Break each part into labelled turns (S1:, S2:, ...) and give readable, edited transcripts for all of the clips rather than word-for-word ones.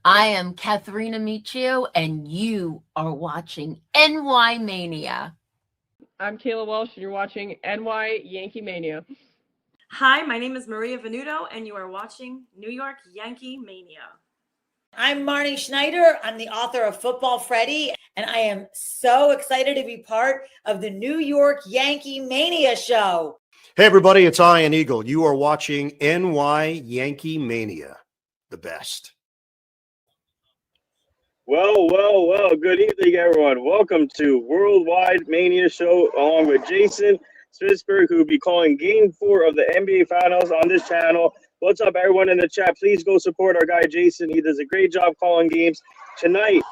S1: I am Katharina Michio, and you are watching NY Mania.
S2: I'm Kayla Welsh, and you're watching NY Yankee Mania.
S3: Hi, my name is Maria Venuto, and you are watching New York Yankee Mania.
S4: I'm Marnie Schneider. I'm the author of Football Freddy, and I am so excited to be part of the New York Yankee Mania show.
S5: Hey, everybody, it's Ian Eagle. You are watching NY Yankee Mania, the best.
S6: Well, good evening, everyone. Welcome to Worldwide Mania Show along with Jason Spitzberg, who will be calling Game 4 of the NBA Finals on this channel. What's up, everyone in the chat? Please go support our guy, Jason. He does a great job calling games. Tonight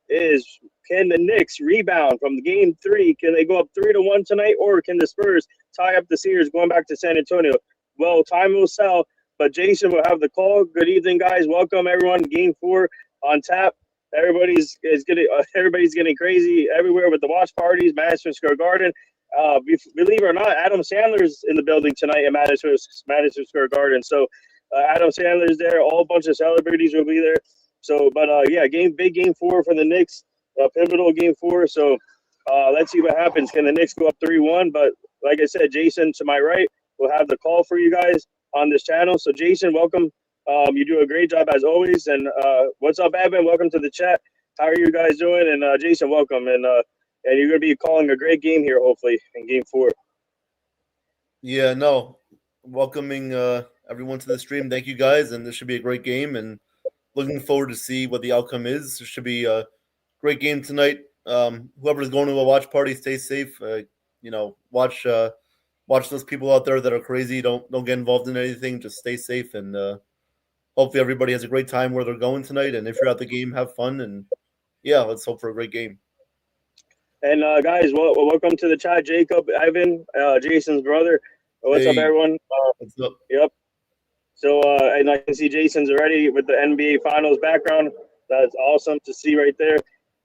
S6: is, can the Knicks rebound from Game 3? Can they go up 3-1 tonight, or can the Spurs tie up the series going back to San Antonio? Well, time will tell, but Jason will have the call. Good evening, guys. Welcome, everyone. Game 4 on tap. Everybody's getting crazy everywhere with the watch parties, Madison Square Garden. Believe it or not, Adam Sandler's in the building tonight at Madison Square Garden. So Adam Sandler's there. A whole bunch of celebrities will be there. So, but yeah, big game 4 for the Knicks, pivotal game 4. So let's see what happens. Can the Knicks go up 3-1? But like I said, Jason to my right will have the call for you guys on this channel. So Jason, welcome. You do a great job as always. And what's up, Evan? Welcome to the chat. How are you guys doing? And Jason, welcome. And you're going to be calling a great game here, hopefully, in Game 4.
S7: Yeah, no. Welcoming everyone to the stream. Thank you, guys. And this should be a great game. And looking forward to see what the outcome is. It should be a great game tonight. Whoever's going to a watch party, stay safe. Watch those people out there that are crazy. Don't get involved in anything. Just stay safe, and hopefully everybody has a great time where they're going tonight. And if you're at the game, have fun. And yeah, let's hope for a great game.
S6: And guys, welcome to the chat, Jacob, Ivan, Jason's brother. What's up, everyone?
S7: What's up?
S6: Yep. So, and I can see Jason's already with the NBA Finals background. That's awesome to see right there.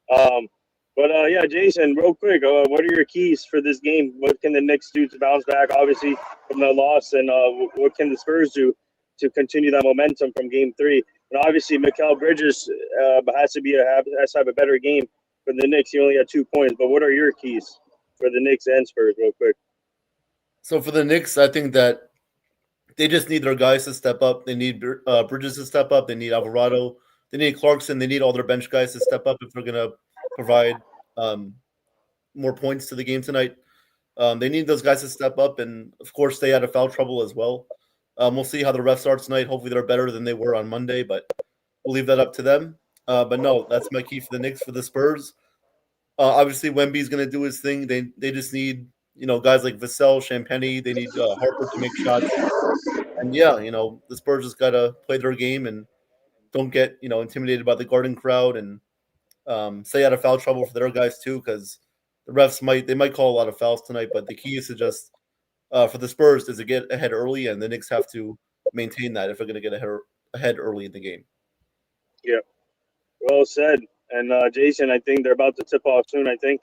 S6: Yeah, Jason, real quick, what are your keys for this game? What can the Knicks do to bounce back, obviously, from the loss? And what can the Spurs do to continue that momentum from Game 3? And obviously, Mikal Bridges has to have a better game for the Knicks. He only had 2 points. But what are your keys for the Knicks and Spurs, real quick?
S7: So for the Knicks, I think that they just need their guys to step up. They need Bridges to step up. They need Alvarado. They need Clarkson. They need all their bench guys to step up if they're going to provide more points to the game tonight. They need those guys to step up and, of course, stay out of foul trouble as well. We'll see how the refs are tonight. Hopefully they're better than they were on Monday, but we'll leave that up to them. But no, that's my key for the Knicks. For the Spurs, obviously Wemby's going to do his thing. They just need guys like Vassell, Champagny. They need Harper to make shots. And yeah, the Spurs just got to play their game and don't get intimidated by the Garden crowd and stay out of foul trouble for their guys too, because the refs might call a lot of fouls tonight. But the key is to just for the Spurs is to get ahead early, and the Knicks have to maintain that if they're going to get ahead early in the game.
S6: Yeah, well said. And Jason, I think they're about to tip off soon. I think.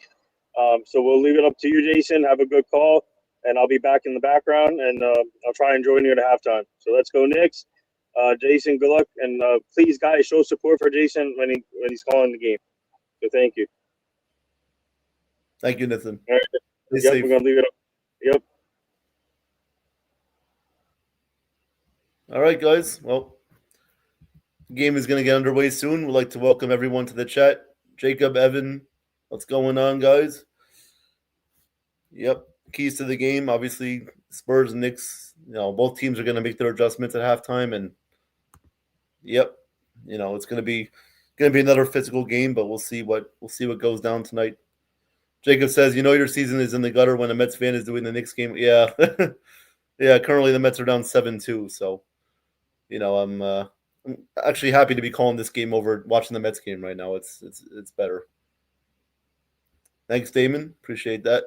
S6: So we'll leave it up to you, Jason. Have a good call, and I'll be back in the background, and I'll try and join you at halftime. So let's go Knicks. Jason, good luck, and please, guys, show support for Jason when he's calling the game. So thank you.
S7: Thank you, Nathan.
S6: All right. We're gonna leave it up. Yep.
S7: All right, guys. Well, the game is going to get underway soon. We'd like to welcome everyone to the chat. Jacob, Evan, what's going on, guys? Yep. Keys to the game, obviously, Spurs and Knicks. Both teams are going to make their adjustments at halftime, and yep, it's going to be another physical game, but we'll see what goes down tonight. Jacob says, your season is in the gutter when a Mets fan is doing the Knicks game. Yeah, yeah. Currently, the Mets are down 7-2, so I'm actually happy to be calling this game over watching the Mets game right now. It's better. Thanks, Damon. Appreciate that.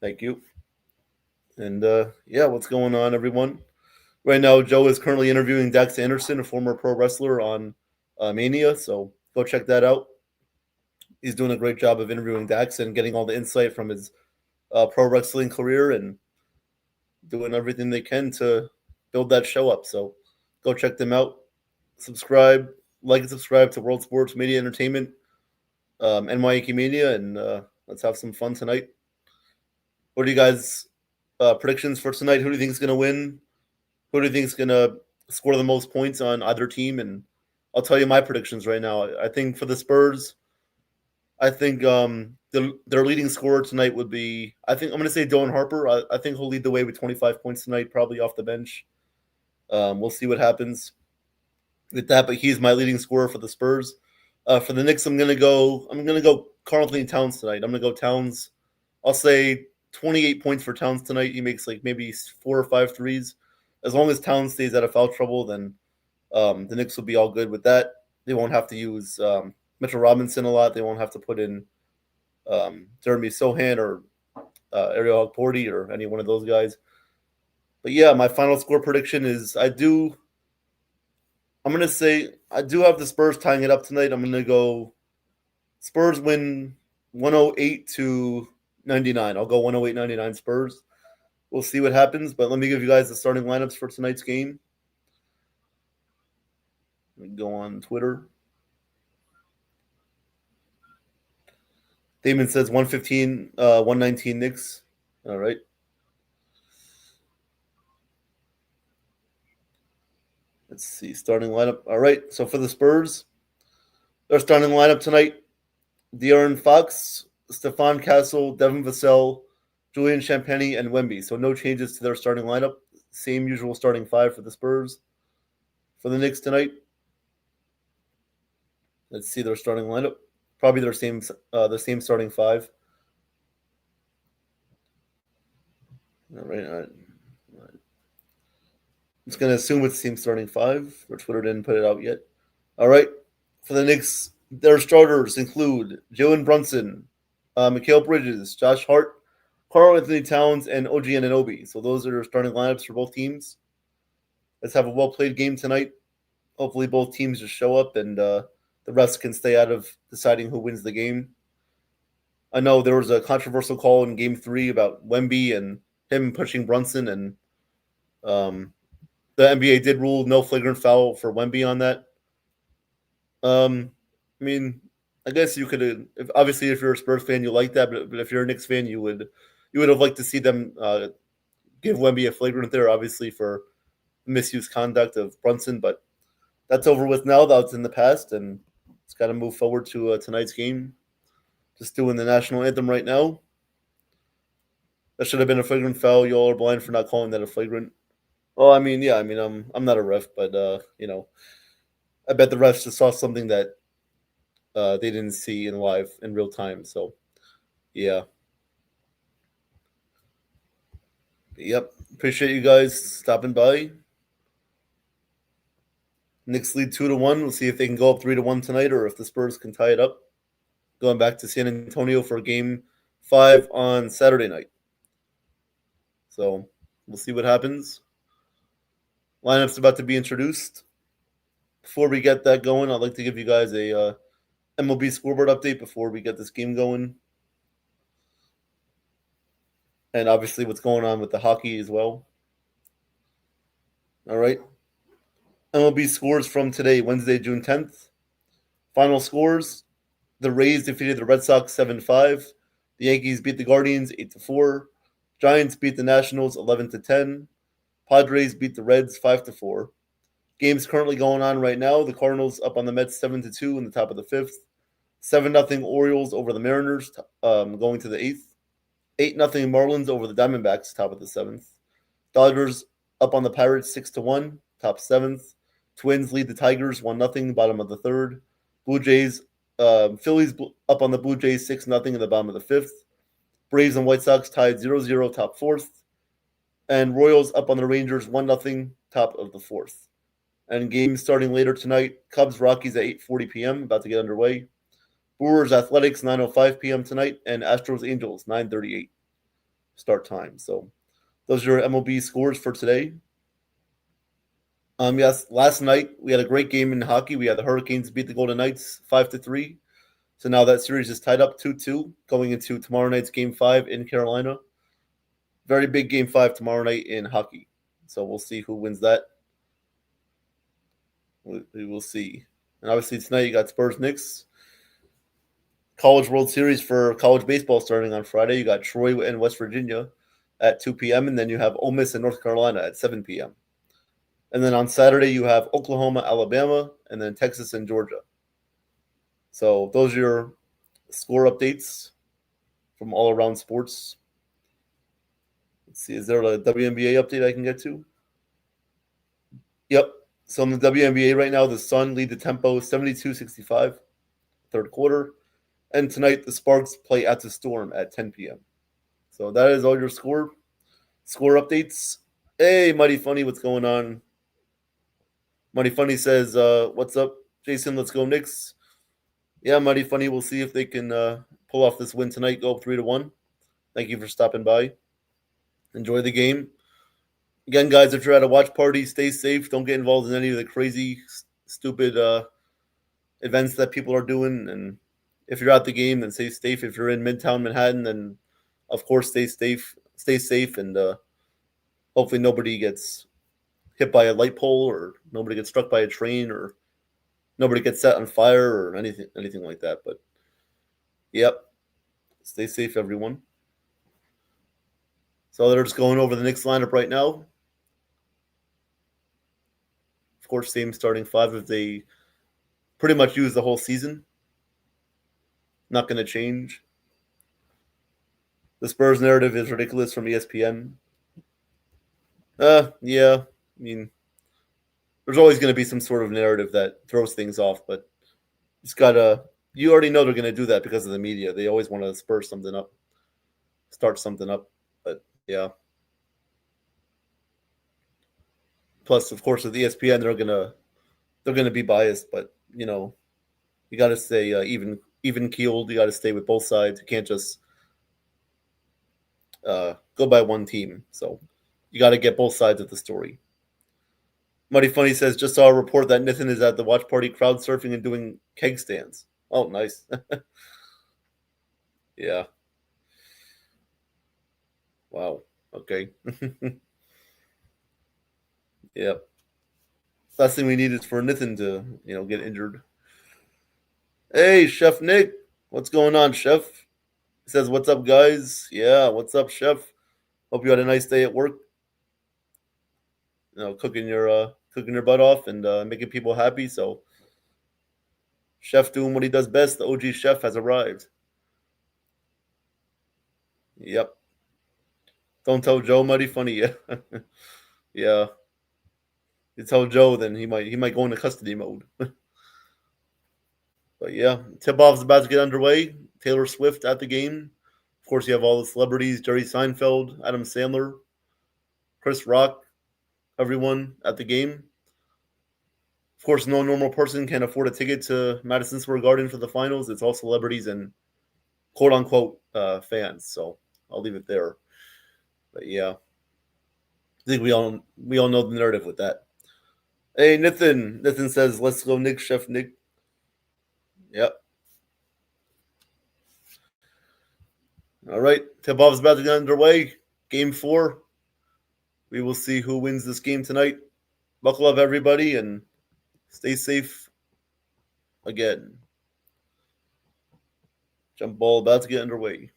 S7: Thank you. And yeah, what's going on, everyone? Right now, Joe is currently interviewing Dax Anderson, a former pro wrestler, on Mania. So go check that out. He's doing a great job of interviewing Dax and getting all the insight from his pro wrestling career and doing everything they can to build that show up. So go check them out. subscribe, like and subscribe to World Sports Media Entertainment, NY Yankee Mania, and let's have some fun tonight. What are you guys' predictions for tonight? Who do you think is going to win? Who do you think is going to score the most points on either team? And I'll tell you my predictions right now. I think for the Spurs, I think their leading scorer tonight would be, I'm going to say Dylan Harper. I think he'll lead the way with 25 points tonight, probably off the bench. We'll see what happens with that, but he's my leading scorer for the Spurs. For the Knicks, I'm gonna go Karl Anthony Towns tonight. I'm gonna go Towns. I'll say 28 points for Towns tonight. He makes like maybe 4 or 5 threes. As long as Towns stays out of foul trouble, then the Knicks will be all good with that. They won't have to use Mitchell Robinson a lot. They won't have to put in Jeremy Sohan or Ariel Hogporty or any one of those guys. But yeah, my final score prediction is I do have the Spurs tying it up tonight. I'm going to go Spurs win 108-99. I'll go 108-99 Spurs. We'll see what happens, but let me give you guys the starting lineups for tonight's game. Let me go on Twitter. Damon says 115, 119 Knicks. All right. Let's see, starting lineup. All right, so for the Spurs, their starting lineup tonight, De'Aaron Fox, Stephon Castle, Devin Vassell, Julian Champagny, and Wemby. So no changes to their starting lineup. Same usual starting 5 for the Spurs. For the Knicks tonight, let's see their starting lineup. Probably their same starting 5. All right. I'm just going to assume it's the same starting 5. Or Twitter didn't put it out yet. All right. For the Knicks, their starters include Jalen Brunson, Mikal Bridges, Josh Hart, Karl Anthony Towns, and OG Anunoby. So those are their starting lineups for both teams. Let's have a well-played game tonight. Hopefully both teams just show up and the refs can stay out of deciding who wins the game. I know there was a controversial call in Game 3 about Wemby and him pushing Brunson, and the NBA did rule no flagrant foul for Wemby on that. I mean, I guess you could, if you're a Spurs fan, you like that, but if you're a Knicks fan, you would have liked to see them give Wemby a flagrant there, obviously for misuse conduct of Brunson, but that's over with now. That's in the past, and it's got to move forward to tonight's game. Just doing the national anthem right now. That should have been a flagrant foul. You all are blind for not calling that a flagrant. Well, I'm not a ref, but I bet the refs just saw something that they didn't see in real time. So, yeah. Yep. Appreciate you guys stopping by. Knicks lead 2-1. We'll see if they can go up 3-1 tonight, or if the Spurs can tie it up. Going back to San Antonio for Game 5 on Saturday night. So we'll see what happens. Lineup's about to be introduced. Before we get that going, I'd like to give you guys a MLB scoreboard update before we get this game going. And obviously what's going on with the hockey as well. All right. MLB scores from today, Wednesday, June 10th. Final scores. The Rays defeated the Red Sox 7-5. The Yankees beat the Guardians 8-4. Giants beat the Nationals 11-10. Padres beat the Reds 5-4. Games currently going on right now. The Cardinals up on the Mets 7-2 in the top of the 5th. 7-0 Orioles over the Mariners going to the 8th. 8-0 Marlins over the Diamondbacks, top of the 7th. Dodgers up on the Pirates 6-1, top 7th. Twins lead the Tigers 1-0, bottom of the 3rd. Blue Jays, Phillies up on the Blue Jays 6-0 in the bottom of the 5th. Braves and White Sox tied 0-0, top 4th. And Royals up on the Rangers 1-0, top of the 4th. And games starting later tonight, Cubs Rockies at 8:40 p.m., about to get underway. Brewers Athletics 9:05 p.m. tonight, and Astros Angels 9:38 start time. So those are your MLB scores for today. Yes, last night we had a great game in hockey. We had the Hurricanes beat the Golden Knights 5-3. So now that series is tied up 2-2 going into tomorrow night's Game 5 in Carolina. Very big Game 5 tomorrow night in hockey. So we'll see who wins that. We will see. And obviously tonight you got Spurs Knicks. College World Series for college baseball starting on Friday. You got Troy and West Virginia at 2 p.m. and then you have Ole Miss and North Carolina at 7 p.m. And then on Saturday you have Oklahoma, Alabama, and then Texas and Georgia. So those are your score updates from all around sports. Let's see, is there a WNBA update I can get to? Yep. So in the WNBA right now, the Sun lead the tempo 72-65, third quarter. And tonight, the Sparks play at the Storm at 10 p.m. So that is all your score updates. Hey, Mighty Funny, what's going on? Mighty Funny says, what's up, Jason? Let's go Knicks. Yeah, Mighty Funny, we'll see if they can pull off this win tonight, go up 3-1. Thank you for stopping by. Enjoy the game. Again, guys, if you're at a watch party, stay safe. Don't get involved in any of the crazy, stupid events that people are doing. And if you're at the game, then stay safe. If you're in Midtown Manhattan, then of course stay safe. Stay safe, and hopefully nobody gets hit by a light pole, or nobody gets struck by a train, or nobody gets set on fire, or anything like that. But yep, stay safe, everyone. So they're just going over the Knicks lineup right now. Of course, same starting five if they pretty much use the whole season. Not going to change. The Spurs narrative is ridiculous from ESPN. Yeah. I mean, there's always going to be some sort of narrative that throws things off, but you already know they're going to do that because of the media. They always want to spur something up, start something up. But yeah. Plus, of course, with ESPN, they're gonna be biased, but you got to stay even keeled. You got to stay with both sides. You can't just go by one team. So you got to get both sides of the story. Mighty Funny says, just saw a report that Nathan is at the watch party crowd surfing and doing keg stands. Oh, nice. Yeah. Wow. Okay. Yep. Last thing we need is for Nathan to, get injured. Hey, Chef Nick. What's going on, Chef? He says, what's up, guys? Yeah, what's up, Chef? Hope you had a nice day at work. Cooking your butt off and making people happy. So, Chef doing what he does best. The OG Chef has arrived. Yep. Don't tell Joe, Mighty Funny. Yeah. Yeah. You tell Joe, then he might go into custody mode. But yeah, tip-off's about to get underway. Taylor Swift at the game. Of course, you have all the celebrities: Jerry Seinfeld, Adam Sandler, Chris Rock, everyone at the game. Of course, no normal person can afford a ticket to Madison Square Garden for the finals. It's all celebrities and quote-unquote fans. So I'll leave it there. But yeah, I think we all know the narrative with that. Hey, Nathan. Nathan says, let's go, Nick, Chef Nick. Yep. All right. Tip-off is about to get underway. Game 4. We will see who wins this game tonight. Buckle up, everybody, and stay safe again. Jump ball about to get underway.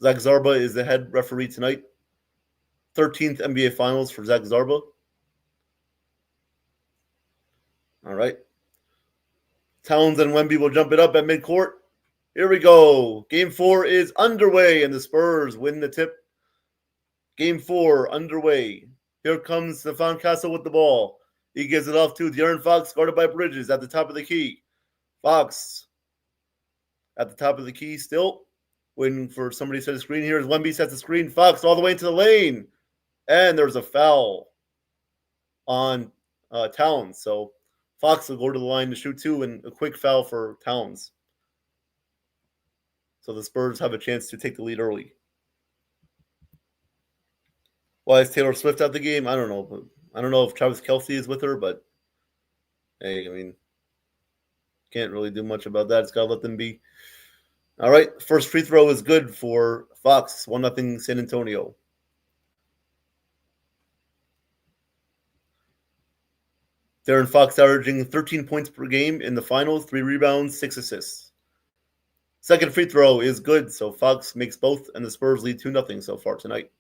S7: Zach Zarba is the head referee tonight. 13th NBA Finals for Zach Zarba. All right. Towns and Wemby will jump it up at midcourt. Here we go. Game 4 is underway, and the Spurs win the tip. Game 4 underway. Here comes Stephon Castle with the ball. He gives it off to De'Aaron Fox, guarded by Bridges at the top of the key. Fox at the top of the key still. Waiting for somebody to set a screen. Here is Wemby sets the screen. Fox all the way into the lane. And there's a foul on Towns. So Fox will go to the line to shoot 2, and a quick foul for Towns. So the Spurs have a chance to take the lead early. Why is Taylor Swift at the game? I don't know. I don't know if Travis Kelce is with her, but hey, I mean, can't really do much about that. It's got to let them be. All right, first free throw is good for Fox. 1-0 San Antonio. Darren Fox averaging 13 points per game in the finals, 3 rebounds, 6 assists. Second free throw is good, so Fox makes both, and the Spurs lead 2-0 so far tonight.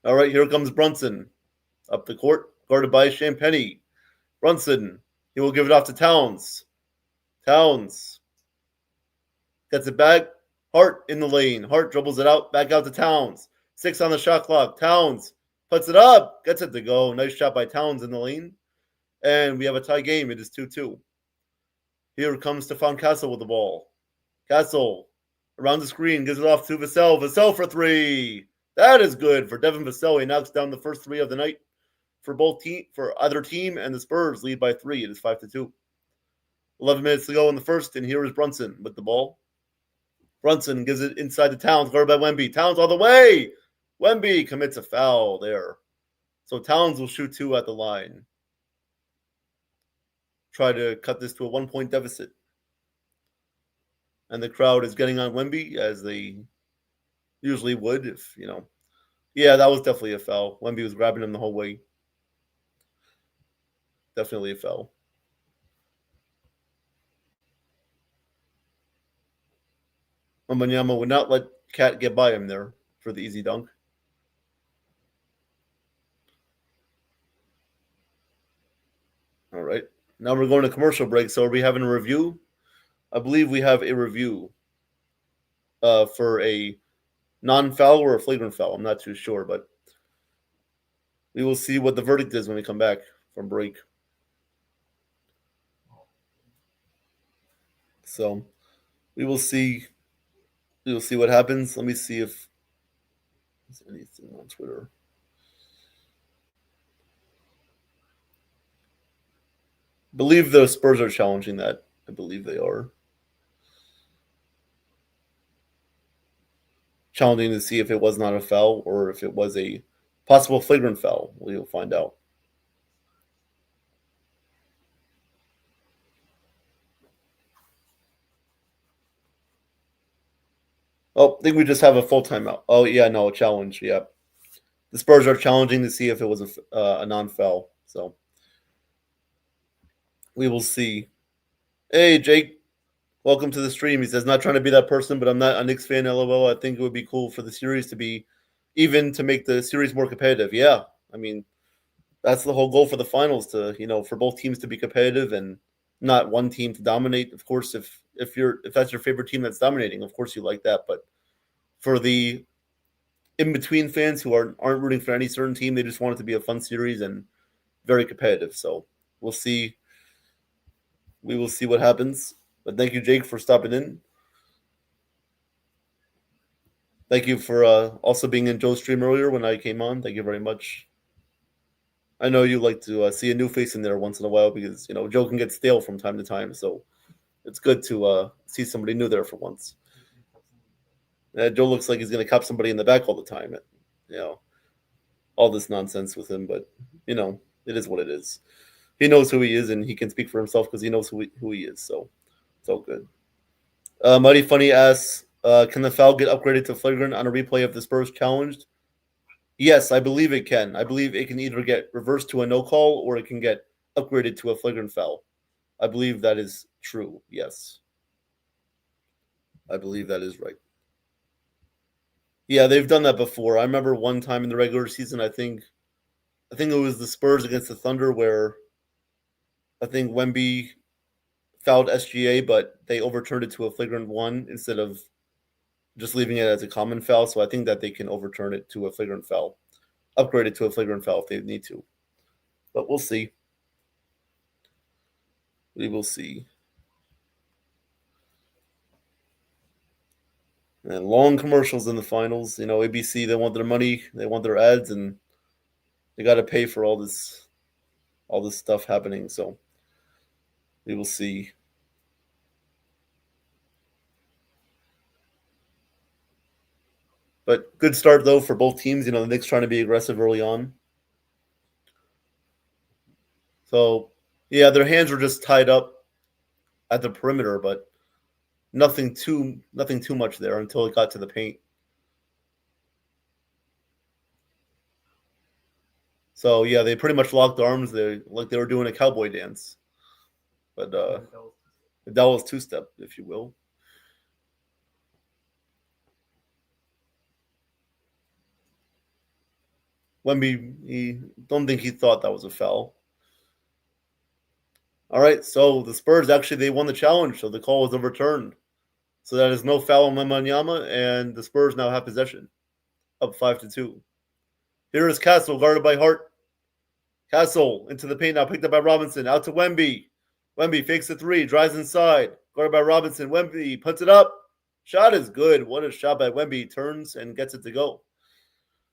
S7: All right, here comes Brunson. Up the court, guarded by Champagnie. Brunson, he will give it off to Towns. Towns gets it back. Hart in the lane. Hart dribbles it out, back out to Towns. 6 on the shot clock. Towns puts it up, gets it to go. Nice shot by Towns in the lane. And we have a tie game. It is 2-2. Here comes Stephon Castle with the ball. Castle around the screen, gives it off to Vassell. Vassell for 3. That is good for Devin Vassell. He knocks down the first 3 of the night for either team, and the Spurs lead by 3. It is 5-2. 11 minutes to go in the first, and here is Brunson with the ball. Brunson gives it inside to Towns, guarded by Wemby. Towns all the way. Wemby commits a foul there. So Towns will shoot 2 at the line. Try to cut this to a 1-point deficit. And the crowd is getting on Wemby, as they usually would if, Yeah, that was definitely a foul. Wemby was grabbing him the whole way. Definitely a foul. Wembanyama would not let Cat get by him there for the easy dunk. All right. Now we're going to commercial break. So are we having a review? I believe we have a review for a non-foul or a flagrant foul. I'm not too sure, but we will see what the verdict is when we come back from break. So we will see. We will see what happens. Let me see if there's anything on Twitter. I believe the Spurs are challenging that. I believe they are. Challenging to see if it was not a foul or if it was a possible flagrant foul. We will find out. Oh, I think we just have a full timeout. Oh, yeah, no, a challenge. Yeah. The Spurs are challenging to see if it was a non-foul. So we will see. Hey, Jake. Welcome to the stream. He says, not trying to be that person, but I'm not a Knicks fan, LOL. I think it would be cool for the series to be even to make the series more competitive. Yeah. I mean, that's the whole goal for the finals to, for both teams to be competitive and not one team to dominate. Of course, if that's your favorite team that's dominating, of course you like that. But for the in-between fans who aren't rooting for any certain team, they just want it to be a fun series and very competitive. So we'll see. We will see what happens. But thank you, Jake, for stopping in. Thank you for also being in Joe's stream earlier when I came on. Thank you very much. I know you like to see a new face in there once in a while because, Joe can get stale from time to time. So it's good to see somebody new there for once. Joe looks like he's going to cop somebody in the back all the time. All this nonsense with him. But, it is what it is. He knows who he is, and he can speak for himself because he knows who he is. So it's all good. Mighty Funny asks, can the foul get upgraded to flagrant on a replay of the Spurs challenged? Yes, I believe it can. I believe it can either get reversed to a no call or it can get upgraded to a flagrant foul. I believe that is true. Yes. I believe that is right. Yeah, they've done that before. I remember one time in the regular season, I think it was the Spurs against the Thunder where I think Wemby fouled SGA, but they overturned it to a flagrant 1 instead of just leaving it as a common foul. So I think that they can overturn it to a flagrant foul, upgrade it to a flagrant foul if they need to. But we'll see. We will see. And long commercials in the finals. ABC, they want their money, they want their ads, and they got to pay for all this stuff happening. So we will see. But good start, though, for both teams. The Knicks trying to be aggressive early on. So, yeah, their hands were just tied up at the perimeter, but nothing too much there until it got to the paint. So yeah, they pretty much locked arms. They were doing a cowboy dance, but that was two-step, if you will. Wemby, don't think he thought that was a foul. All right, so the Spurs they won the challenge, so the call was overturned. So that is no foul on Wembanyama, and the Spurs now have possession, up 5-2. Here is Castle, guarded by Hart. Castle into the paint now, picked up by Robinson, out to Wemby. Wemby fakes the three, drives inside, guarded by Robinson. Wemby puts it up. Shot is good. What a shot by Wemby. Turns and gets it to go.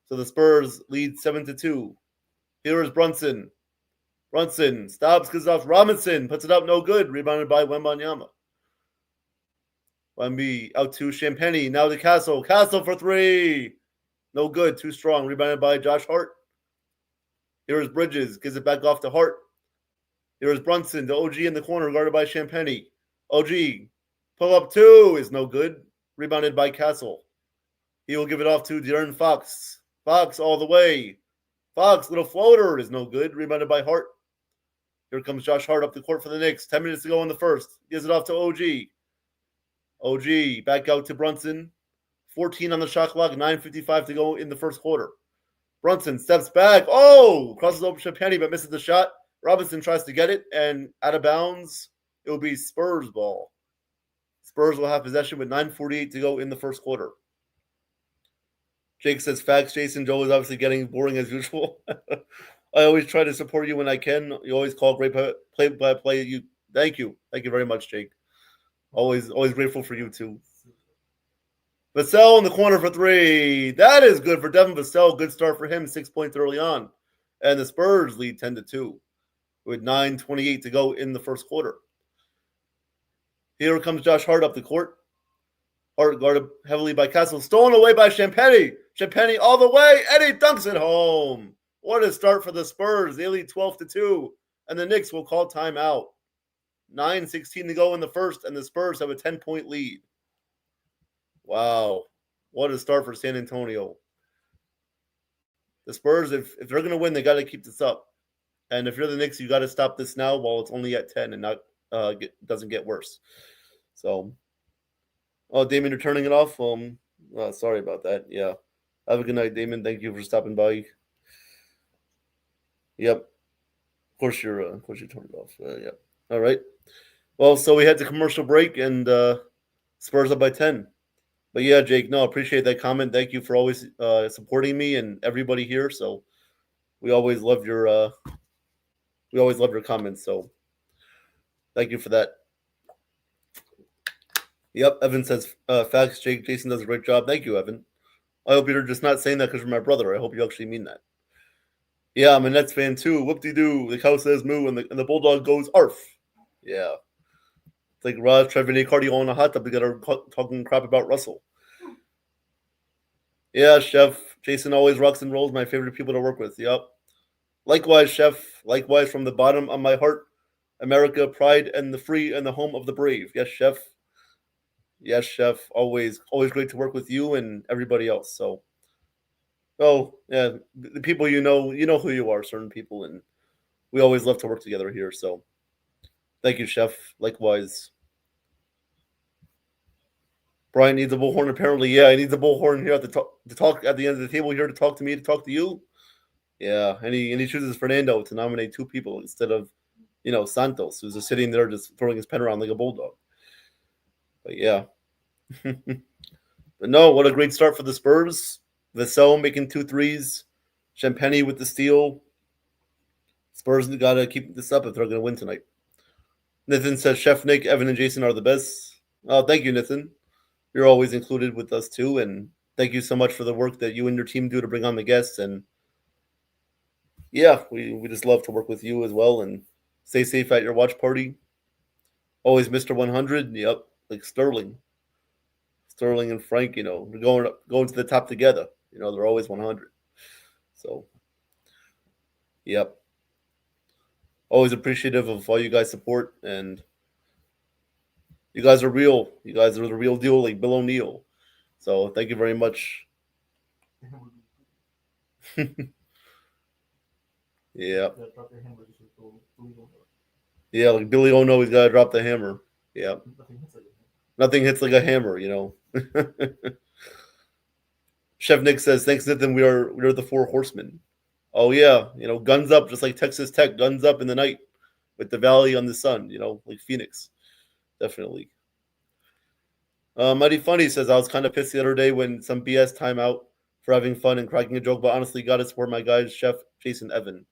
S7: So the Spurs lead 7-2. Here is Brunson. Brunson stops, goes off. Robinson puts it up, no good. Rebounded by Wembanyama. Wemby out to Champagny. Now to Castle. Castle for three. No good. Too strong. Rebounded by Josh Hart. Here is Bridges. Gives it back off to Hart. Here is Brunson. The OG in the corner, guarded by Champagny. OG. Pull up two is no good. Rebounded by Castle. He will give it off to De'Aaron Fox. Fox all the way. Fox, little floater is no good. Rebounded by Hart. Here comes Josh Hart up the court for the Knicks. 10 minutes to go in the first. Gives it off to OG. OG back out to Brunson. 14 on the shot clock. 9:55 to go in the first quarter. Brunson steps back. Oh! Crosses over Champagny but misses the shot. Robinson tries to get it and out of bounds. It will be Spurs ball. Spurs will have possession with 9:48 to go in the first quarter. Jake says facts. Jason, Joe is obviously getting boring as usual. I always try to support you when I can. You always call great play. You, thank you very much, Jake. Always grateful for you too. Vassell in the corner for three. That is good for Devin Vassell. Good start for him. 6 points early on, and the Spurs lead 10-2 with 9:28 to go in the first quarter. Here comes Josh Hart up the court. Hart guarded heavily by Castle. Stolen away by Champagny. Champagny all the way, and he dunks it home. What a start for the Spurs. They lead 12-2, and the Knicks will call timeout. 9:16 to go in the first, and the Spurs have a 10-point lead. Wow. What a start for San Antonio. The Spurs, if they're going to win, they got to keep this up. And if you're the Knicks, you got to stop this now while it's only at 10 and not doesn't get worse. So, Damon, you're turning it off. Sorry about that. Yeah. Have a good night, Damon. Thank you for stopping by. Yep. Of course you're turning it off. Yep. All right. Well, so we had the commercial break and Spurs up by 10. But yeah, Jake, no, I appreciate that comment. Thank you for always supporting me and everybody here. So we always love your comments. So thank you for that. Yep, Evan says facts. Jason does a great job. Thank you, Evan. I hope you're just not saying that because you're my brother. I hope you actually mean that. Yeah, I'm a Nets fan too. Whoop-de-doo. The cow says moo, and the bulldog goes arf. Yeah. It's like Raj, Trevor, and Cardi on a hot tub together talking crap about Russell. Yeah, Chef. Jason always rocks and rolls. My favorite people to work with. Yep. Likewise, Chef. Likewise, from the bottom of my heart, America, pride, and the free, and the home of the brave. Yes, Chef. Yes, Chef. Always great to work with you and everybody else. So, yeah, the people you know who you are, certain people, and we always love to work together here. So, thank you, Chef. Likewise. Brian needs a bullhorn, apparently. Yeah, he needs a bullhorn here to talk at the end of the table here to talk to me, to talk to you. Yeah, and he chooses Fernando to nominate two people instead of, Santos, who's just sitting there just throwing his pen around like a bulldog. But yeah. But no, what a great start for the Spurs. Vassell making 2 threes. Champagny with the steal. Spurs got to keep this up if they're going to win tonight. Nathan says, Chef Nick, Evan, and Jason are the best. Oh, thank you, Nathan. You're always included with us too, and thank you so much for the work that you and your team do to bring on the guests. And yeah, we just love to work with you as well. And stay safe at your watch party. Always Mr. 100. Yep, like Sterling and Frank. We're going to the top together. They're always 100. So, yep. Always appreciative of all you guys' support, and you guys are real. You guys are the real deal, like Bill O'Neill. So thank you very much. Yeah. Yeah, like Billy Ono, he's got to drop the hammer. Yeah. Nothing hits like a hammer, you know. Chef Nick says, "Thanks, Nathan. We are the four horsemen." Oh yeah, you know, guns up, just like Texas Tech, guns up in the night with the valley on the sun. You know, like Phoenix, definitely. Mighty Funny says, "I was kind of pissed the other day when some BS timeout for having fun and cracking a joke, but honestly, got to support my guys, Chef Jason Evan."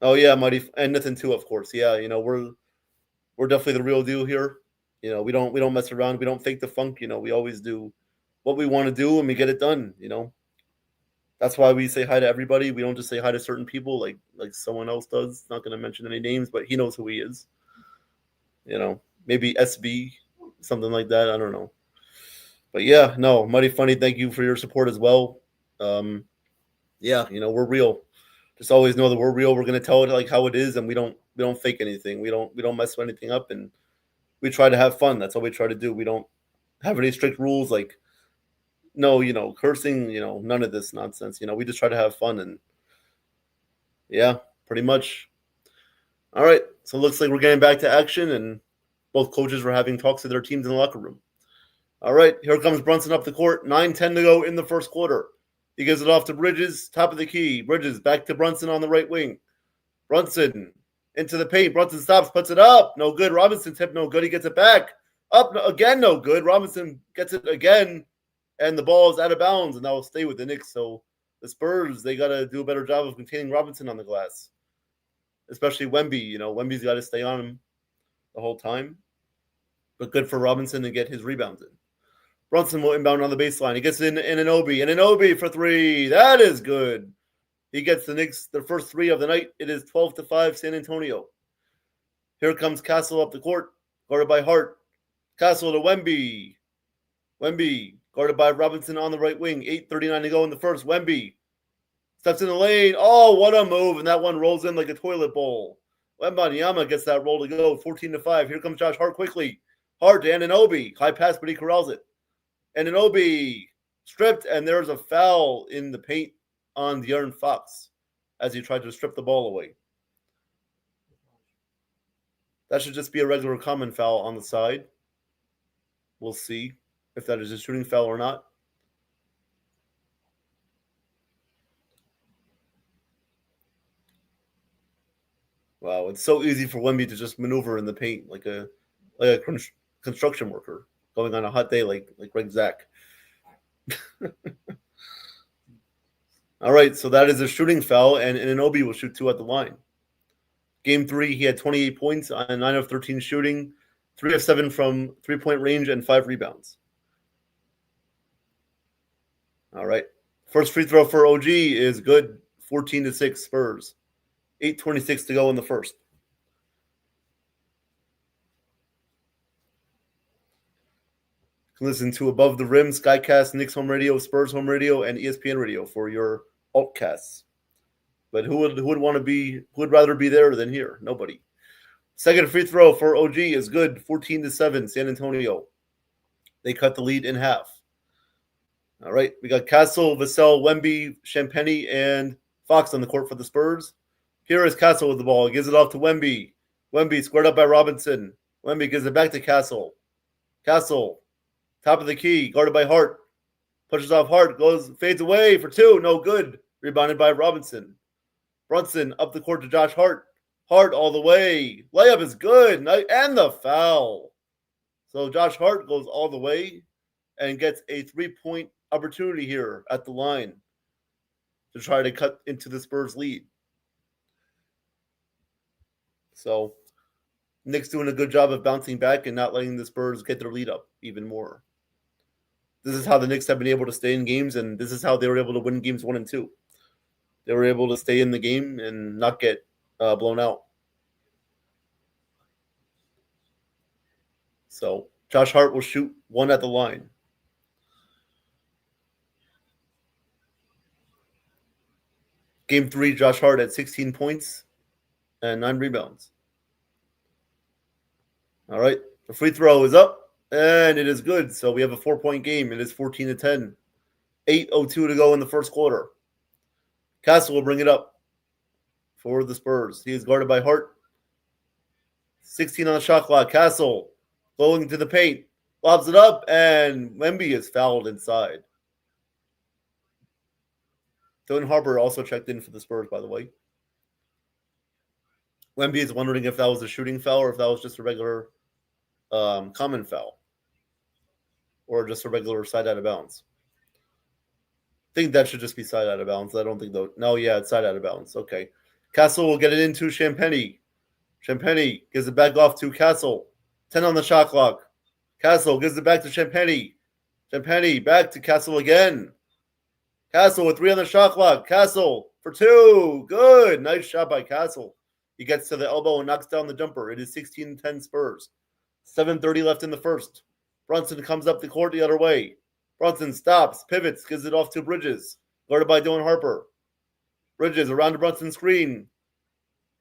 S7: Oh yeah, Mighty, and Nathan too, of course. Yeah, you know, we're definitely the real deal here. You know, we don't mess around. We don't fake the funk. You know, we always do what we want to do and we get it done. You know, that's why we say hi to everybody. We don't just say hi to certain people like someone else does. Not going to mention any names, but he knows who he is. You know, maybe SB, something like that. I don't know. But yeah, no, Mighty Funny, thank you for your support as well. Yeah, you know, we're real. Just always know that we're real. We're going to tell it like how it is, and we don't fake anything. We don't mess anything up, and we try to have fun. That's all we try to do. We don't have any strict rules like no, you know, cursing, you know, none of this nonsense. You know, we just try to have fun, and yeah, pretty much. All right, so it looks like we're getting back to action, and both coaches were having talks to their teams in the locker room. All right, here comes Brunson up the court. 9:10 to go in the first quarter. He gives it off to Bridges, top of the key. Bridges back to Brunson on the right wing. Brunson into the paint. Brunson stops, puts it up. No good. Robinson tip, no good. He gets it back. Up again, no good. Robinson gets it again, and the ball is out of bounds, and that will stay with the Knicks. So the Spurs, they got to do a better job of containing Robinson on the glass, especially Wemby. You know, Wemby's got to stay on him the whole time. But good for Robinson to get his rebounds in. Brunson will inbound on the baseline. He gets in Anunoby. And Anunoby for three. That is good. He gets the Knicks their first three of the night. It is 12-5 San Antonio. Here comes Castle up the court, guarded by Hart. Castle to Wemby. Wemby guarded by Robinson on the right wing. 8:39 to go in the first. Wemby steps in the lane. Oh, what a move. And that one rolls in like a toilet bowl. Wembanyama gets that roll to go. 14-5. Here comes Josh Hart quickly. Hart to Anunoby. High pass, but he corrals it. Anunoby stripped, and there's a foul in the paint on De'Aaron Fox as he tried to strip the ball away. That should just be a regular common foul on the side. We'll see if that is a shooting foul or not. Wow, it's so easy for Wemby to just maneuver in the paint like a construction worker going on a hot day like Greg Zach. All right, so that is a shooting foul, and Anunoby will shoot two at the line. Game 3, he had 28 points on 9 of 13 shooting, 3 of 7 from three-point range, and 5 rebounds. All right. First free throw for OG is good, 14-6 Spurs. 8:26 to go in the first. Listen to Above the Rim, Skycast, Knicks Home Radio, Spurs Home Radio, and ESPN Radio for your altcasts. But who would rather be there than here? Nobody. Second free throw for OG is good, 14-7, San Antonio. They cut the lead in half. All right, we got Castle, Vassell, Wemby, Champagny, and Fox on the court for the Spurs. Here is Castle with the ball. He gives it off to Wemby. Wemby squared up by Robinson. Wemby gives it back to Castle. Castle, top of the key, guarded by Hart. Pushes off Hart, fades away for two, no good. Rebounded by Robinson. Brunson up the court to Josh Hart. Hart all the way. Layup is good, and the foul. So Josh Hart goes all the way and gets a 3-point opportunity here at the line to try to cut into the Spurs lead. So Knicks doing a good job of bouncing back and not letting the Spurs get their lead up even more. This is how the Knicks have been able to stay in games, and this is how they were able to win games 1 and 2. They were able to stay in the game and not get blown out. So Josh Hart will shoot 1 at the line. Game 3, Josh Hart at 16 points and 9 rebounds. All right, the free throw is up, and it is good. So we have a 4-point game. It is 14-10. 8:02 to go in the first quarter. Castle will bring it up. for the Spurs. He is guarded by Hart. 16 on the shot clock. Castle going to the paint. Lobs it up, and Wemby is fouled inside. Dylan Harper also checked in for the Spurs, by the way. Wemby is wondering if that was a shooting foul or if that was just a regular common foul. Or just a regular side out of bounds. I think that should just be side out of bounds. I don't think though. No, yeah, it's side out of bounds. Okay. Castle will get it into Champagny. Champagny gives it back off to Castle. 10 on the shot clock. Castle gives it back to Champagny. Champagny back to Castle again. Castle with 3 on the shot clock. Castle for 2. Good. Nice shot by Castle. He gets to the elbow and knocks down the jumper. It is 16-10 Spurs. 7:30 left in the first. Brunson comes up the court the other way. Brunson stops, pivots, gives it off to Bridges. Guarded by Dylan Harper. Bridges around the Brunson screen.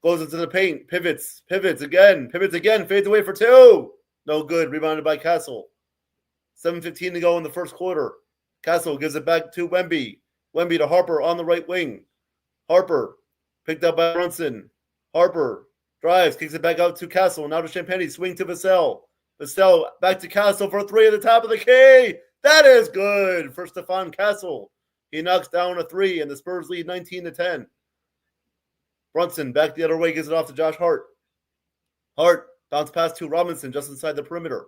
S7: Goes into the paint. Pivots again, fades away for 2. No good. Rebounded by Castle. 7:15 to go in the first quarter. Castle gives it back to Wemby. Wemby to Harper on the right wing. Harper picked up by Brunson. Harper drives, kicks it back out to Castle. Now to Champagny. Swing to Vassell. Vassell back to Castle for 3 at the top of the key. That is good for Stephon Castle. He knocks down a 3, and the Spurs lead 19-10. Brunson back the other way, gives it off to Josh Hart. Hart bounce pass to Robinson just inside the perimeter.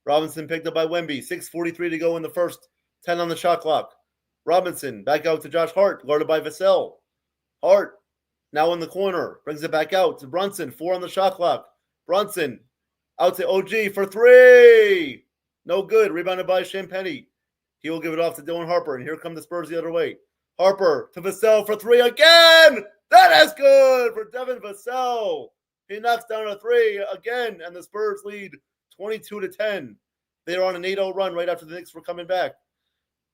S7: Robinson picked up by Wemby. 6:43 to go in the first. 10 on the shot clock. Robinson back out to Josh Hart, guarded by Vassell. Hart now in the corner, brings it back out to Brunson. 4 on the shot clock. Brunson out to OG for 3. No good. Rebounded by Champagny. He will give it off to Dylan Harper, and here come the Spurs the other way. Harper to Vassell for 3 again. That is good for Devin Vassell. He knocks down a 3 again, and the Spurs lead 22-10. They are on an 8-0 run right after the Knicks were coming back.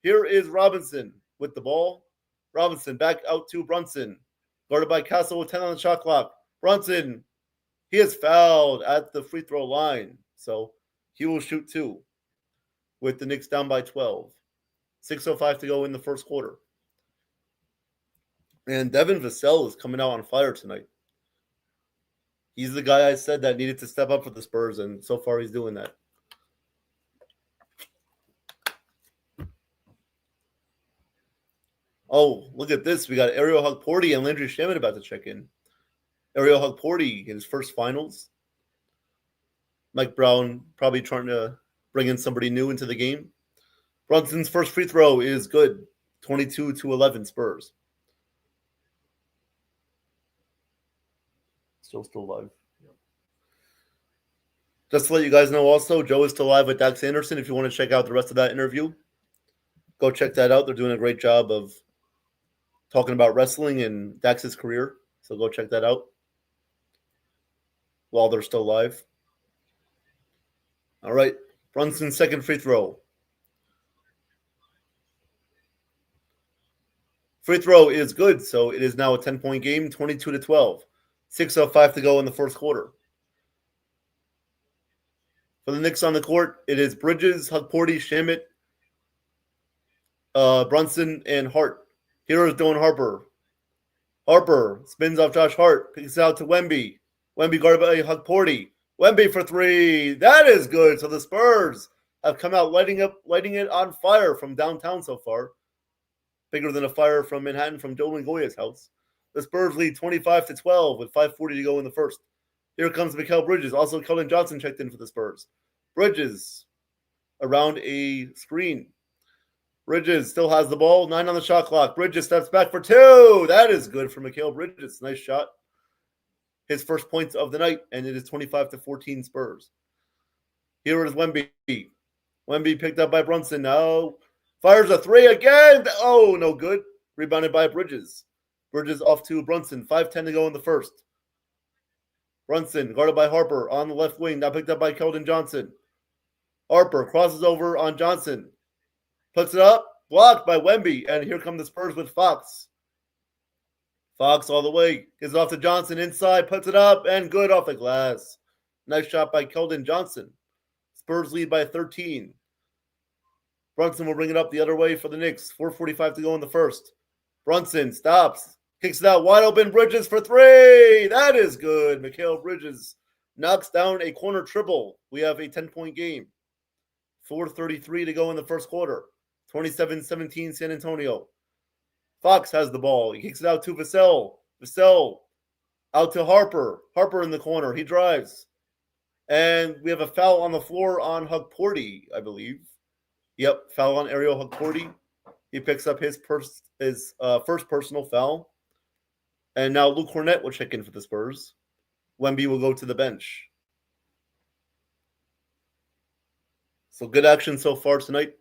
S7: Here is Robinson with the ball. Robinson back out to Brunson. Guarded by Castle with 10 on the shot clock. Brunson, he is fouled at the free throw line. So he will shoot 2 with the Knicks down by 12. 6:05 to go in the first quarter. And Devin Vassell is coming out on fire tonight. He's the guy I said that needed to step up for the Spurs, and so far he's doing that. Oh, look at this. We got Ariel Hugporty and Landry Shaman about to check in. Ariel Hugporty in his first finals. Mike Brown probably trying to bring in somebody new into the game. Brunson's first free throw is good. 22-11 Spurs. Still live. Yeah. Just to let you guys know also, Joe is still live with Dax Anderson. If you want to check out the rest of that interview, go check that out. They're doing a great job of talking about wrestling and Dax's career. So go check that out while they're still live. All right. Brunson's second free throw. Free throw is good, so it is now a 10-point game, 22-12. 6:05 to go in the first quarter. For the Knicks on the court, it is Bridges, Hugporty, Shamet, Brunson, and Hart. Here is Dylan Harper. Harper spins off Josh Hart, picks it out to Wemby. Wemby guarded by Hugporty. Wemby for 3. That is good. So the Spurs have come out lighting it on fire from downtown so far. Bigger than a fire from Manhattan from Joe Longoya's house. The Spurs lead 25-12 with 5:40 to go in the first. Here comes Mikal Bridges. Also, Keldon Johnson checked in for the Spurs. Bridges around a screen. Bridges still has the ball. 9 on the shot clock. Bridges steps back for 2. That is good for Mikal Bridges. Nice shot. His first points of the night, and it is 25-14 Spurs. Here is Wemby. Wemby picked up by Brunson. Now fires a 3 again. Oh, no good. Rebounded by Bridges. Bridges off to Brunson. 5:10 to go in the first. Brunson guarded by Harper on the left wing. Now picked up by Keldon Johnson. Harper crosses over on Johnson. Puts it up. Blocked by Wemby. And here come the Spurs with Fox. Fox all the way. Gives it off to Johnson inside. Puts it up. And good off the glass. Nice shot by Keldon Johnson. Spurs lead by 13. Brunson will bring it up the other way for the Knicks. 4:45 to go in the first. Brunson stops. Kicks it out wide open. Bridges for three. That is good. Mikal Bridges knocks down a corner triple. We have a 10-point game. 4:33 to go in the first quarter. 27-17 San Antonio. Fox has the ball. He kicks it out to Vassell. Vassell out to Harper. Harper in the corner. He drives. And we have a foul on the floor on Hugporty, I believe. Yep, foul on Ariel Hugporty. He picks up his first personal foul. And now Luke Cornett will check in for the Spurs. Wemby will go to the bench. So good action so far tonight.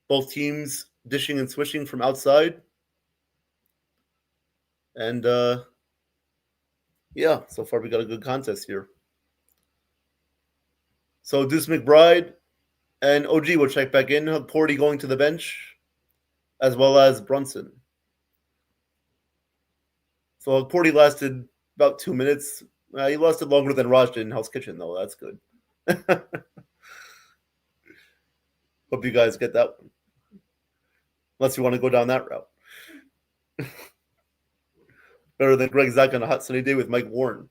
S7: Both teams dishing and swishing from outside. And yeah, so far we got a good contest here. So Deuce McBride and OG will check back in. Porty going to the bench, as well as Brunson. So Porty lasted about 2 minutes. He lasted longer than Raj did in Hell's Kitchen, though. That's good. Hope you guys get that one. Unless you want to go down that route. Better than Greg Zach on a hot sunny day with Mike Warren.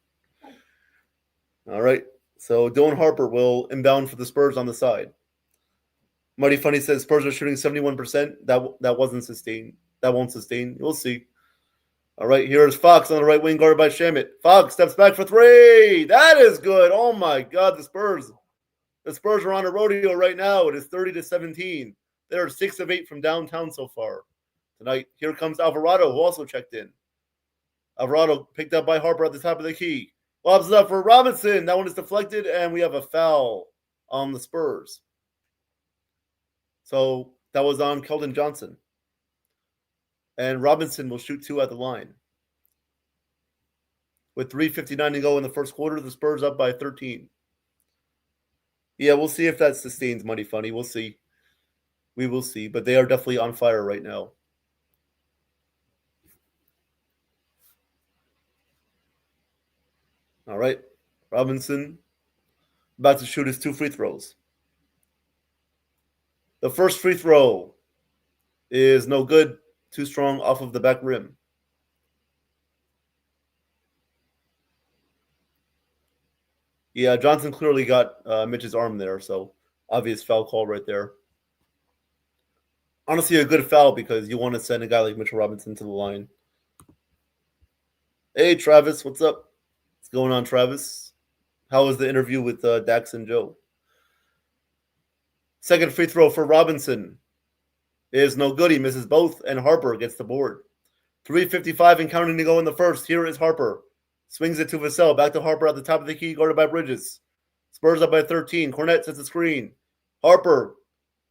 S7: All right. So Dylan Harper will inbound for the Spurs on the side. Mighty Funny says Spurs are shooting 71%. That wasn't sustained. That won't sustain. We'll see. All right, here's Fox on the right wing, guarded by Shamit. Fox steps back for three. That is good. Oh my God, the Spurs are on a rodeo right now. It is 30-17. They're 6 of 8 from downtown so far tonight. Here comes Alvarado, who also checked in. Alvarado picked up by Harper at the top of the key. Lobs it up for Robinson. That one is deflected, and we have a foul on the Spurs. So that was on Keldon Johnson. And Robinson will shoot 2 at the line. With 3:59 to go in the first quarter, the Spurs up by 13. Yeah, we'll see if that sustains, Mighty Funny. We'll see. We will see. But they are definitely on fire right now. All right. Robinson about to shoot his 2 free throws. The first free throw is no good. Too strong off of the back rim. Yeah, Johnson clearly got Mitch's arm there, so obvious foul call right there. Honestly, a good foul because you want to send a guy like Mitchell Robinson to the line. Hey, Travis, what's up? What's going on, Travis? How was the interview with Dax and Joe? Second free throw for Robinson is no good. He misses both, and Harper gets the board. 3:55 and counting to go in the first. Here is Harper. Swings it to Vassell. Back to Harper at the top of the key, guarded by Bridges. Spurs up by 13. Cornett sets a screen. Harper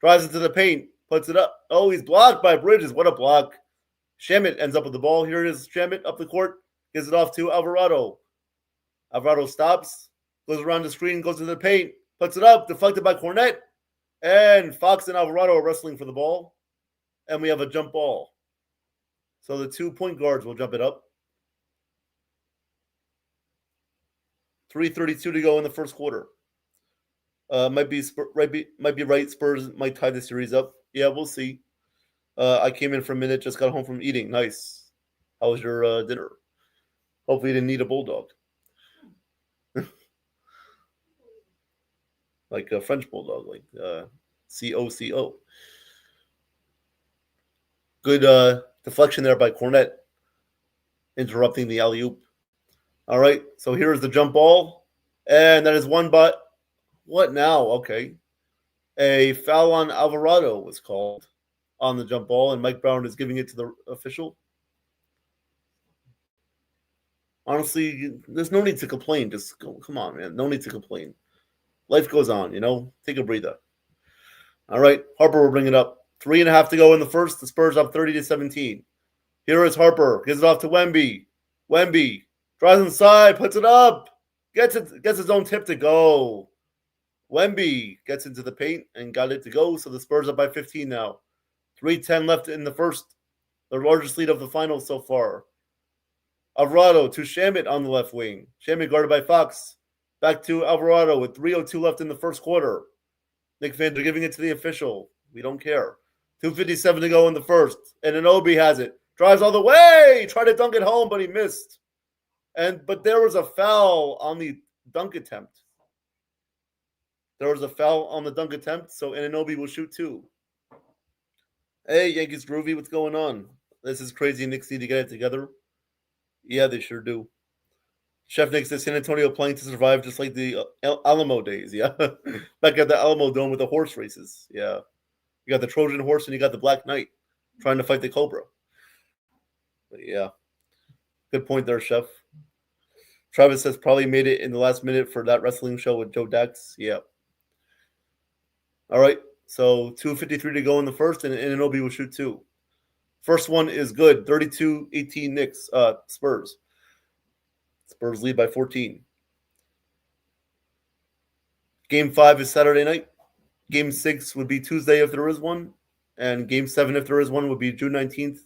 S7: drives into the paint, puts it up. Oh, he's blocked by Bridges. What a block. Shamit ends up with the ball. Here it is. Shamit up the court. Gives it off to Alvarado. Alvarado stops. Goes around the screen. Goes into the paint. Puts it up. Deflected by Cornett. And Fox and Alvarado are wrestling for the ball. And we have a jump ball. So the 2 point guards will jump it up. 3:32 to go in the first quarter. Might be right. Spurs might tie the series up. Yeah, we'll see. I came in for a minute. Just got home from eating. Nice. How was your dinner? Hopefully you didn't need a bulldog. Like a French bulldog, like COCO. Good deflection there by Cornett, interrupting the alley-oop. All right, so here's the jump ball, and that is one by what now? Okay, a foul on Alvarado was called on the jump ball, and Mike Brown is giving it to the official. Honestly, there's no need to complain. Just go, come on, man. No need to complain. Life goes on, you know. Take a breather. All right, Harper will bring it up. 3.5 to go in the first. The Spurs up 30-17. Here is Harper. Gives it off to Wemby. Wemby drives inside, puts it up. Gets his own tip to go. Wemby gets into the paint and got it to go. So the Spurs up by 15 now. 3:10 left in the first. The largest lead of the finals so far. Alvarado to Shamit on the left wing. Shamit guarded by Fox. Back to Alvarado with 3:02 left in the first quarter. Nick Vander giving it to the official. We don't care. 2:57 to go in the first. And Anunoby has it. Drives all the way. Tried to dunk it home, but he missed. But there was a foul on the dunk attempt. So Anunoby will shoot 2. Hey, Yankees Groovy, what's going on? This is crazy. Knicks need to get it together. Yeah, they sure do. Chef Nick says San Antonio playing to survive just like the Alamo days. Yeah. Back at the Alamo Dome with the horse races. Yeah. You got the Trojan horse and you got the Black Knight trying to fight the Cobra. But yeah. Good point there, Chef. Travis says probably made it in the last minute for that wrestling show with Joe Dax. Yeah. All right. So 2:53 to go in the first, and Anunoby will shoot 2. First one is good. 32-18 Knicks, Spurs. Spurs lead by 14. Game 5 is Saturday night. Game 6 would be Tuesday if there is one. And Game 7, if there is one, would be June 19th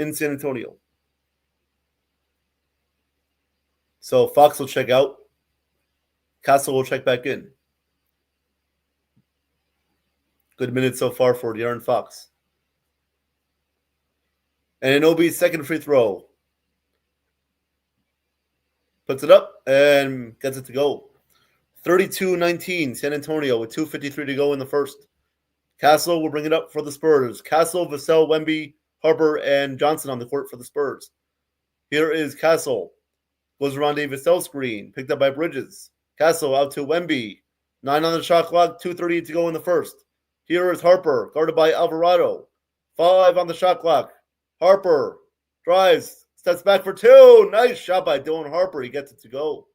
S7: in San Antonio. So Fox will check out. Castle will check back in. Good minutes so far for De'Aaron Fox. And Anunoby's second free throw. Puts it up and gets it to go. 32-19 San Antonio with 2:53 to go in the first. Castle will bring it up for the Spurs. Castle, Vassell, Wemby, Harper, and Johnson on the court for the Spurs. Here is Castle. Goes around a Vassell screen. Picked up by Bridges. Castle out to Wemby. 9 on the shot clock. 2:38 to go in the first. Here is Harper. Guarded by Alvarado. 5 on the shot clock. Harper drives. Steps back for 2. Nice shot by Dylan Harper. He gets it to go.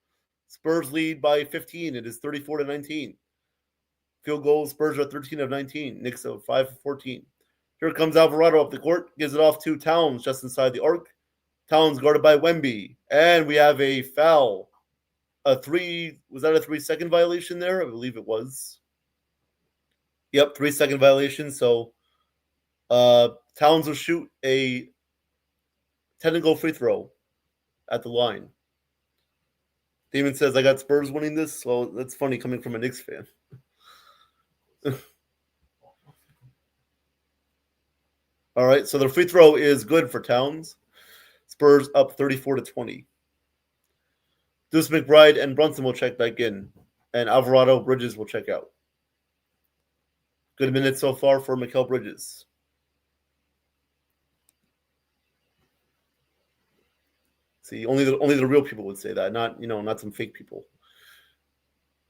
S7: Spurs lead by 15. It is 34-19. Field goals, Spurs are 13 of 19. Knicks are 5 of 14. Here comes Alvarado up the court. Gives it off to Towns just inside the arc. Towns guarded by Wemby. And we have a foul. Was that a 3-second violation there? I believe it was. Yep, 3-second violation. So Towns will shoot a technical free throw at the line. Damon says, I got Spurs winning this. Well, that's funny coming from a Knicks fan. All right, so the free throw is good for Towns. Spurs up 34-20. Deuce McBride and Brunson will check back in. And Alvarado Bridges will check out. Good minutes so far for Mikal Bridges. See, only the real people would say that, not some fake people.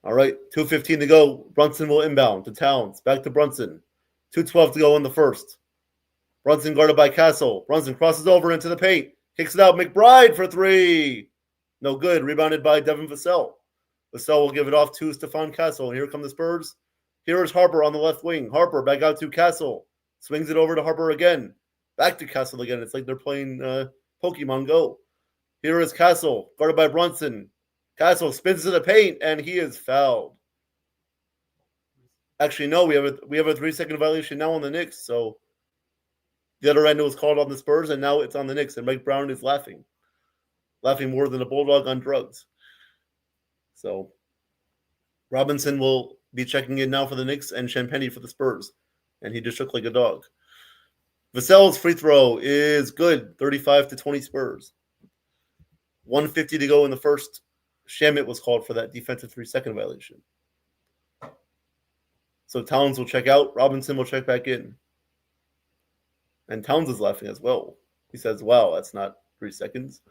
S7: All right, 2:15 to go. Brunson will inbound to Towns. Back to Brunson. 2:12 to go in the first. Brunson guarded by Castle. Brunson crosses over into the paint. Kicks it out. McBride for 3. No good. Rebounded by Devin Vassell. Vassell will give it off to Stephon Castle. And here come the Spurs. Here is Harper on the left wing. Harper back out to Castle. Swings it over to Harper again. Back to Castle again. It's like they're playing Pokemon Go. Here is Castle, guarded by Brunson. Castle spins to the paint, and he is fouled. Actually, no, we have a 3-second violation now on the Knicks. So the other end was called on the Spurs, and now it's on the Knicks. And Mike Brown is laughing more than a bulldog on drugs. So Robinson will be checking in now for the Knicks, and Champagny for the Spurs, and he just looked like a dog. Vassell's free throw is good, 35-20 Spurs. 1:50 to go in the first. Shamet was called for that defensive 3-second violation. So Towns will check out. Robinson will check back in. And Towns is laughing as well. He says, wow, that's not 3 seconds.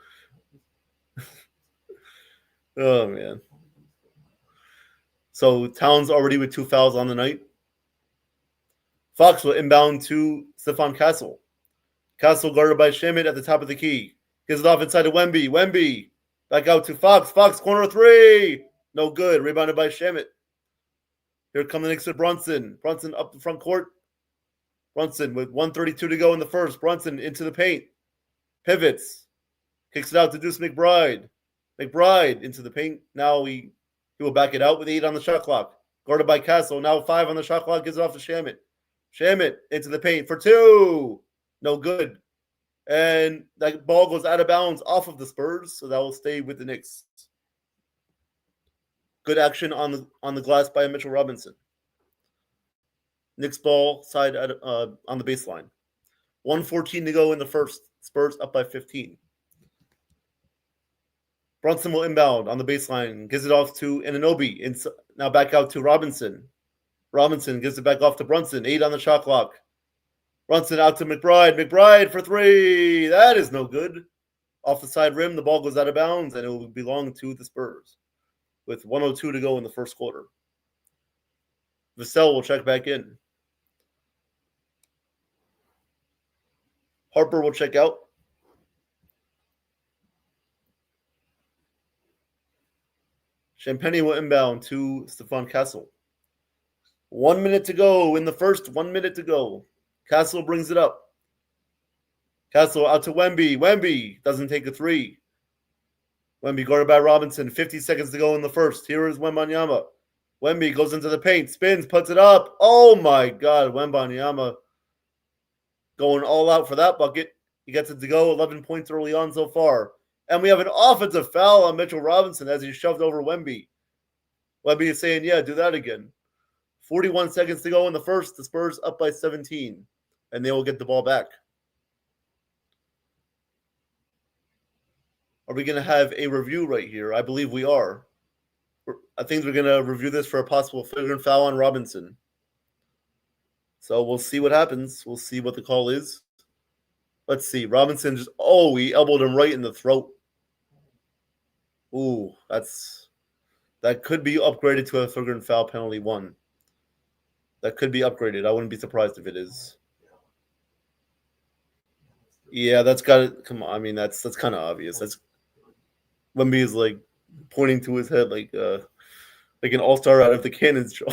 S7: Oh, man. So Towns already with 2 fouls on the night. Fox will inbound to Stephon Castle. Castle guarded by Shamet at the top of the key. Gives it off inside to Wemby. Wemby back out to Fox. Fox corner 3. No good. Rebounded by Shamet. Here come the Knicks with Brunson. Brunson up the front court. Brunson with 1:32 to go in the first. Brunson into the paint. Pivots. Kicks it out to Deuce McBride. McBride into the paint. Now he will back it out with 8 on the shot clock. Guarded by Castle. Now 5 on the shot clock. Gives it off to Shamet. Shamet into the paint for 2. No good. And that ball goes out of bounds off of the Spurs, so that will stay with the Knicks. Good action on the glass by Mitchell Robinson. Knicks ball side on the baseline. 1:14 to go in the first. Spurs up by 15. Brunson will inbound on the baseline, gives it off to Anunoby. Now back out to Robinson. Robinson gives it back off to Brunson. 8 on the shot clock. Brunson out to McBride. McBride for 3. That is no good. Off the side rim, the ball goes out of bounds, and it will belong to the Spurs with 1:02 to go in the first quarter. Vassell will check back in. Harper will check out. Champagny will inbound to Stephon Castle. 1 minute to go in the first. 1 minute to go. Castle brings it up. Castle out to Wemby. Wemby doesn't take a 3. Wemby guarded by Robinson. 50 seconds to go in the first. Here is Wembanyama. Wemby goes into the paint. Spins. Puts it up. Oh, my God. Wembanyama going all out for that bucket. He gets it to go. 11 points early on so far. And we have an offensive foul on Mitchell Robinson as he shoved over Wemby. Wemby is saying, yeah, do that again. 41 seconds to go in the first. The Spurs up by 17. And they will get the ball back. Are we going to have a review right here? I believe we are. I think we're going to review this for a possible flagrant foul on Robinson. So we'll see what happens. We'll see what the call is. Let's see. Robinson just, he elbowed him right in the throat. Ooh, that could be upgraded to a flagrant foul penalty 1. That could be upgraded. I wouldn't be surprised if it is. Yeah, that's got it. Come on. I mean, that's kind of obvious. That's Wemby is like pointing to his head like an all-star out of the Cannons show.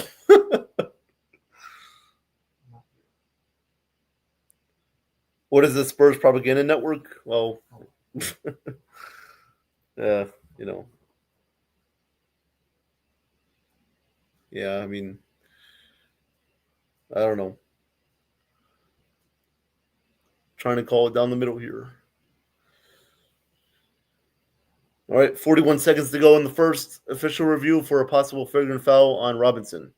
S7: What is the Spurs propaganda network? Well, yeah, you know. Yeah, I mean, I don't know. Trying to call it down the middle here. All right, 41 seconds to go in the first. Official review for a possible flagrant foul on Robinson.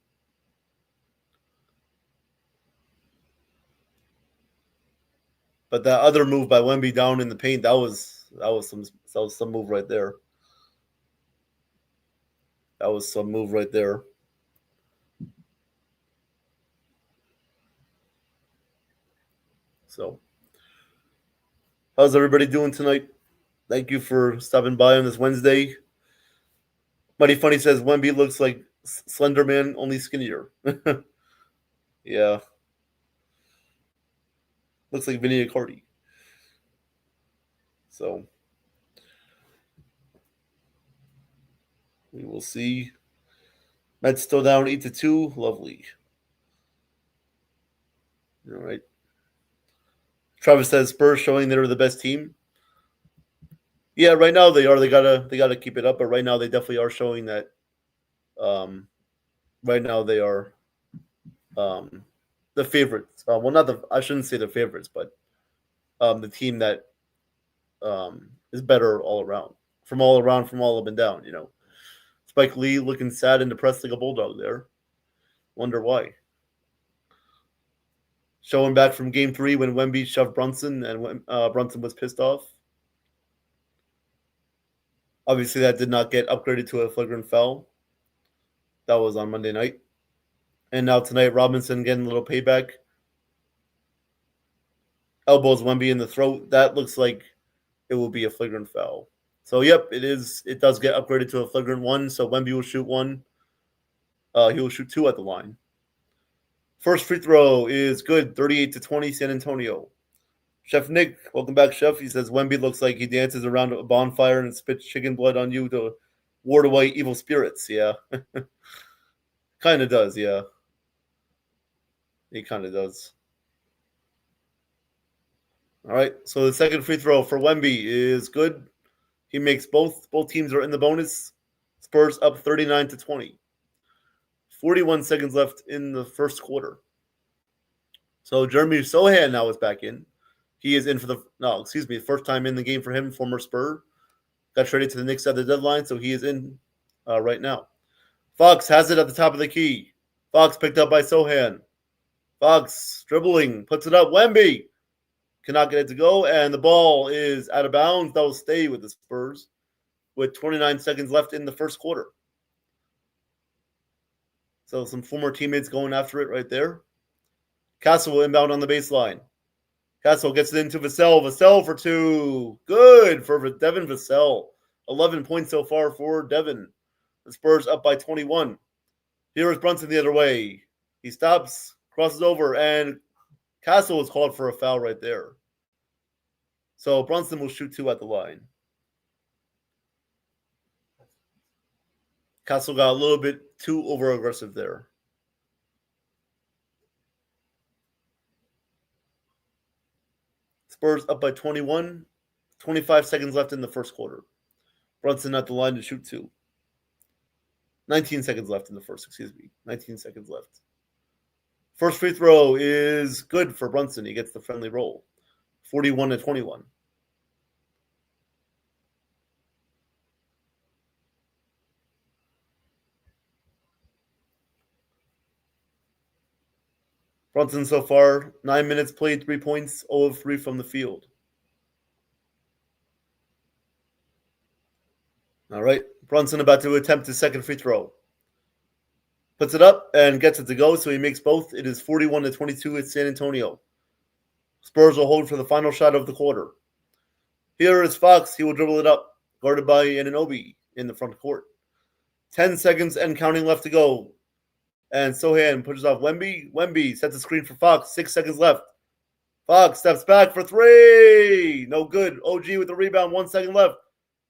S7: But that other move by Wemby down in the paint, that was some move right there. That was some move right there. So, how's everybody doing tonight? Thank you for stopping by on this Wednesday. Mighty Funny says Wemby looks like Slender Man, only skinnier. Yeah. Looks like Vinny Accardi. So, we will see. Mets still down 8-2. Lovely. All right. Travis says Spurs showing they're the best team. Yeah, right now they are. They gotta keep it up, but right now they definitely are showing that. Right now they are the favorites. I shouldn't say the favorites, but the team that is better all around, from all up and down. You know, Spike Lee looking sad and depressed like a bulldog there. Wonder why. Showing back from Game 3 when Wemby shoved Brunson and when Brunson was pissed off. Obviously, that did not get upgraded to a flagrant foul. That was on Monday night. And now tonight, Robinson getting a little payback. Elbows Wemby in the throat. That looks like it will be a flagrant foul. So, yep, it is. It does get upgraded to a flagrant 1. So Wemby will shoot 1. He will shoot 2 at the line. First free throw is good. 38-20, San Antonio. Chef Nick, welcome back, Chef. He says Wemby looks like he dances around a bonfire and spits chicken blood on you to ward away evil spirits. Yeah. Kind of does, yeah. He kind of does. All right, so the second free throw for Wemby is good. He makes both. Both teams are in the bonus. Spurs up 39-20. 41 seconds left in the first quarter. So Jeremy Sohan now is back in. He is in for the first time in the game for him, former Spur. Got traded to the Knicks at the deadline, so he is in right now. Fox has it at the top of the key. Fox picked up by Sohan. Fox dribbling, puts it up. Wemby. cannot get it to go, and the ball is out of bounds. That will stay with the Spurs with 29 seconds left in the first quarter. So some former teammates going after it right there. Castle will inbound on the baseline. Castle gets it into Vassell. Vassell for two. Good for Devin Vassell. 11 points so far for Devin. The Spurs up by 21. Here is Brunson the other way. He stops, crosses over, and Castle was called for a foul right there. So Brunson will shoot two at the line. Castle got a little bit too over-aggressive there. Spurs up by 21. 25 seconds left in the first quarter. Brunson at the line to shoot two. 19 seconds left in the first, 19 seconds left. First free throw is good for Brunson. He gets the friendly roll. 41-21. Brunson so far, 9 minutes played, 3 points, 0 of 3 from the field. All right, Brunson about to attempt his second free throw. Puts it up and gets it to go, so he makes both. It is 41-22 at San Antonio. Spurs will hold for the final shot of the quarter. Here is Fox. He will dribble it up, guarded by Anunoby in the front court. 10 seconds and counting left to go. And Sohan pushes off Wemby. Wemby sets a screen for Fox. 6 seconds left. Fox steps back for three. No good. OG with the rebound. 1 second left.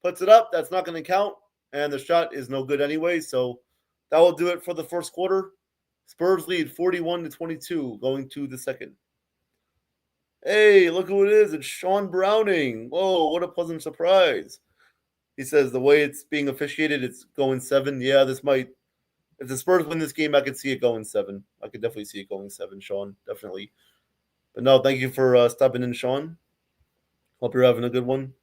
S7: Puts it up. That's not going to count. And the shot is no good anyway. So that will do it for the first quarter. Spurs lead 41-22 going to the second. Hey, look who it is. It's Sean Browning. Whoa, what a pleasant surprise. He says the way it's being officiated, it's going 7. Yeah, this might. If the Spurs win this game, I could see it going 7. I could definitely see it going 7, Sean. Definitely. But no, thank you for stopping in, Sean. Hope you're having a good one.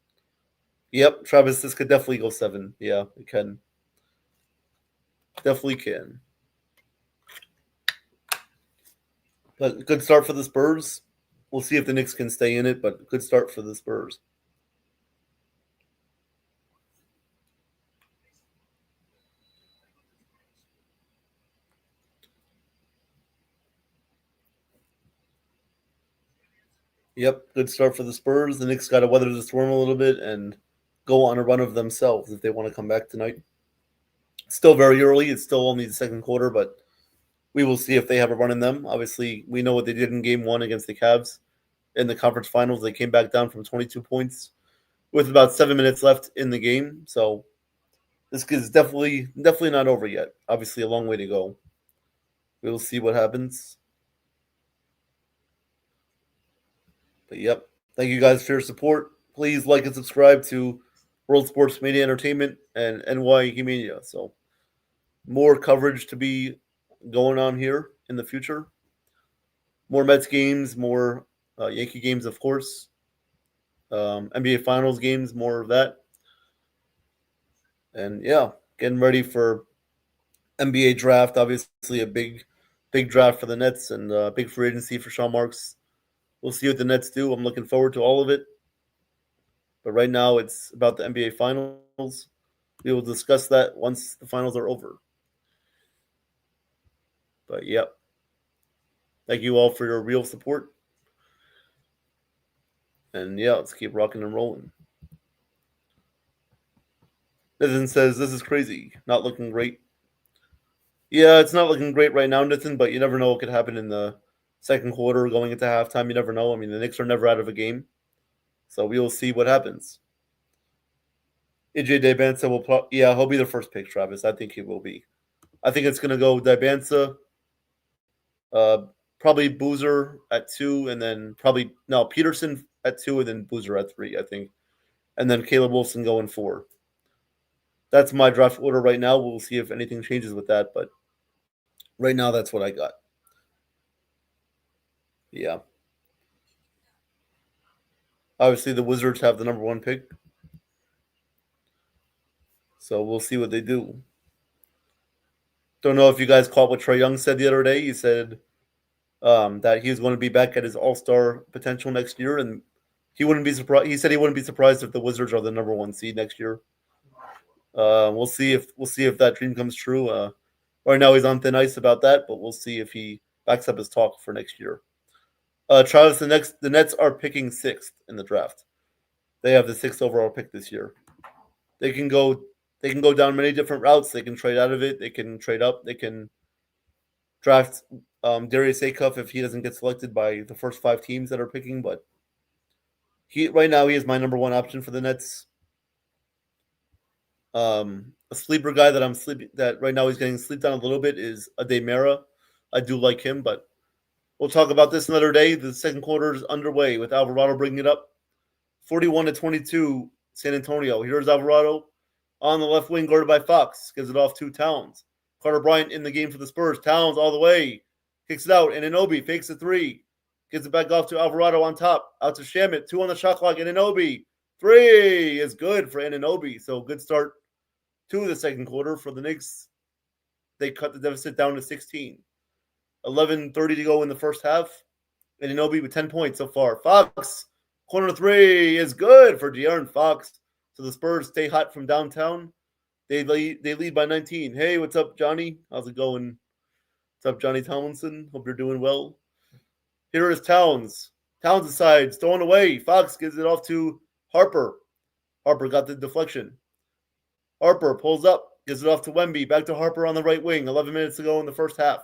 S7: Yep, Travis, this could definitely go 7. Yeah, it can. Definitely can. But good start for the Spurs. We'll see if the Knicks can stay in it, but good start for the Spurs. Yep, good start for the Spurs. The Knicks got to weather the storm a little bit and go on a run of themselves if they want to come back tonight. It's still very early. It's still only the second quarter, but we will see if they have a run in them. Obviously, we know what they did in Game 1 against the Cavs. In the conference finals, they came back down from 22 points with about 7 minutes left in the game. So this is definitely not over yet. Obviously, a long way to go. We will see what happens. But yep, thank you guys for your support. Please like and subscribe to World Sports Media Entertainment and NY Mania. So more coverage to be going on here in the future. More Mets games, more Yankee games, of course. NBA Finals games, more of that. And yeah, getting ready for NBA draft. Obviously, a big draft for the Nets and big free agency for Sean Marks. We'll see what the Nets do. I'm looking forward to all of it. But right now, it's about the NBA Finals. We will discuss that once the finals are over. But yep. Thank you all for your real support. And yeah, let's keep rocking and rolling. Nathan says, this is crazy. Not looking great. Yeah, it's not looking great right now, Nathan, but you never know what could happen in the second quarter going into halftime. You never know. I mean, the Knicks are never out of a game. So we will see what happens. AJ Debansa will he'll be the first pick, Travis. I think he will be. I think it's going to go Debansa, probably Boozer at 2, and then Peterson at 2, and then Boozer at 3, I think. And then Caleb Wilson going 4. That's my draft order right now. We'll see if anything changes with that, but right now that's what I got. Yeah. Obviously, the Wizards have the number 1 pick. So we'll see what they do. Don't know if you guys caught what Trae Young said the other day. He said that he was going to be back at his All-Star potential next year, and he wouldn't be surprised. He said he wouldn't be surprised if the Wizards are the number 1 seed next year. We'll see if that dream comes true. Right now he's on thin ice about that, but we'll see if he backs up his talk for next year. Travis, the Nets are picking 6th in the draft. They have the 6th overall pick this year. They can go down many different routes. They can trade out of it. They can trade up. They can draft Darius Acuff if he doesn't get selected by the first 5 teams that are picking. But right now he is my number 1 option for the Nets. A sleeper guy that right now he's getting slept on a little bit is Ademera. I do like him, but we'll talk about this another day. The second quarter is underway with Alvarado bringing it up. 41-22, San Antonio. Here's Alvarado on the left wing, guarded by Fox. Gives it off to Towns. Carter Bryant in the game for the Spurs. Towns all the way. Kicks it out. Anunoby fakes a 3. Gives it back off to Alvarado on top. Out to Shamet. 2 on the shot clock. Anunoby. 3 is good for Anunoby. So good start to the second quarter for the Knicks. They cut the deficit down to 16. 11:30 to go in the first half. Anunoby with 10 points so far. Fox. Corner 3 is good for De'Aaron Fox. So the Spurs stay hot from downtown. They lead by 19. Hey, what's up, Johnny? How's it going? What's up, Johnny Tomlinson? Hope you're doing well. Here is Towns. Towns aside, stolen away. Fox gives it off to Harper. Harper got the deflection. Harper pulls up, gives it off to Wemby. Back to Harper on the right wing. 11 minutes to go in the first half.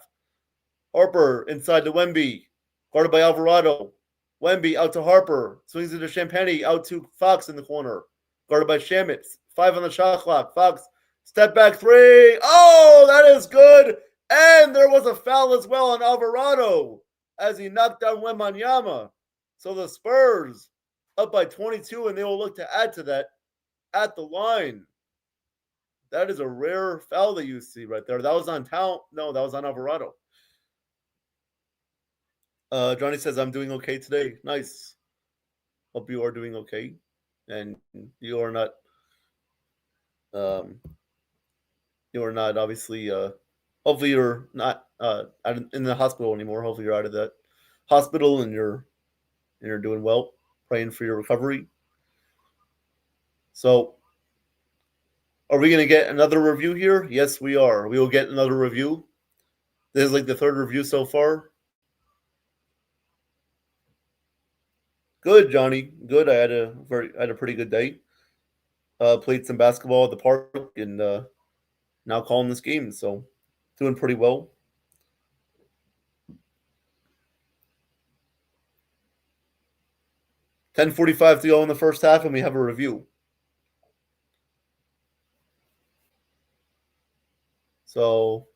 S7: Harper inside to Wemby. Guarded by Alvarado. Wemby out to Harper. Swings it to Champagny. Out to Fox in the corner. Guarded by Shamet. 5 on the shot clock. Fox, step back 3. Oh, that is good. And there was a foul as well on Alvarado as he knocked down Wembanyama. So the Spurs up by 22, and they will look to add to that at the line. That is a rare foul that you see right there. That was on No, that was on Alvarado. Johnny says, I'm doing okay today. Nice. Hope you are doing okay. And you are not obviously hopefully you're not in the hospital anymore. Hopefully you're out of that hospital and you're doing well. Praying for your recovery. So are we going to get another review here? Yes, we are. We will get another review. This is like the 3rd review so far. Good, Johnny. Good. I had a pretty good day. Played some basketball at the park and now calling this game, so doing pretty well. $10:45 to go in the first half, and we have a review. So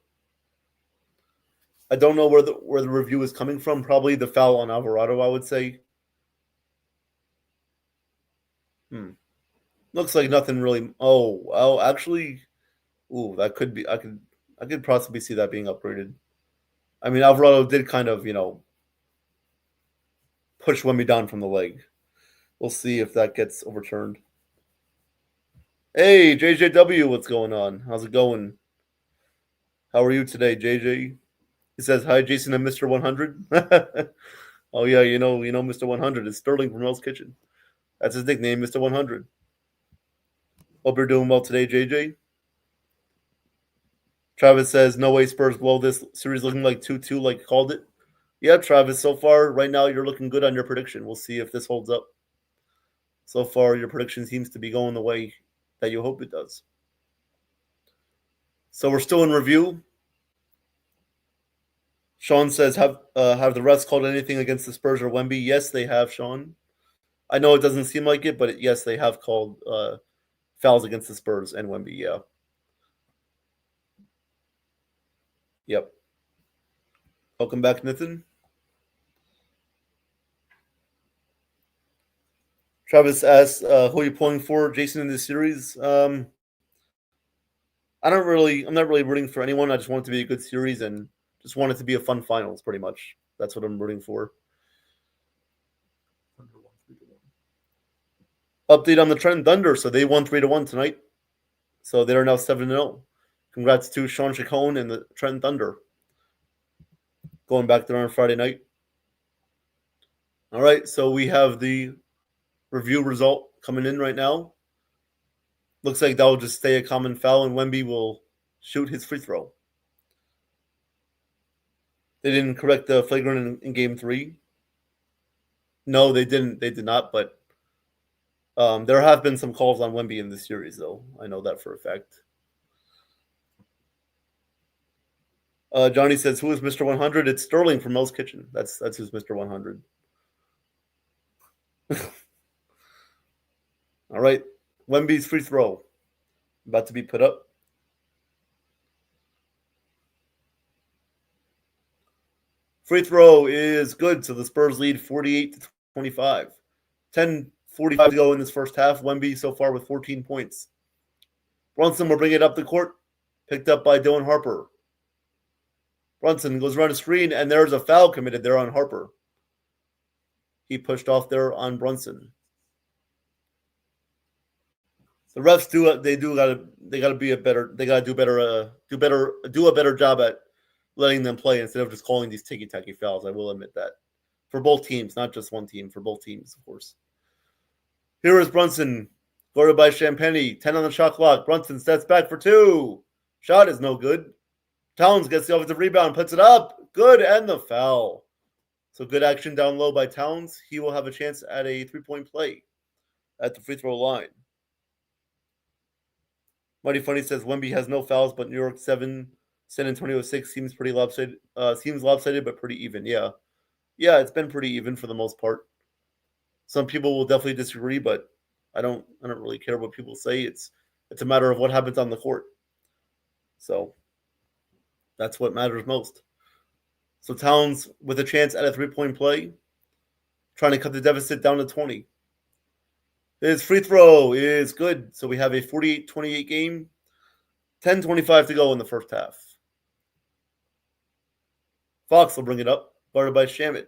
S7: I don't know where the review is coming from. Probably the foul on Alvarado, I would say. Looks like nothing really. Oh, actually, that could be. I could possibly see that being upgraded. I mean, Alvarado did kind of, push Wemby down from the leg. We'll see if that gets overturned. Hey, JJW, what's going on? How's it going? How are you today, JJ? He says, hi, Jason and Mr. 100. Oh, yeah, you know Mr. 100 is Sterling from Hell's Kitchen. That's his nickname, Mr. 100. Hope you're doing well today, JJ. Travis says, no way Spurs blow this series, looking like 2-2 like you called it. Yeah, Travis, so far, right now, you're looking good on your prediction. We'll see if this holds up. So far, your prediction seems to be going the way that you hope it does. So we're still in review. Sean says, have the refs called anything against the Spurs or Wemby? Yes, they have, Sean. I know it doesn't seem like it, but yes, they have called fouls against the Spurs and Wemby, yeah. Yep. Welcome back, Nathan. Travis asks, who are you pulling for, Jason, in this series? I'm not really rooting for anyone. I just want it to be a good series and just want it to be a fun finals, pretty much. That's what I'm rooting for. Update on the Trenton Thunder. So they won 3-1 tonight. So they are now 7-0. Congrats to Sean Chacon and the Trenton Thunder. going back there on Friday night. All right, so we have the review result coming in right now. Looks like that will just stay a common foul, and Wemby will shoot his free throw. They didn't correct the flagrant in Game 3. No, they didn't. They did not, but there have been some calls on Wemby in this series, though. I know that for a fact. Johnny says, who is Mr. 100? It's Sterling from Mel's Kitchen. That's who's Mr. 100. All right. Wemby's free throw about to be put up. Free throw is good, so the Spurs lead 48-25. 10:45 to go in this first half. Wemby so far with 14 points. Brunson will bring it up the court. Picked up by Dylan Harper. Brunson goes around the screen, and there's a foul committed there on Harper. He pushed off there on Brunson. The refs do a better job at letting them play instead of just calling these ticky-tacky fouls. I will admit that. For both teams, not just one team, for both teams, of course. Here is Brunson, guarded by Champagny. 10 on the shot clock. Brunson steps back for 2. Shot is no good. Towns gets the offensive rebound, puts it up. Good, and the foul. So good action down low by Towns. He will have a chance at a 3-point play at the free throw line. Mighty Funny says Wemby has no fouls, but New York 7, San Antonio 6 seems pretty lopsided. Seems lopsided, but pretty even. Yeah, it's been pretty even for the most part. Some people will definitely disagree, but I don't really care what people say. It's a matter of what happens on the court. So that's what matters most. So Towns with a chance at a 3-point play, trying to cut the deficit down to 20. His free throw is good. So we have a 48-28 game. 10:25 to go in the first half. Fox will bring it up, guarded by Shamet.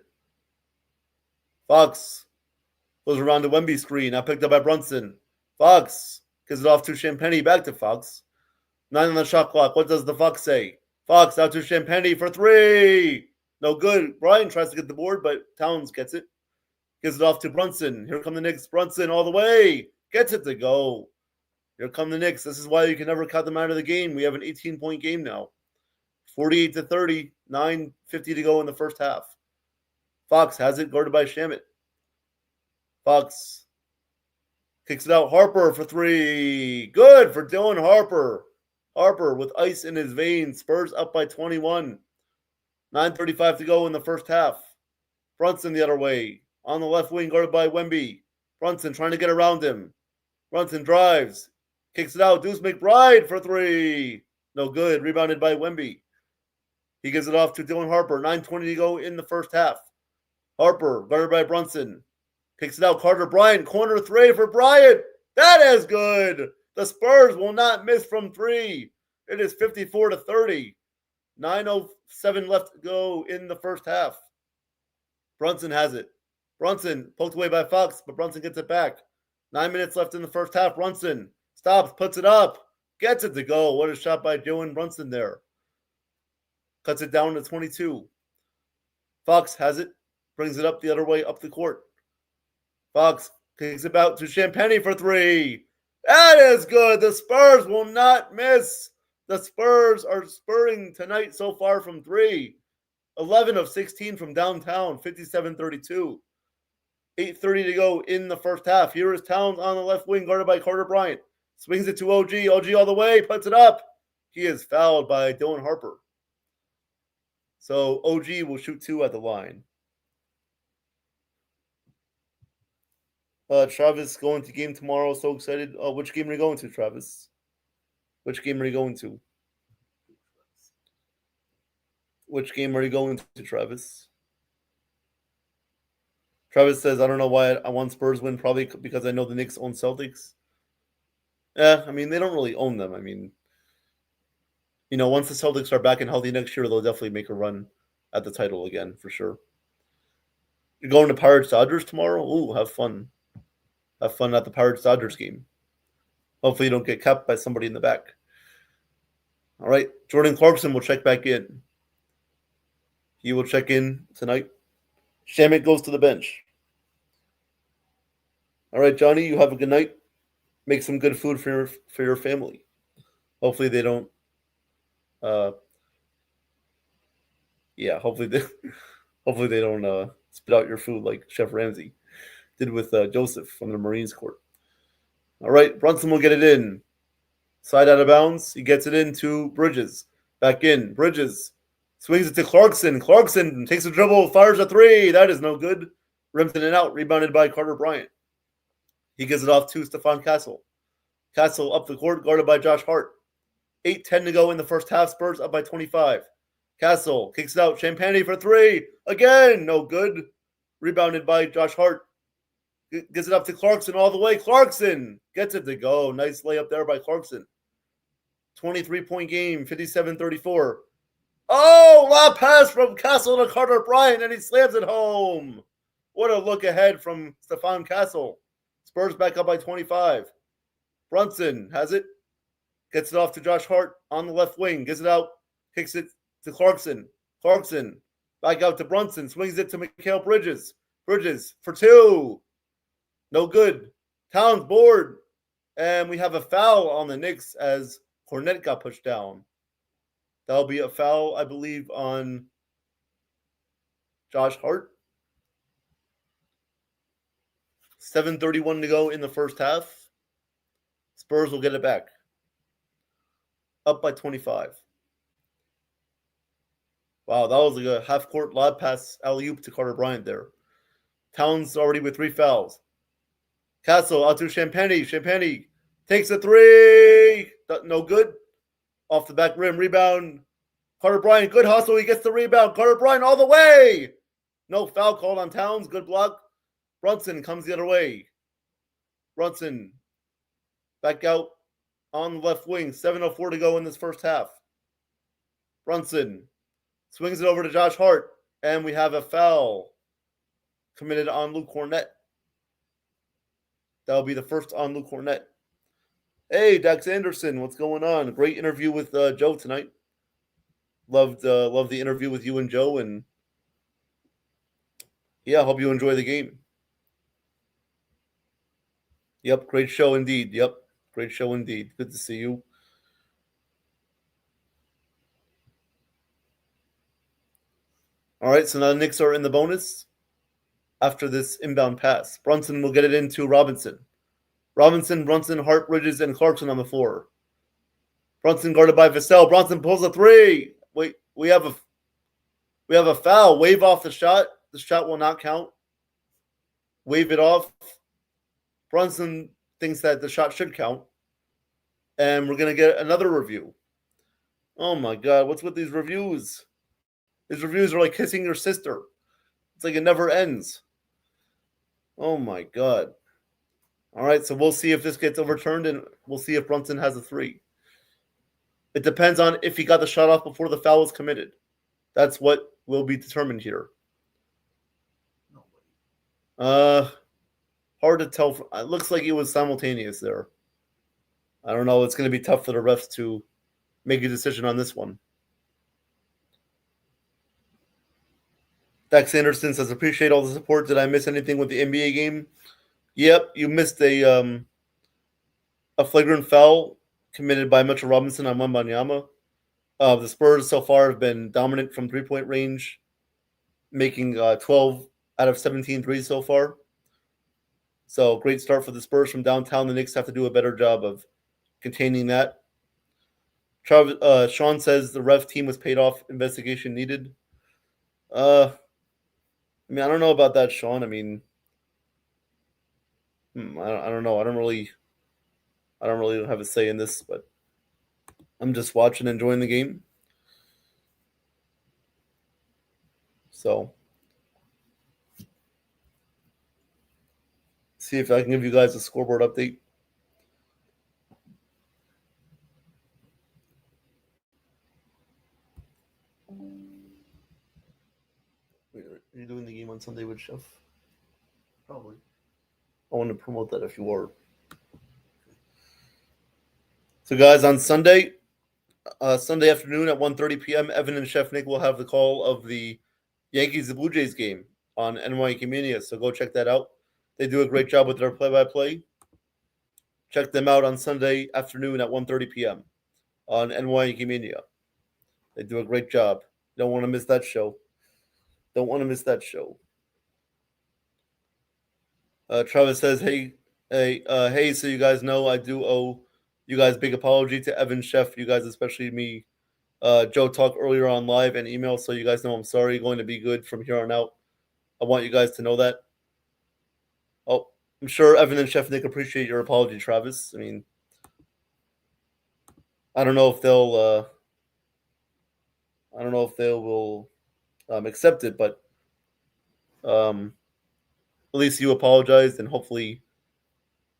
S7: Fox goes around the Wemby screen, now picked up by Brunson. Fox gives it off to Champagny, back to Fox. 9 on the shot clock. What does the Fox say? Fox out to Champagny for 3. No good. Brian tries to get the board, but Towns gets it. Gives it off to Brunson. Here come the Knicks. Brunson all the way. Gets it to go. Here come the Knicks. This is why you can never cut them out of the game. We have an 18-point game now. 48-30. 9:50 to go in the first half. Fox has it, guarded by Shamet. Fox kicks it out. Harper for 3. Good for Dylan Harper. Harper with ice in his veins. Spurs up by 21. 9:35 to go in the first half. Brunson the other way. On the left wing, guarded by Wemby. Brunson trying to get around him. Brunson drives. Kicks it out. Deuce McBride for 3. No good. Rebounded by Wemby. He gives it off to Dylan Harper. 9:20 to go in the first half. Harper, guarded by Brunson. Kicks it out. Carter Bryant. Corner 3 for Bryant. That is good. The Spurs will not miss from 3. It is 54-30. 9:07 left to go in the first half. Brunson has it. Brunson poked away by Fox, but Brunson gets it back. 9 minutes left in the first half. Brunson stops, puts it up, gets it to go. What a shot by Dylan Brunson there. Cuts it down to 22. Fox has it, brings it up the other way up the court. Fox kicks it out to Champagny for 3. That is good. The Spurs will not miss. The Spurs are spurring tonight so far from 3. 11 of 16 from downtown, 57-32. 8:30 to go in the first half. Here is Towns on the left wing, guarded by Carter Bryant. Swings it to OG. OG all the way, puts it up. He is fouled by Dylan Harper. So OG will shoot 2 at the line. Travis going to game tomorrow. So excited. Which game are you going to, Travis? Which game are you going to? Which game are you going to, Travis? Travis says, I don't know why I want Spurs win, probably because I know the Knicks own Celtics. I mean, they don't really own them. I mean, you know, once the Celtics are back and healthy next year, they'll definitely make a run at the title again, for sure. You're going to Pirates-Dodgers tomorrow? Ooh, have fun. Have fun at the Pirates-Dodgers game. Hopefully you don't get capped by somebody in the back. All right, Jordan Clarkson will check back in. He will check in tonight. Shamit goes to the bench. All right, Johnny, you have a good night. Make some good food for your family. Hopefully they don't. Hopefully they don't spit out your food like Chef Ramsay did with Joseph from the Marines Court. All right, Brunson will get it in. Side out of bounds. He gets it into Bridges. Back in. Bridges swings it to Clarkson. Clarkson takes a dribble, fires a three. That is no good. Rims in and out. Rebounded by Carter Bryant. He gives it off to Stephon Castle. Castle up the court, guarded by Josh Hart. 8:10 to go in the first half. Spurs up by 25. Castle kicks it out. Champagny for three. Again, no good. Rebounded by Josh Hart. Gets it up to Clarkson all the way. Clarkson gets it to go. Nice layup there by Clarkson. 23-point game, 57-34. Oh, lob pass from Castle to Carter Bryant, and he slams it home. What a look ahead from Stephon Castle. Spurs back up by 25. Brunson has it. Gets it off to Josh Hart on the left wing. Gives it out. Kicks it to Clarkson. Clarkson back out to Brunson. Swings it to Mikal Bridges. Bridges for two. No good. Towns board. And we have a foul on the Knicks as Cornette got pushed down. That'll be a foul, I believe, on Josh Hart. 7:31 to go in the first half. Spurs will get it back. Up by 25. Wow, that was like a half-court lob pass alley-oop to Carter Bryant there. Towns already with 3 fouls. Castle out to Champagny. Champagny takes a three. No good. Off the back rim. Rebound. Carter Bryant. Good hustle. He gets the rebound. Carter Bryant all the way. No foul called on Towns. Good block. Brunson comes the other way. Brunson back out on the left wing. 7:04 to go in this first half. Brunson swings it over to Josh Hart. And we have a foul committed on Luke Cornette. That'll be the first on Luke Cornette. Hey, Dax Anderson, what's going on? Great interview with Joe tonight. Loved the interview with you and Joe, and yeah, hope you enjoy the game. Yep, great show indeed. Yep, great show indeed. Good to see you. All right, so now the Knicks are in the bonus after this inbound pass. Brunson will get it into Robinson. Robinson, Brunson, Hart, Bridges, and Clarkson on the floor. Brunson guarded by Vassell. Brunson pulls a three. Wait, we have a foul. Wave off the shot. The shot will not count. Wave it off. Brunson thinks that the shot should count. And we're going to get another review. Oh my God, what's with these reviews? These reviews are like kissing your sister. It's like it never ends. Oh my God. All right, so we'll see if this gets overturned, and we'll see if Brunson has a three. It depends on if he got the shot off before the foul was committed. That's what will be determined here. Hard to tell. It looks like it was simultaneous there. I don't know. It's going to be tough for the refs to make a decision on this one. Dax Anderson says, appreciate all the support. Did I miss anything with the NBA game? Yep, you missed a flagrant foul committed by Mitchell Robinson on Wembanyama. The Spurs so far have been dominant from three-point range, making 12 out of 17 threes so far. So great start for the Spurs from downtown. The Knicks have to do a better job of containing that. Sean says the ref team was paid off. Investigation needed. I don't know about that, Sean. I don't know. I don't really have a say in this, but I'm just watching, enjoying the game. So, see if I can give you guys a scoreboard update. Are you doing the game on Sunday with Chef? Probably. I want to promote that if you are. So, guys, on Sunday afternoon at 1:30 p.m., Evan and Chef Nick will have the call of the Yankees Blue Jays game on NYK Mania, so go check that out. They do a great job with their play-by-play. Check them out on Sunday afternoon at 1:30 p.m. on NYK Mania. They do a great job. Don't want to miss that show. Don't want to miss that show. Travis says, hey, so you guys know I do owe you guys big apology to Evan, Chef, you guys, especially me. Joe talked earlier on live and email, so you guys know I'm sorry. Going to be good from here on out. I want you guys to know that. Oh, I'm sure Evan and Chef Nick appreciate your apology, Travis. I mean, I don't know if they'll will accept it, but at least you apologized, and hopefully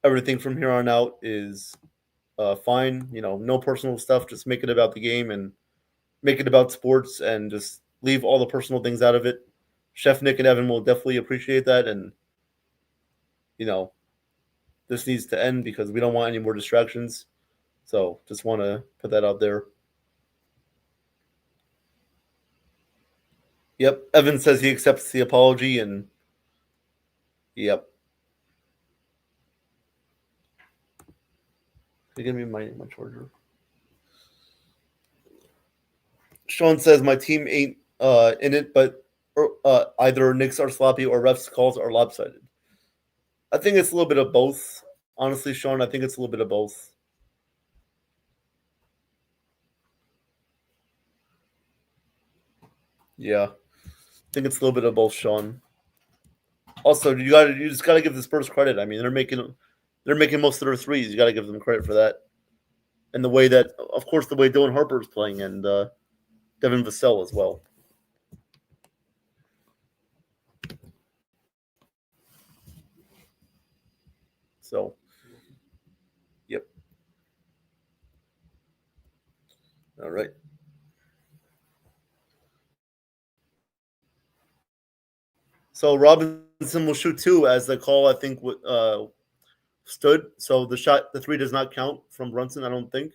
S7: everything from here on out is fine. You know, no personal stuff. Just make it about the game and make it about sports, and just leave all the personal things out of it. Chef Nick and Evan will definitely appreciate that, and you know, this needs to end because we don't want any more distractions. So just want to put that out there. Yep, Evan says he accepts the apology, and yep. Can you give me my charger? Sean says my team ain't in it, but either Knicks are sloppy or refs calls are lopsided. I think it's a little bit of both. Honestly, Sean, I think it's a little bit of both. Yeah, I think it's a little bit of both, Sean. Also, you just gotta give the Spurs credit. I mean, they're making most of their threes. You gotta give them credit for that. And the way that, of course, the way Dylan Harper is playing, and Devin Vassell as well. So, yep. All right. So Robinson will shoot 2 as the call, I think, stood. So the 3 does not count from Brunson, I don't think.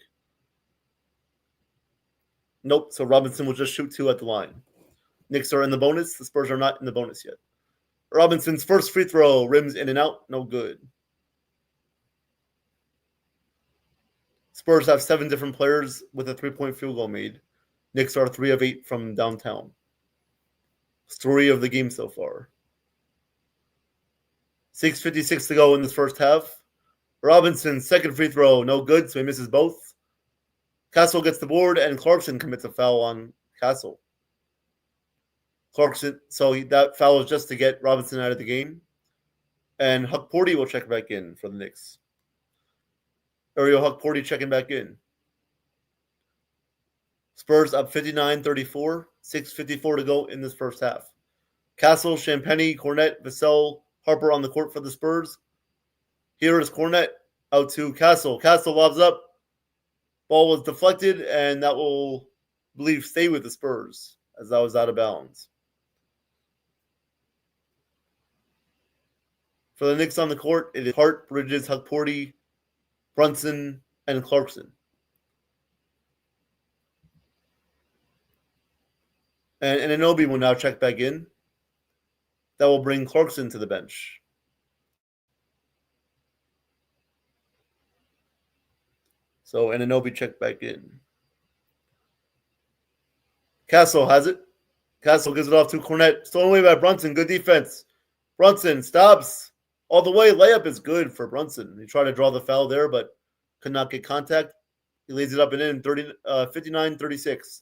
S7: Nope. So Robinson will just shoot 2 at the line. Knicks are in the bonus. The Spurs are not in the bonus yet. Robinson's first free throw, rims in and out, no good. Spurs have 7 different players with a 3-point field goal made. Knicks are 3 of 8 from downtown. Story of the game so far. 6:56 to go in this first half. Robinson's second free throw, no good, so he misses both. Castle gets the board, and Clarkson commits a foul on Castle. That foul is just to get Robinson out of the game. And Huck-Porty will check back in for the Knicks. Ariel Huck-Porty checking back in. Spurs up 59-34, 6:54 to go in this first half. Castle, Champagny, Cornette, Vassell, Harper on the court for the Spurs. Here is Cornette out to Castle. Castle lobs up. Ball was deflected, and that will, I believe, stay with the Spurs as that was out of bounds. For the Knicks on the court, it is Hart, Bridges, Huck-Porty, Brunson, and Clarkson. And Anunoby will now check back in. That will bring Clarkson to the bench. So Anunoby checked back in. Castle has it. Castle gives it off to Cornette. Stolen away by Brunson. Good defense. Brunson stops all the way. Layup is good for Brunson. He tried to draw the foul there, but could not get contact. He lays it up and in. 59-36.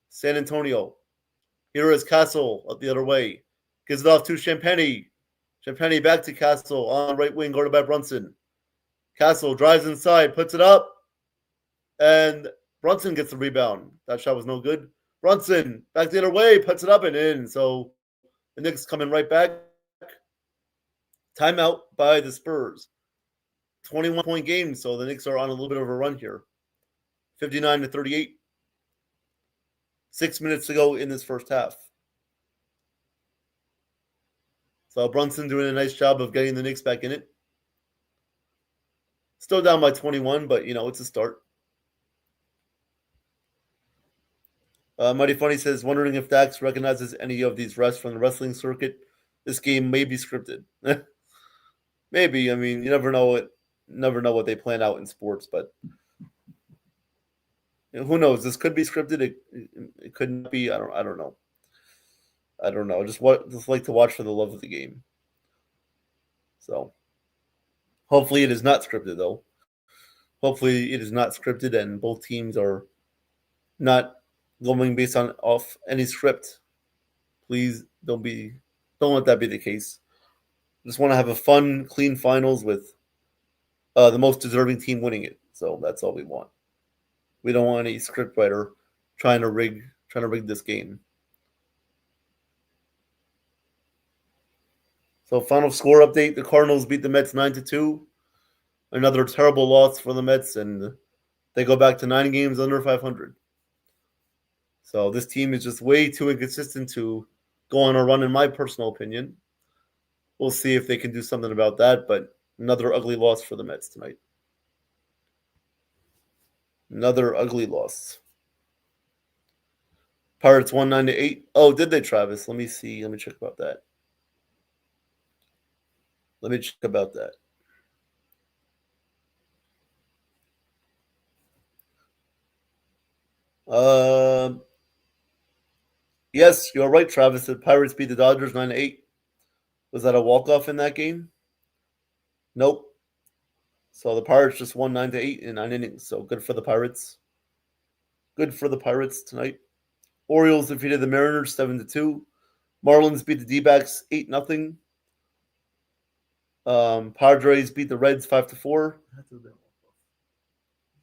S7: San Antonio. Here is Castle up the other way. Gives it off to Champagny. Champagny back to Castle on the right wing, guarded by Brunson. Castle drives inside, puts it up, and Brunson gets the rebound. That shot was no good. Brunson back the other way, puts it up and in. So the Knicks coming right back. Timeout by the Spurs. 21-point game, so the Knicks are on a little bit of a run here. 59-38. 6 minutes to go in this first half. So Brunson doing a nice job of getting the Knicks back in it. Still down by 21, but, it's a start. Mighty Funny says, wondering if Dax recognizes any of these refs from the wrestling circuit. This game may be scripted. Maybe. I mean, you never know what they plan out in sports, but who knows? This could be scripted. It could not be. I don't know. I don't know. Just like to watch for the love of the game. So hopefully it is not scripted, though. Hopefully it is not scripted, and both teams are not going based off any script. Please don't let that be the case. Just want to have a fun, clean finals with the most deserving team winning it. So that's all we want. We don't want any scriptwriter trying to rig this game. So final score update: the Cardinals beat the Mets 9-2. Another terrible loss for the Mets, and they go back to 9 games under 500. So this team is just way too inconsistent to go on a run, in my personal opinion. We'll see if they can do something about that, but another ugly loss for the Mets tonight. Another ugly loss. Pirates won 9-8. Oh, did they, Travis? Let me see. Let me check about that. Yes, you're right, Travis. The Pirates beat the Dodgers 9-8. Was that a walk-off in that game? Nope. So the Pirates just won 9-8 in 9 innings. So good for the Pirates. Good for the Pirates tonight. Orioles defeated the Mariners 7-2. Marlins beat the D-backs 8-0. Padres beat the Reds 5-4.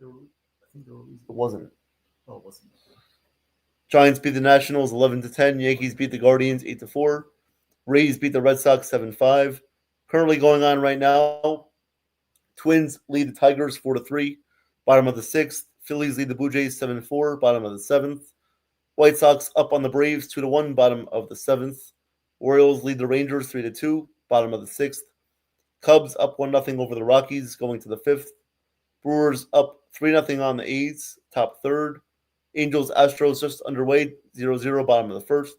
S7: It wasn't. Oh, it wasn't. Giants beat the Nationals 11-10. Yankees beat the Guardians 8-4. Rays beat the Red Sox 7-5. Currently going on right now, Twins lead the Tigers 4-3, bottom of the 6th. Phillies lead the Blue Jays 7-4, bottom of the 7th. White Sox up on the Braves 2-1, bottom of the 7th. Orioles lead the Rangers 3-2, bottom of the 6th. Cubs up 1-0 over the Rockies, going to the 5th. Brewers up 3-0 on the A's, top 3rd. Angels Astros just underway, 0-0, bottom of the 1st.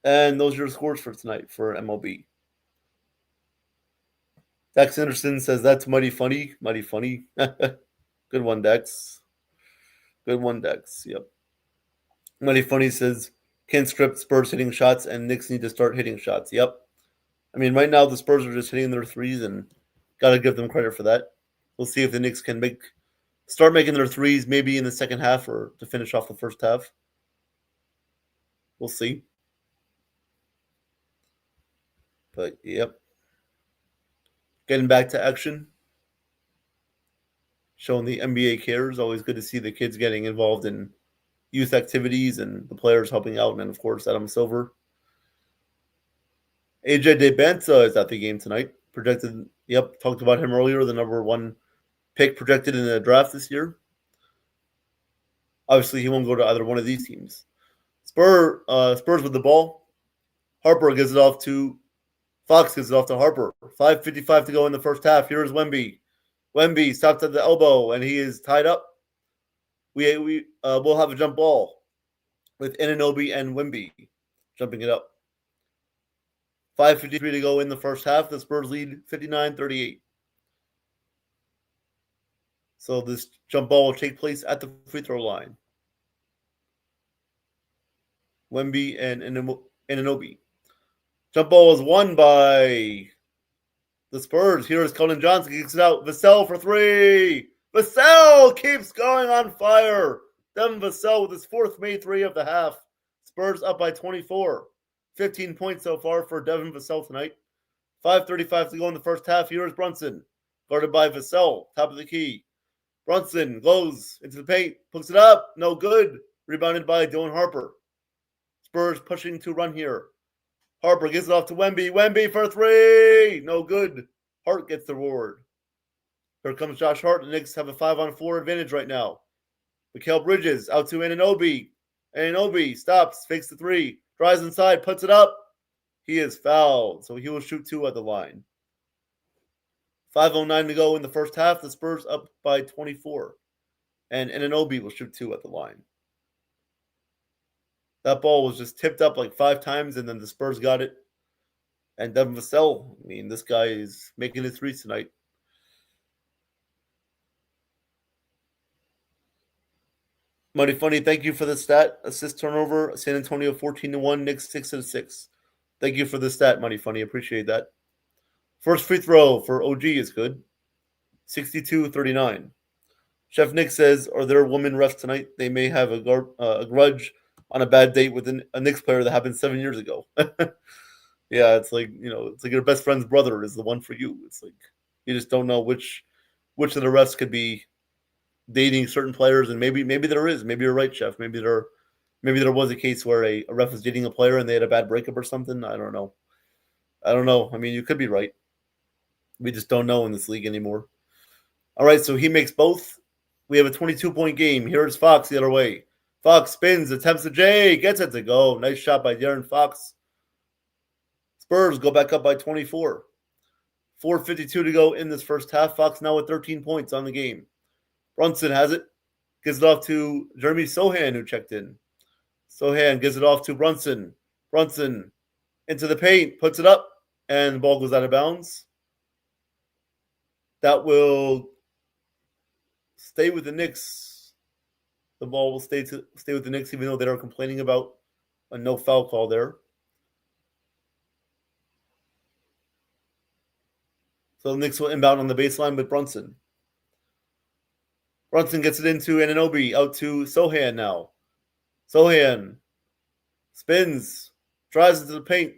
S7: And those are your scores for tonight for MLB. Dex Anderson says that's mighty funny. Mighty funny. Good one, Dex. Good one, Dex. Yep. Mighty funny says can't script Spurs hitting shots and Knicks need to start hitting shots. Yep. I mean, right now the Spurs are just hitting their threes and got to give them credit for that. We'll see if the Knicks can start making their threes maybe in the second half or to finish off the first half. We'll see. But, yep. Getting back to action. Showing the NBA cares. Always good to see the kids getting involved in youth activities and the players helping out. And, of course, Adam Silver. AJ DeBenta is at the game tonight. Projected, talked about him earlier. The number 1 pick projected in the draft this year. Obviously, he won't go to either one of these teams. Spurs with the ball. Harper gives it off to Fox. Gives it off to Harper. 5:55 to go in the first half. Here's Wemby. Wemby stopped at the elbow, and he is tied up. We'll have a jump ball with Anunoby and Wemby jumping it up. 5:53 to go in the first half. The Spurs lead 59-38. So this jump ball will take place at the free throw line. Wemby and Anunoby. Jump ball is won by the Spurs. Here's Cullen Johnson. Kicks it out. Vassell for 3. Vassell keeps going on fire. Devin Vassell with his 4th made 3 of the half. Spurs up by 24. 15 points so far for Devin Vassell tonight. 5:35 to go in the first half. Here's Brunson. Guarded by Vassell. Top of the key. Brunson goes into the paint. Puts it up. No good. Rebounded by Dylan Harper. Spurs pushing to run here. Harper gives it off to Wemby. Wemby for 3. No good. Hart gets the reward. Here comes Josh Hart. The Knicks have a 5-on-4 advantage right now. Mikal Bridges out to Anunoby. Anunoby stops, fakes the 3, drives inside, puts it up. He is fouled, so he will shoot 2 at the line. 5:09 to go in the first half. The Spurs up by 24. And Anunoby will shoot 2 at the line. That ball was just tipped up like 5 times, and then the Spurs got it. And Devin Vassell, I mean, this guy is making his threes tonight. Mighty Funny, thank you for the stat. Assist turnover, San Antonio 14-1, Knicks 6-6. Thank you for the stat, Mighty Funny. Appreciate that. First free throw for OG is good. 62-39. Chef Nick says, are there women refs tonight? They may have a grudge on a bad date with a Knicks player that happened 7 years ago. Yeah, it's like, it's like your best friend's brother is the one for you. It's like you just don't know which of the refs could be dating certain players, and maybe there is. Maybe you're right, Chef. Maybe there was a case where a ref was dating a player and they had a bad breakup or something. I don't know. I mean, you could be right. We just don't know in this league anymore. All right, so he makes both. We have a 22-point game. Here's Fox the other way. Fox spins, attempts to J, gets it to go. Nice shot by De'Aaron Fox. Spurs go back up by 24. 4:52 to go in this first half. Fox now with 13 points on the game. Brunson has it. Gives it off to Jeremy Sohan, who checked in. Sohan gives it off to Brunson. Brunson into the paint, puts it up, and the ball goes out of bounds. That will stay with the Knicks. The ball will stay with the Knicks, even though they are complaining about a no foul call there. So the Knicks will inbound on the baseline with Brunson. Brunson gets it into Anunoby, out to Sohan now. Sohan spins, drives into the paint,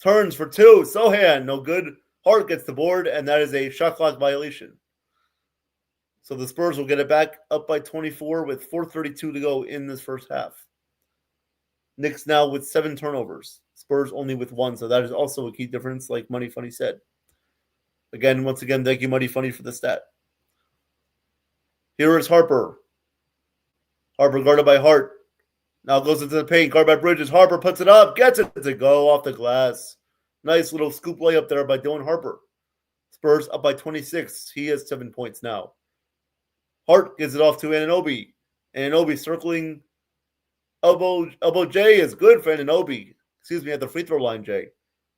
S7: turns for 2. Sohan, no good. Hart gets the board, and that is a shot clock violation. So the Spurs will get it back up by 24 with 4:32 to go in this first half. Knicks now with 7 turnovers. Spurs only with 1, so that is also a key difference, like Money Funny said. Once again, thank you, Money Funny, for the stat. Here is Harper. Harper guarded by Hart. Now goes into the paint, guarded by Bridges. Harper puts it up, gets it to go off the glass. Nice little scoop layup there by Dylan Harper. Spurs up by 26. He has 7 points now. Hart gives it off to Anunoby. Anunoby circling. Elbow J is good for Anunoby. Excuse me, at the free throw line, J.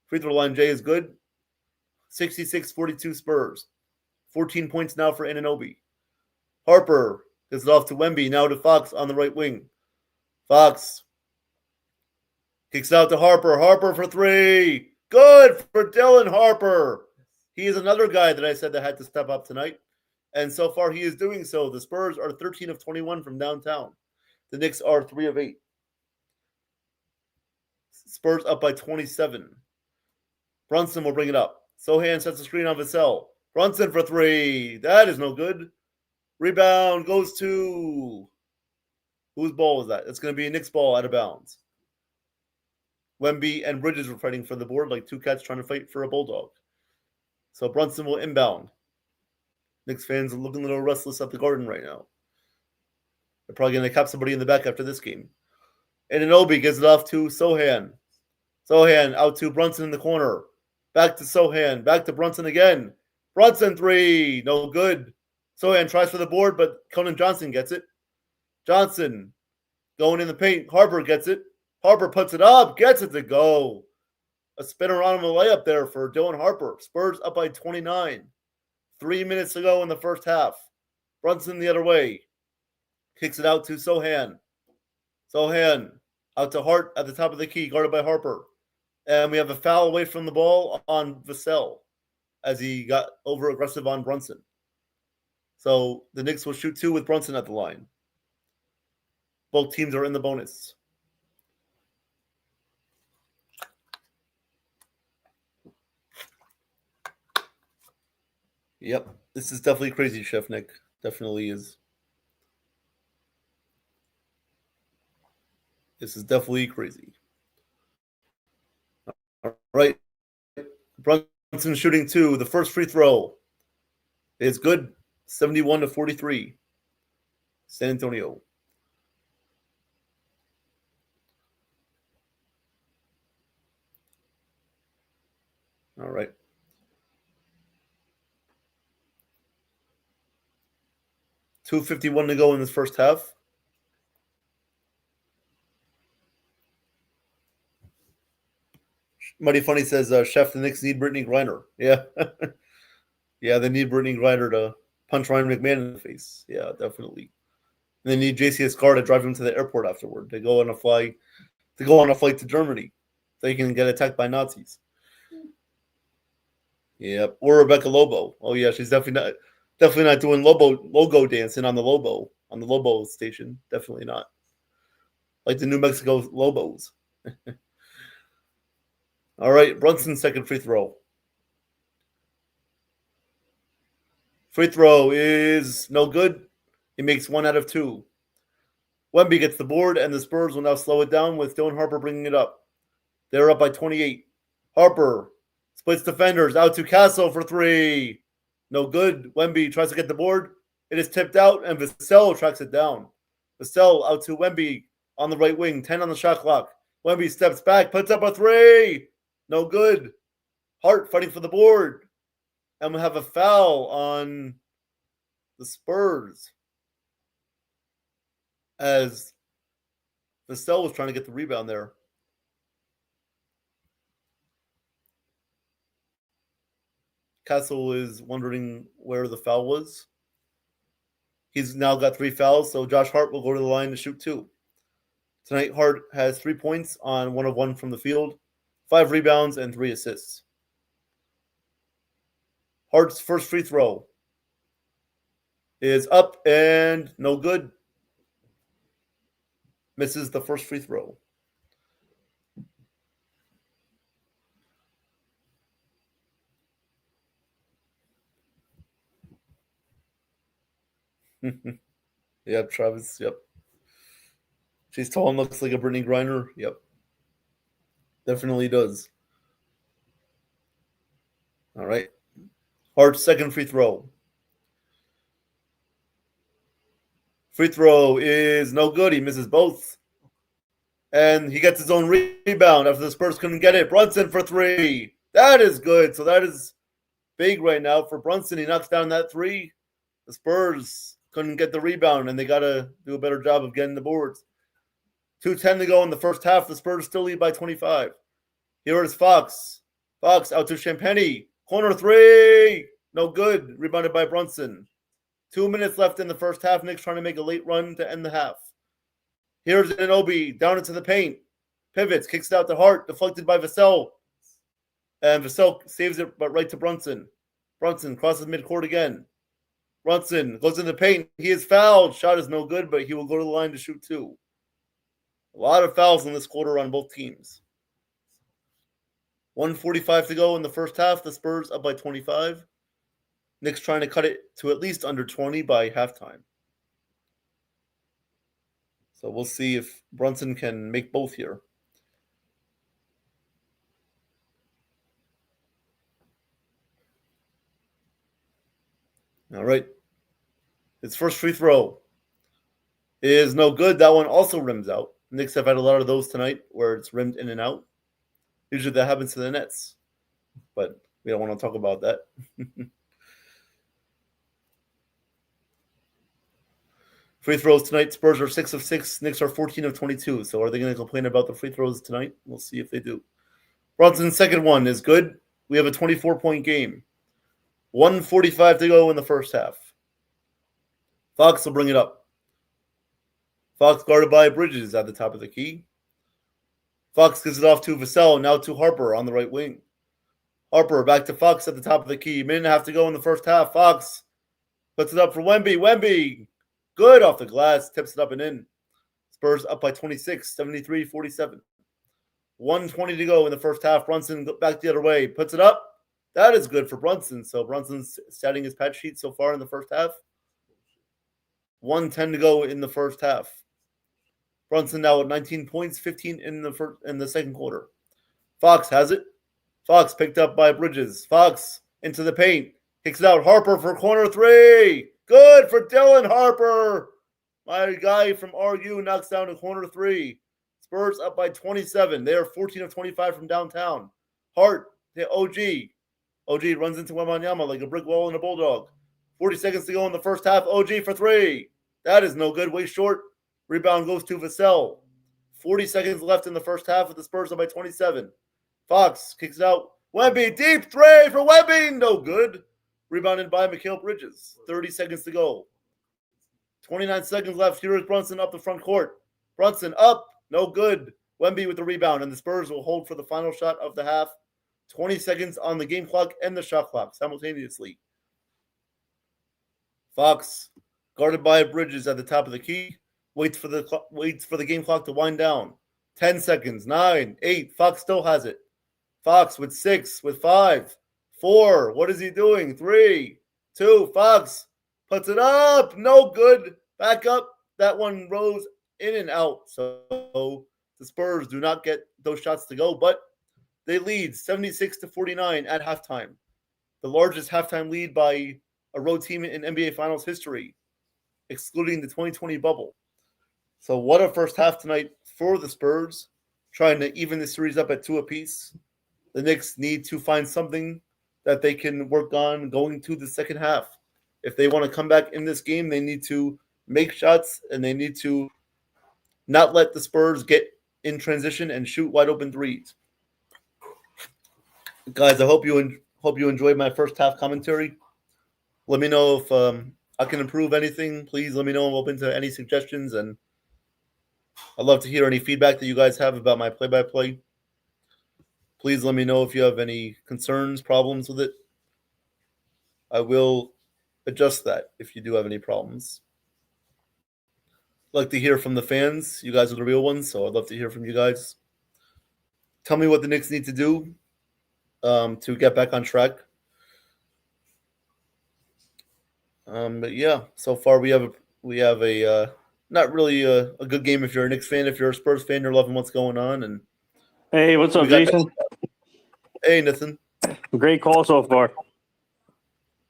S7: Free throw line, J is good. 66-42 Spurs. 14 points now for Anunoby. Harper gives it off to Wemby. Now to Fox on the right wing. Fox kicks it out to Harper. Harper for 3. Good for Dylan Harper. He is another guy that I said that had to step up tonight. And so far he is doing so. The Spurs are 13 of 21 from downtown. The Knicks are 3 of 8. Spurs up by 27. Brunson will bring it up. Sohan sets the screen on Vassell. Brunson for 3. That is no good. Rebound goes to... Whose ball was that? It's going to be a Knicks ball out of bounds. Wemby and Bridges were fighting for the board like 2 cats trying to fight for a bulldog. So Brunson will inbound. Knicks fans are looking a little restless at the Garden right now. They're probably going to cap somebody in the back after this game. And Anunoby gives it off to Sohan. Sohan out to Brunson in the corner. Back to Sohan. Back to Brunson again. Brunson 3. No good. Sohan tries for the board, but Conan Johnson gets it. Johnson going in the paint. Harper gets it. Harper puts it up. Gets it to go. A spinner on him, a layup there for Dylan Harper. Spurs up by 29. 3 minutes to go in the first half. Brunson the other way. Kicks it out to Sohan. Sohan out to Hart at the top of the key, guarded by Harper. And we have a foul away from the ball on Vassell as he got over aggressive on Brunson. So the Knicks will shoot 2 with Brunson at the line. Both teams are in the bonus. Yep, this is definitely crazy, Chef Nick. Definitely is. This is definitely crazy. All right. Brunson shooting 2. The first free throw is good. 71-43. San Antonio. All right. $2:51 to go in this first half. Mighty Funny says, Chef, the Knicks need Brittany Griner. Yeah. Yeah, they need Brittany Griner to punch Ryan McMahon in the face. Yeah, definitely. And they need JCS Carr to drive him to the airport afterward. They go on a flight to Germany so he can get attacked by Nazis. Yeah, or Rebecca Lobo. Oh yeah, she's definitely not doing logo dancing on the Lobo station. Definitely not. Like the New Mexico Lobos. All right, Brunson's second free throw. Free throw is no good. He makes 1 out of 2. Wemby gets the board, and the Spurs will now slow it down with Dylan Harper bringing it up. They're up by 28. Harper splits defenders out to Castle for 3. No good. Wemby tries to get the board. It is tipped out, and Vassell tracks it down. Vassell out to Wemby on the right wing. 10 on the shot clock. Wemby steps back, puts up a 3. No good. Hart fighting for the board. And we have a foul on the Spurs as Vassell was trying to get the rebound there. Castle is wondering where the foul was. He's now got 3 fouls, so Josh Hart will go to the line to shoot 2. Tonight, Hart has 3 points on 1 of 1 from the field, 5 rebounds, and 3 assists. Hart's first free throw is up and no good. Misses the first free throw. Yep, Travis. Yep. She's tall and looks like a Brittany Griner. Yep. Definitely does. All right. Hart's second free throw. Free throw is no good. He misses both. And he gets his own rebound after the Spurs couldn't get it. Brunson for 3. That is good. So that is big right now for Brunson. He knocks down that 3. The Spurs couldn't get the rebound, and they got to do a better job of getting the boards. 2:10 to go in the first half. The Spurs still lead by 25. Here is Fox. Fox out to Champagny. Corner 3. No good. Rebounded by Brunson. 2 minutes left in the first half. Knicks trying to make a late run to end the half. Here's Anunoby down into the paint. Pivots. Kicks it out to Hart. Deflected by Vassell. And Vassell saves it, but right to Brunson. Brunson crosses midcourt again. Brunson goes in the paint. He is fouled. Shot is no good, but he will go to the line to shoot 2. A lot of fouls in this quarter on both teams. 1:45 to go in the first half. The Spurs up by 25. Knicks trying to cut it to at least under 20 by halftime. So we'll see if Brunson can make both here. All right. His first free throw is no good. That one also rims out. Knicks have had a lot of those tonight where it's rimmed in and out. Usually that happens to the Nets, but we don't want to talk about that. Free throws tonight. Spurs are 6 of 6. Knicks are 14 of 22. So are they going to complain about the free throws tonight? We'll see if they do. Brunson's second one is good. We have a 24-point game. 1:45 to go in the first half. Fox will bring it up. Fox guarded by Bridges at the top of the key. Fox gives it off to Vassell, now to Harper on the right wing. Harper back to Fox at the top of the key. Minute and a half to go in the first half. Fox puts it up for Wemby. Wemby, good off the glass, tips it up and in. Spurs up by 26, 73-47. 1:20 to go in the first half. Brunson back the other way, puts it up. That is good for Brunson. So Brunson's setting his patch sheet so far in the first half. 1:10 to go in the first half. Brunson now at 19 points, 15 in the second quarter. Fox has it. Fox picked up by Bridges. Fox into the paint. Kicks it out. Harper for corner 3. Good for Dylan Harper. My guy from RU knocks down a corner 3. Spurs up by 27. They are 14 of 25 from downtown. Hart to OG. OG runs into Wembanyama like a brick wall and a bulldog. 40 seconds to go in the first half. OG for 3. That is no good. Way short. Rebound goes to Vassell. 40 seconds left in the first half with the Spurs up by 27. Fox kicks it out. Wemby, deep three for Wemby. No good. Rebounded by Mikal Bridges. 30 seconds to go. 29 seconds left. Here's Brunson up the front court. Brunson up. No good. Wemby with the rebound, and the Spurs will hold for the final shot of the half. 20 seconds on the game clock and the shot clock simultaneously. Fox, guarded by Bridges at the top of the key, waits for the game clock to wind down. 10 seconds, 9, 8. Fox still has it. Fox with 6, with 5, 4. What is he doing? 3, 2. Fox puts it up. No good. Back up. That one rose in and out. So the Spurs do not get those shots to go, but they lead 76-49 at halftime. The largest halftime lead by a road team in NBA Finals history, excluding the 2020 bubble. So what a first half tonight for the Spurs, trying to even the series up at 2 apiece. The Knicks need to find something that they can work on going to the second half. If they want to come back in this game, they need to make shots, and they need to not let the Spurs get in transition and shoot wide open threes. Guys, I hope you enjoyed my first half commentary. Let me know if I can improve anything. Please let me know. I'm open to any suggestions, and I'd love to hear any feedback that you guys have about my play-by-play. Please let me know if you have any concerns, problems with it. I will adjust that if you do have any problems. I'd like to hear from the fans. You guys are the real ones, so I'd love to hear from you guys. Tell me what the Knicks need to do to get back on track. But yeah, so far we have a not really a good game if you're a Knicks fan. If you're a Spurs fan, you're loving what's going on. And
S8: hey, what's up, Jason?
S7: Hey, Nathan.
S8: Great call so far.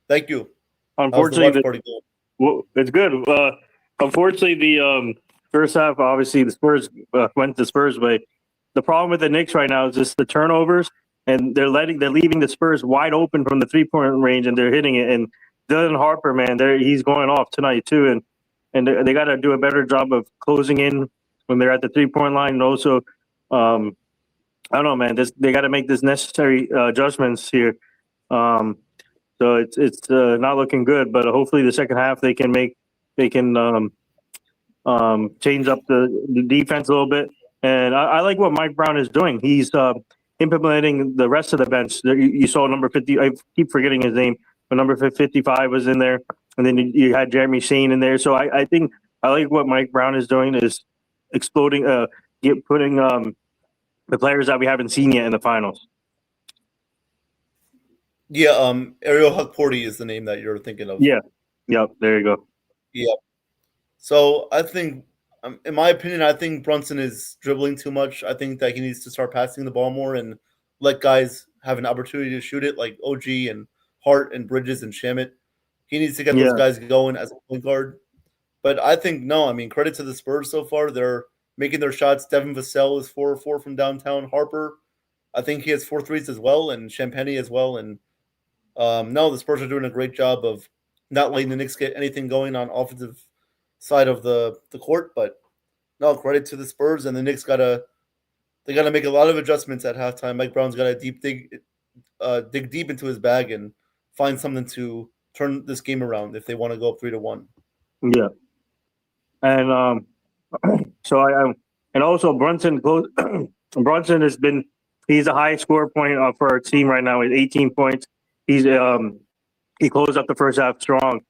S7: Thank you.
S8: Unfortunately, it's good. Unfortunately, the first half, obviously, the Spurs went the Spurs way. The problem with the Knicks right now is just the turnovers, and they're leaving the Spurs wide open from the 3-point range, and they're hitting it. And Dylan Harper, man, he's going off tonight too, and they got to do a better job of closing in when they're at the 3-point line. And also, I don't know, man, they got to make this necessary adjustments here. So it's not looking good, but hopefully the second half they can change up the defense a little bit. And I like what Mike Brown is doing. He's implementing the rest of the bench. You saw number 50. I keep forgetting his name, but number 55 was in there, and then you had Jeremy Shane in there. So I think I like what Mike Brown is doing is exploding, putting the players that we haven't seen yet in the finals.
S7: Yeah, Ariel Hukporty is the name that you're thinking of.
S8: Yeah, yep, there you go.
S7: Yeah. So I think, in my opinion, I think Brunson is dribbling too much. I think that he needs to start passing the ball more and let guys have an opportunity to shoot it, like OG and Hart and Bridges and Shamet. He needs to get those guys going as a point guard. But I think, no, I mean, credit to the Spurs so far. They're making their shots. Devin Vassell is 4-4 from downtown. Harper, I think he has 4 threes as well, and Champagny as well. And no, the Spurs are doing a great job of not letting the Knicks get anything going on offensive side of the court. But no, credit to the Spurs, and the Knicks gotta make a lot of adjustments at halftime. Mike Brown's got to dig deep into his bag and find something to turn this game around if they want to go up 3-1.
S8: Yeah, and so and also Brunson has been he's the highest score point for our team right now with 18 points. He closed up the first half strong.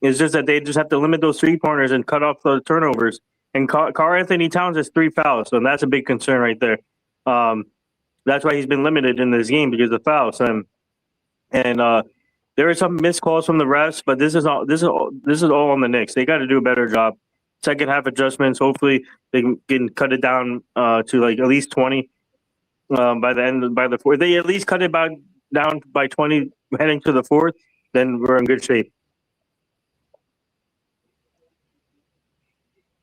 S8: It's just that they just have to limit those 3-pointers and cut off the turnovers. And Karl Anthony Towns has 3 fouls, so that's a big concern right there. That's why he's been limited in this game because of fouls. And there are some missed calls from the refs, but this is all on the Knicks. They got to do a better job. Second half adjustments. Hopefully they can cut it down to like at least 20 by the fourth. They at least cut it down by 20 heading to the fourth. Then we're in good shape.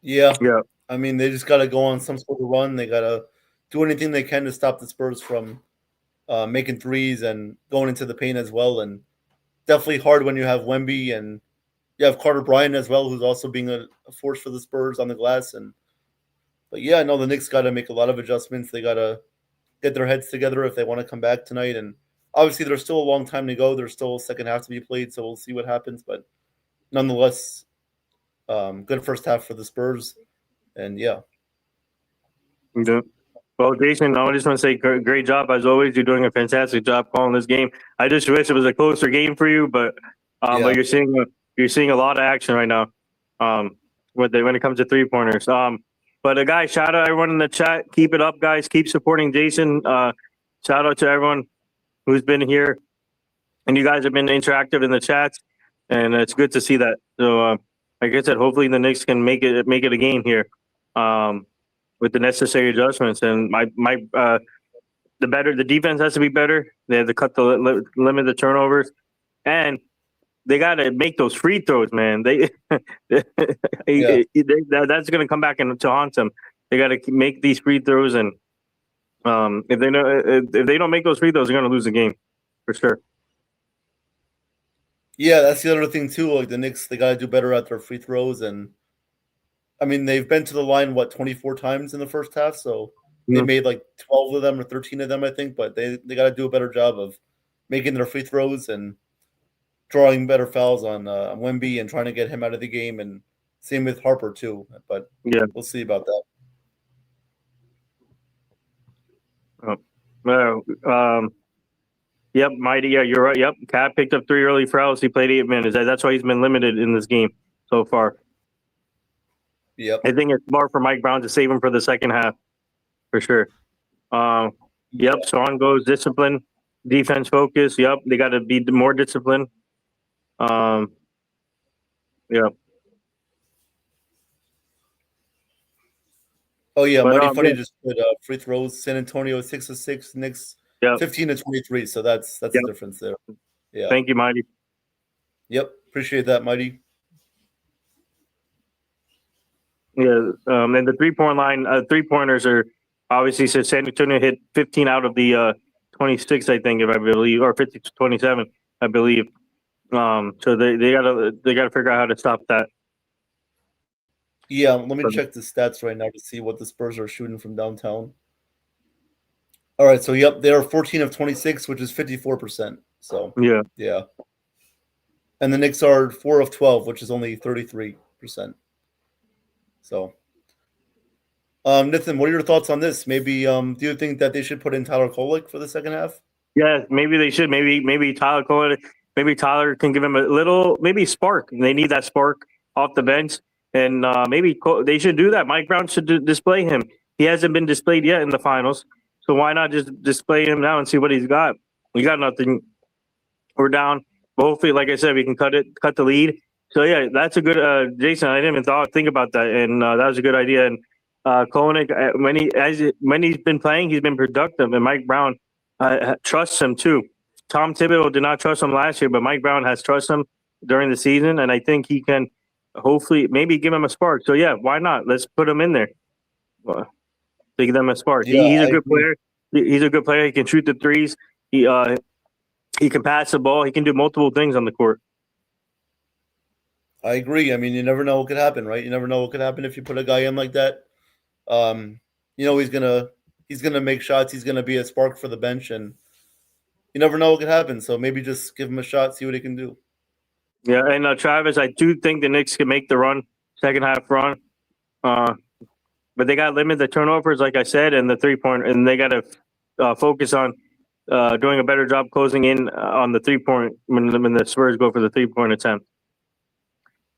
S7: Yeah.
S8: Yeah.
S7: I mean, they just got to go on some sort of run. They got to do anything they can to stop the Spurs from making threes and going into the paint as well. And definitely hard when you have Wemby and you have Carter Bryant as well, who's also being a force for the Spurs on the glass. But yeah, no, the Knicks got to make a lot of adjustments. They got to get their heads together if they want to come back tonight. And obviously, there's still a long time to go. There's still a second half to be played, so we'll see what happens. But nonetheless, good first half for the Spurs. And yeah.
S8: Well, Jason, I just want to say great job as always. You're doing a fantastic job calling this game. I just wish it was a closer game for you, but you're seeing a lot of action right now. When it comes to 3-pointers. But guys, shout out everyone in the chat. Keep it up, guys. Keep supporting Jason. Shout out to everyone who's been here, and you guys have been interactive in the chats, and it's good to see that. So, like I said, hopefully the Knicks can make it a game here. With the necessary adjustments, and the defense has to be better. They have to cut limit the turnovers, and they got to make those free throws, man. That's going to come back and to haunt them. They got to make these free throws, and if they don't make those free throws, they're going to lose the game for sure.
S7: Yeah, that's the other thing too. Like the Knicks, they got to do better at their free throws, and I mean, they've been to the line, 24 times in the first half, so they made like 12 of them or 13 of them, I think, but they got to do a better job of making their free throws and drawing better fouls on Wemby and trying to get him out of the game, and same with Harper too, but we'll see about that.
S8: Yep, Mighty, yeah, you're right. Yep, Cat picked up 3 early fouls. He played 8 minutes. That's why he's been limited in this game so far.
S7: Yep.
S8: I think it's smart for Mike Brown to save him for the second half, for sure. Yep, Sean goes discipline, defense focus. Yep, they got to be more disciplined. Yep.
S7: Oh yeah, Mighty Funny just put free throws. San Antonio 6 of 6, Knicks 15 to 23. So that's the difference there. Yeah.
S8: Thank you, Mighty.
S7: Yep, appreciate that, Mighty.
S8: Yeah, and the 3-point line, 3-pointers are obviously, so San Antonio hit 15 out of the 26, I think, if I believe, or 50 to 27, I believe. So they gotta figure out how to stop that.
S7: Yeah, let me check the stats right now to see what the Spurs are shooting from downtown. All right, so yep, they are 14 of 26, which is 54%. So yeah. And the Knicks are 4 of 12, which is only 33%. So, Nathan, what are your thoughts on this? Maybe, do you think that they should put in Tyler Kolek for the second half?
S8: Yeah, maybe they should. Maybe Tyler Kolek. Maybe Tyler can give him a little, spark. They need that spark off the bench, and maybe they should do that. Mike Brown should display him. He hasn't been displayed yet in the finals, so why not just display him now and see what he's got? We got nothing. We're down. But hopefully, like I said, we can cut the lead. So yeah, that's a good Jason. I didn't even think about that, and that was a good idea. And Koenig, when he's been playing, he's been productive, and Mike Brown trusts him too. Tom Thibodeau did not trust him last year, but Mike Brown has trusted him during the season, and I think he can hopefully maybe give him a spark. So yeah, why not? Let's put him in there. Give them a spark.
S7: Yeah,
S8: he's a good player. He's a good player. He can shoot the threes. He can pass the ball. He can do multiple things on the court.
S7: I agree. I mean, you never know what could happen, right? You never know what could happen if you put a guy in like that. He's gonna make shots. He's gonna be a spark for the bench, and you never know what could happen. So maybe just give him a shot, see what he can do.
S8: Yeah, and Travis, I do think the Knicks can make the run, second half run. But they got to limit the turnovers, like I said, and the 3-point, and they got to focus on doing a better job closing in on the 3-point when the Spurs go for the 3-point attempt.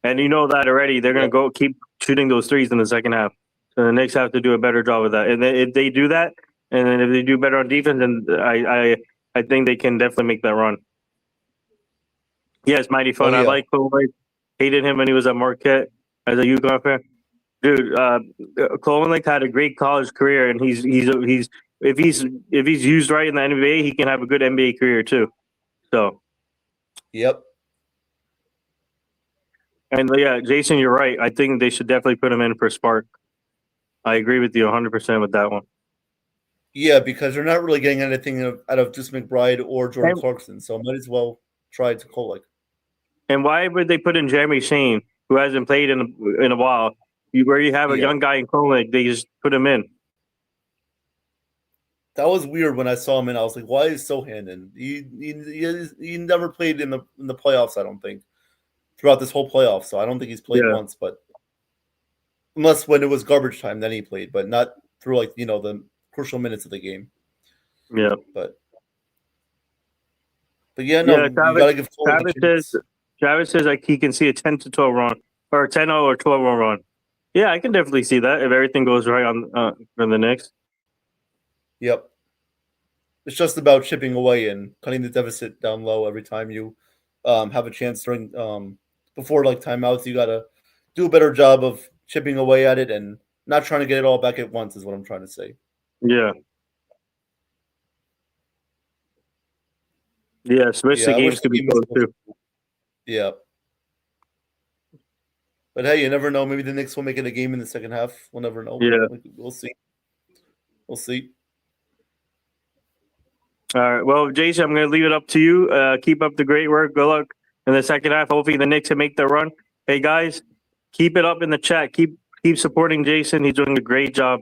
S8: And you know that already. They're going to keep shooting those threes in the second half. So the Knicks have to do a better job with that. And if they do that, and then if they do better on defense, then I think they can definitely make that run. Yeah, it's mighty fun. I like Koenig. Hated him when he was at Marquette as a UConn fan. Dude, Koenig had a great college career, and he's if he's used right in the NBA, he can have a good NBA career too. So,
S7: yep.
S8: And yeah, Jason, you're right. I think they should definitely put him in for spark. I agree with you 100% with that one.
S7: Yeah, because they're not really getting anything out of just McBride or Jordan Clarkson, so might as well try to Kolek.
S8: And why would they put in Jeremy Shane, who hasn't played in a while? Where you have a young guy in Koenig, they just put him in.
S7: that was weird when I saw him, and I was like, "Why is Sohan in? He never played in the playoffs. I don't think throughout this whole playoff. So I don't think he's played once, but unless when it was garbage time, then he played, but not through like the crucial minutes of the game.
S8: Yeah,
S7: but yeah, no, you gotta give
S8: Travis says like he can see a 10-12 run or 10-0 or 12-0 run. Yeah, I can definitely see that if everything goes right on for the Knicks.
S7: Yep. It's just about chipping away and cutting the deficit down low every time you have a chance during before like timeouts. You gotta do a better job of chipping away at it and not trying to get it all back at once is what I'm trying to say.
S8: Yeah. Yeah, switch the games could be close too.
S7: Yeah. But hey, you never know. Maybe the Knicks will make it a game in the second half. We'll never know.
S8: Yeah.
S7: We'll see. We'll see.
S8: All right. Well, Jason, I'm going to leave it up to you. Keep up the great work. Good luck in the second half. Hopefully the Knicks can make the run. Hey, guys, keep it up in the chat. Keep supporting Jason. He's doing a great job.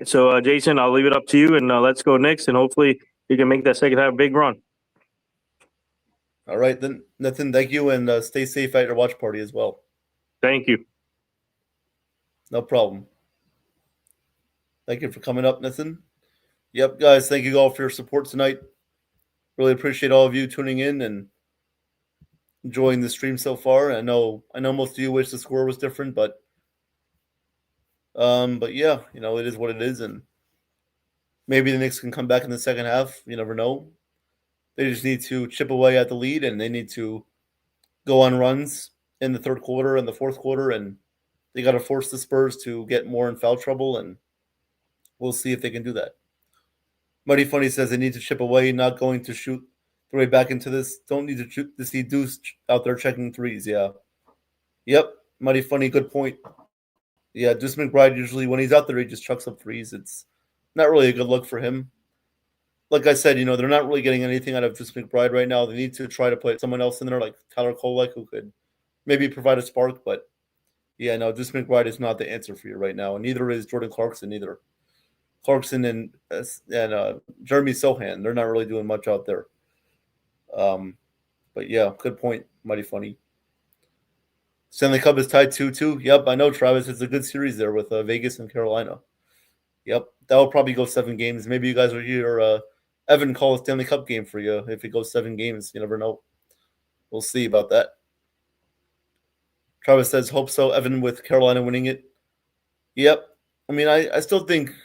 S8: So, Jason, I'll leave it up to you, and let's go Knicks, and hopefully you can make that second half big run.
S7: All right, then, Nathan, thank you, and stay safe at your watch party as well.
S8: Thank you.
S7: No problem. Thank you for coming up, Nathan. Yep, guys, thank you all for your support tonight. Really appreciate all of you tuning in and enjoying the stream so far. I know most of you wish the score was different, but yeah, it is what it is, and maybe the Knicks can come back in the second half. You never know. They just need to chip away at the lead, and they need to go on runs in the third quarter and the fourth quarter, and they got to force the Spurs to get more in foul trouble, and we'll see if they can do that. Muddy Funny says they need to chip away, not going to shoot the way back into this. Don't need to shoot to see Deuce out there checking threes. Yeah. Yep. Muddy Funny, good point. Yeah, Deuce McBride usually when he's out there, he just chucks up threes. It's not really a good look for him. Like I said, they're not really getting anything out of Deuce McBride right now. They need to try to put someone else in there like Tyler Kolek who could maybe provide a spark. But yeah, no, Deuce McBride is not the answer for you right now. And neither is Jordan Clarkson either. Clarkson and Jeremy Sohan, they're not really doing much out there. But yeah, good point. Mighty Funny. Stanley Cup is tied 2-2. Yep, I know, Travis. It's a good series there with Vegas and Carolina. Yep, that will probably go 7 games. Maybe you guys will hear Evan call a Stanley Cup game for you if it goes 7 games. You never know. We'll see about that. Travis says, hope so. Evan with Carolina winning it. Yep. I mean, I still think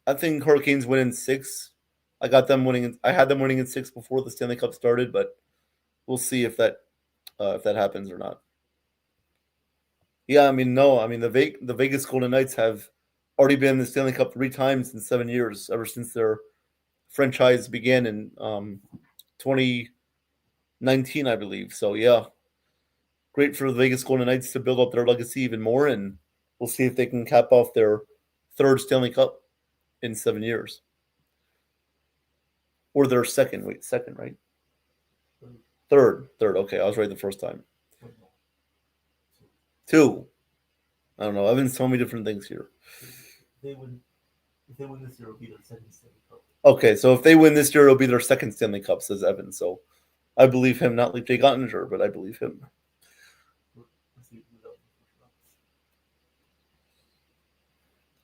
S7: Hurricanes win in 6. I got them winning. I had them winning in 6 before the Stanley Cup started, but we'll see if that happens or not. Yeah, I mean, no. I mean, the Vegas Golden Knights have already been in the Stanley Cup 3 times in 7 years, ever since their franchise began in 2019, I believe. So, yeah, great for the Vegas Golden Knights to build up their legacy even more, and we'll see if they can cap off their 3rd Stanley Cup in 7 years. Or their second, right? Third. Okay, I was right the first time. 2. I don't know. Evan's telling me different things here.
S9: If they win this year, it'll be their 2nd Stanley Cup.
S7: Okay, so if they win this year, it'll be their 2nd Stanley Cup, says Evan. So I believe him, not like Jay Ottinger, but I believe him.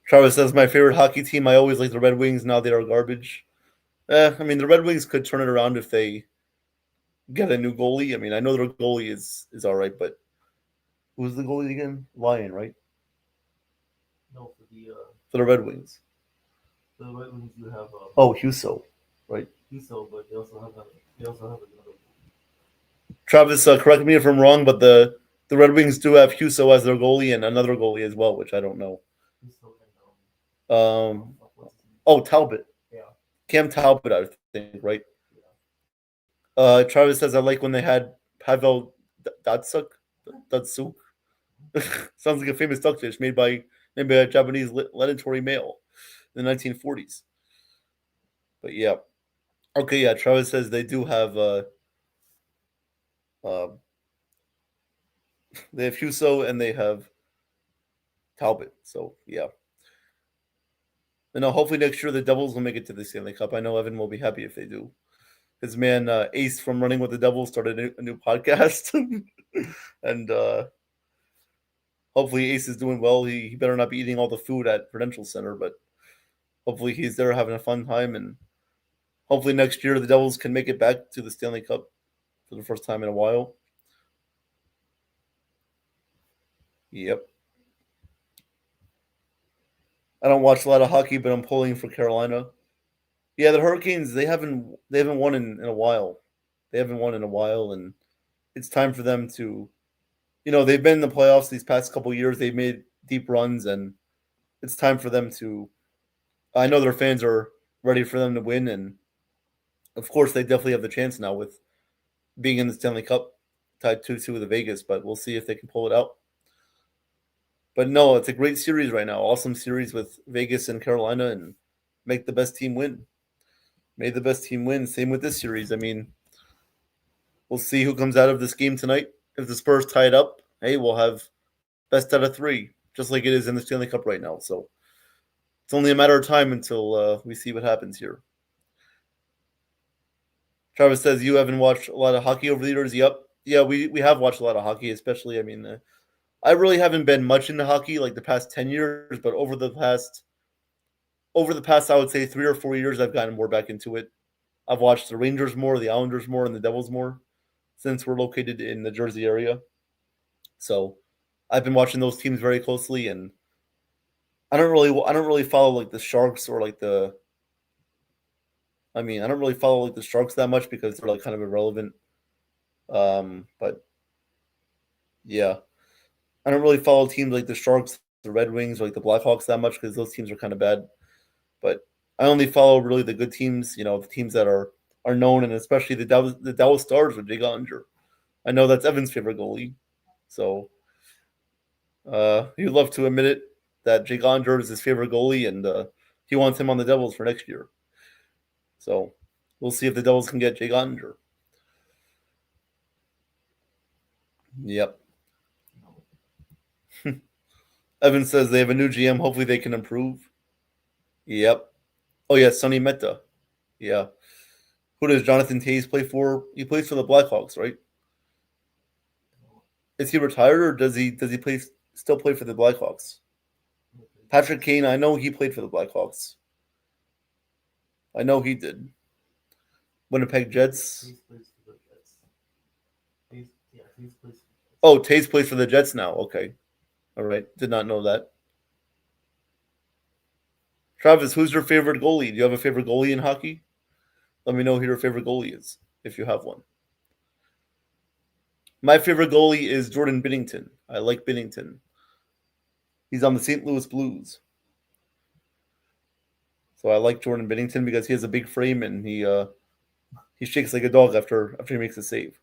S7: Travis says, my favorite hockey team. I always like the Red Wings. Now they are garbage. I mean, the Red Wings could turn it around if they get a new goalie. I mean, I know their goalie is all right, but who's the goalie again? Lyon, right?
S9: No,
S7: for the Red Wings.
S9: For the Red Wings, you have
S7: Husso, right?
S9: Husso, but they also have another.
S7: Travis, correct me if I'm wrong, but the Red Wings do have Husso as their goalie and another goalie as well, which I don't know. Talbot.
S9: Yeah.
S7: Cam Talbot, I think, right? Travis says, I like when they had Pavel Datsuk. Sounds like a famous duck dish made by a Japanese predatory male in the 1940s. But yeah. Okay, yeah, Travis says they do have they have Husso and they have Talbot. So yeah. hopefully next year the Devils will make it to the Stanley Cup. I know Evan will be happy if they do. His man Ace from Running with the Devils started a new podcast, and hopefully Ace is doing well. He better not be eating all the food at Prudential Center, but hopefully he's there having a fun time, and hopefully next year the Devils can make it back to the Stanley Cup for the first time in a while. Yep. I don't watch a lot of hockey, but I'm pulling for Carolina. Yeah, the Hurricanes, they haven't won in a while. They haven't won in a while, and it's time for them to, they've been in the playoffs these past couple of years. They've made deep runs, and it's time for them to, I know their fans are ready for them to win, and of course they definitely have the chance now with being in the Stanley Cup, tied 2-2 with the Vegas, but we'll see if they can pull it out. But no, it's a great series right now. Awesome series with Vegas and Carolina, and make the best team win. May the best team win. Same with this series. I mean, we'll see who comes out of this game tonight. If the Spurs tie it up, hey, we'll have best out of 3, just like it is in the Stanley Cup right now. So it's only a matter of time until we see what happens here. Travis says, you haven't watched a lot of hockey over the years. Yep. Yeah, we have watched a lot of hockey, especially, I really haven't been much into hockey like the past 10 years, but over the past, I would say 3 or 4 years, I've gotten more back into it. I've watched the Rangers more, the Islanders more, and the Devils more since we're located in the Jersey area. So I've been watching those teams very closely, and I don't really follow like the Sharks or like I don't really follow like the Sharks that much because they're like kind of irrelevant. But yeah. I don't really follow teams like the Sharks, the Red Wings, or like the Blackhawks that much because those teams are kind of bad. But I only follow really the good teams, the teams that are known, and especially the Dallas Stars with Jake Ottinger. I know that's Evan's favorite goalie. So he'd love to admit it that Jake Ottinger is his favorite goalie, and he wants him on the Devils for next year. So we'll see if the Devils can get Jake Ottinger. Yep. Evan says they have a new GM. Hopefully they can improve. Yep. Oh, yeah, Sonny Mehta. Yeah. Who does Jonathan Toews play for? He plays for the Blackhawks, right? Is he retired, or does he still play for the Blackhawks? Patrick Kane, I know he played for the Blackhawks. I know he did. Winnipeg Jets. Oh, Toews plays for the Jets now. Okay. All right. Did not know that. Travis, who's your favorite goalie? Do you have a favorite goalie in hockey? Let me know who your favorite goalie is, if you have one. My favorite goalie is Jordan Binnington. I like Binnington. He's on the St. Louis Blues. So I like Jordan Binnington because he has a big frame and he shakes like a dog after he makes a save.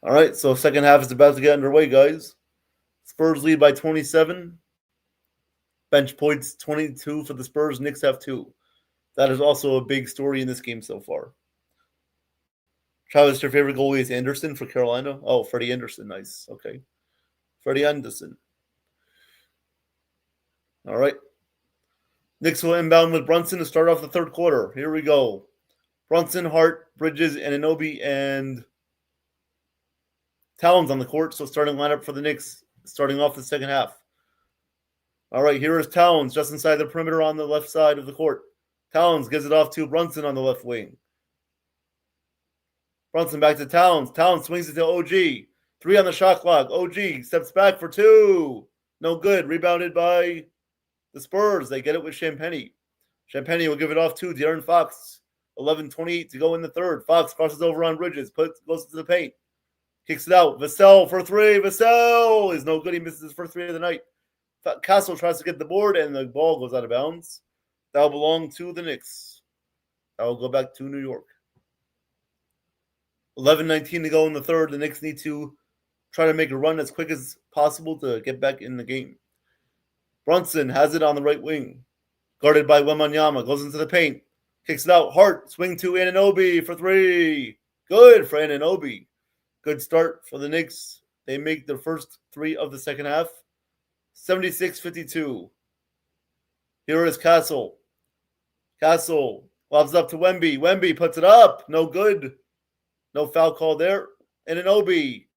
S7: All right, so second half is about to get underway, guys. Spurs lead by 27. Bench points 22 for the Spurs. Knicks have 2. That is also a big story in this game so far. Travis, your favorite goalie is Anderson for Carolina? Oh, Freddie Anderson. Nice. Okay. Freddie Anderson. All right. Knicks will inbound with Brunson to start off the third quarter. Here we go. Brunson, Hart, Bridges, Anunoby, and Towns on the court. So starting lineup for the Knicks starting off the second half. All right, here is Towns just inside the perimeter on the left side of the court. Towns gives it off to Brunson on the left wing. Brunson back to Towns. Towns swings it to OG. 3 on the shot clock. OG steps back for 2. No good. Rebounded by the Spurs. They get it with Champagny. Champagny will give it off to De'Aaron Fox. 11:28 to go in the third. Fox crosses over on Bridges. Goes to the paint. Kicks it out. Vassell for 3. Vassell is no good. He misses his first 3 of the night. Castle tries to get the board, and the ball goes out of bounds. That will belong to the Knicks. That will go back to New York. 11:19 to go in the third. The Knicks need to try to make a run as quick as possible to get back in the game. Brunson has it on the right wing. Guarded by Wembanyama. Goes into the paint. Kicks it out. Hart. Swing to Anunoby for 3. Good for Anunoby. Good start for the Knicks. They make their first 3 of the second half. 76-52. Here is Castle. Castle lobs up to Wemby. Wemby puts it up. No good. No foul call there. And an Obi.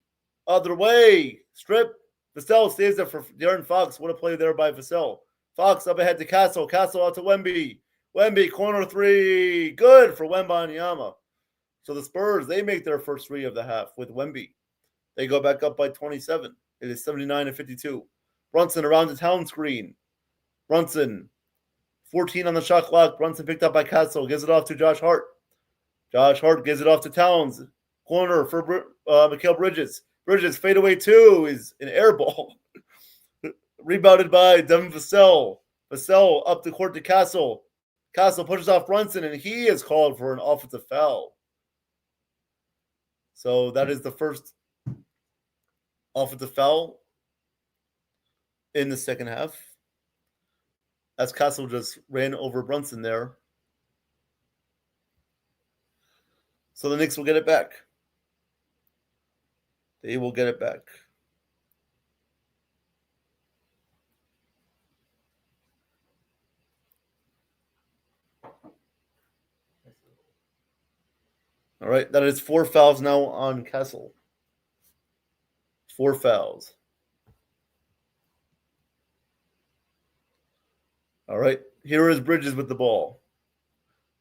S7: Other way. Strip. Vassell stays there for De'Aaron Fox. What a play there by Vassell. Fox up ahead to Castle. Castle out to Wemby. Wemby, corner three. Good for Wembanyama. So the Spurs, they make their first three of the half with Wemby. They go back up by 27. It is 79-52. Brunson around the town screen. Brunson, 14 on the shot clock. Brunson picked up by Castle. Gives it off to Josh Hart. Josh Hart gives it off to Towns. Corner for Mikal Bridges. Bridges fadeaway two is an air ball. Rebounded by Devin Vassell. Vassell up the court to Castle. Castle pushes off Brunson, and he is called for an offensive foul. So that is the first offensive foul in the second half, as Castle just ran over Brunson there. So the Knicks will get it back. They will get it back. All right, that is 4 fouls now on Castle. 4 fouls. All right, here is Bridges with the ball.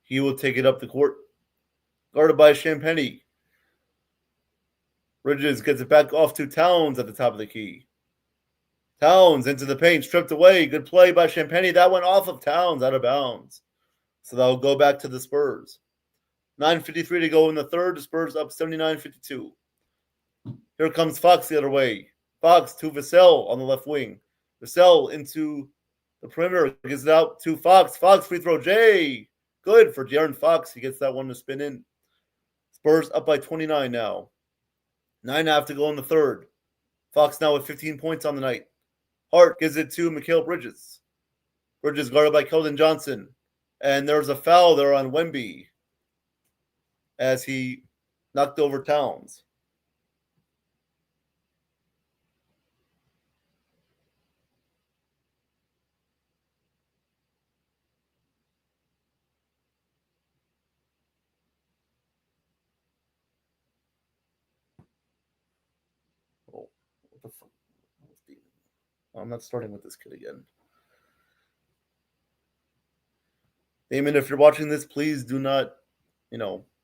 S7: He will take it up the court. Guarded by Champagny. Bridges gets it back off to Towns at the top of the key. Towns into the paint, stripped away. Good play by Champagny. That went off of Towns, out of bounds. So that'll go back to the Spurs. 9:53 to go in the third. The Spurs up 79-52. Here comes Fox the other way. Fox to Vassell on the left wing. Vassell into the perimeter. Gives it out to Fox. Fox free throw. Jay. Good for De'Aaron Fox. He gets that one to spin in. Spurs up by 29 now. 9.5 to go in the third. Fox now with 15 points on the night. Hart gives it to Mikal Bridges. Bridges guarded by Keldon Johnson. And there's a foul there on Wemby as he knocked over Towns. Oh, what the fuck? I'm not starting with this kid again. Damon, if you're watching this, please do not,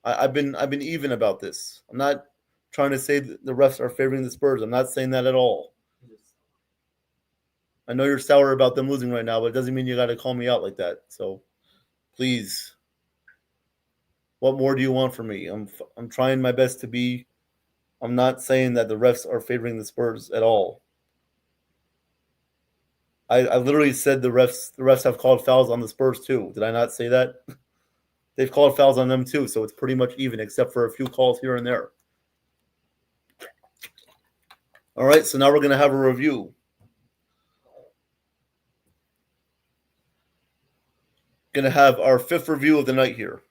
S7: I've been even about this. I'm not trying to say that the refs are favoring the Spurs. I'm not saying that at all. I know you're sour about them losing right now, but it doesn't mean you got to call me out like that. So, please, what more do you want from me? I'm trying my best to be. I'm not saying that the refs are favoring the Spurs at all. I literally said the refs have called fouls on the Spurs too. Did I not say that? They've called fouls on them too, so it's pretty much even, except for a few calls here and there. All right, so now we're going to have a review. Going to have our 5th review of the night here.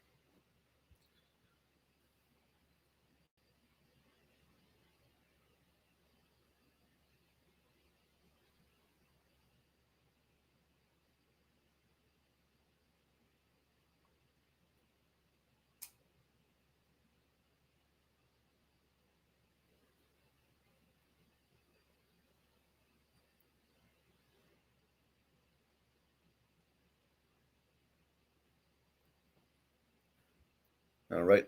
S7: All right.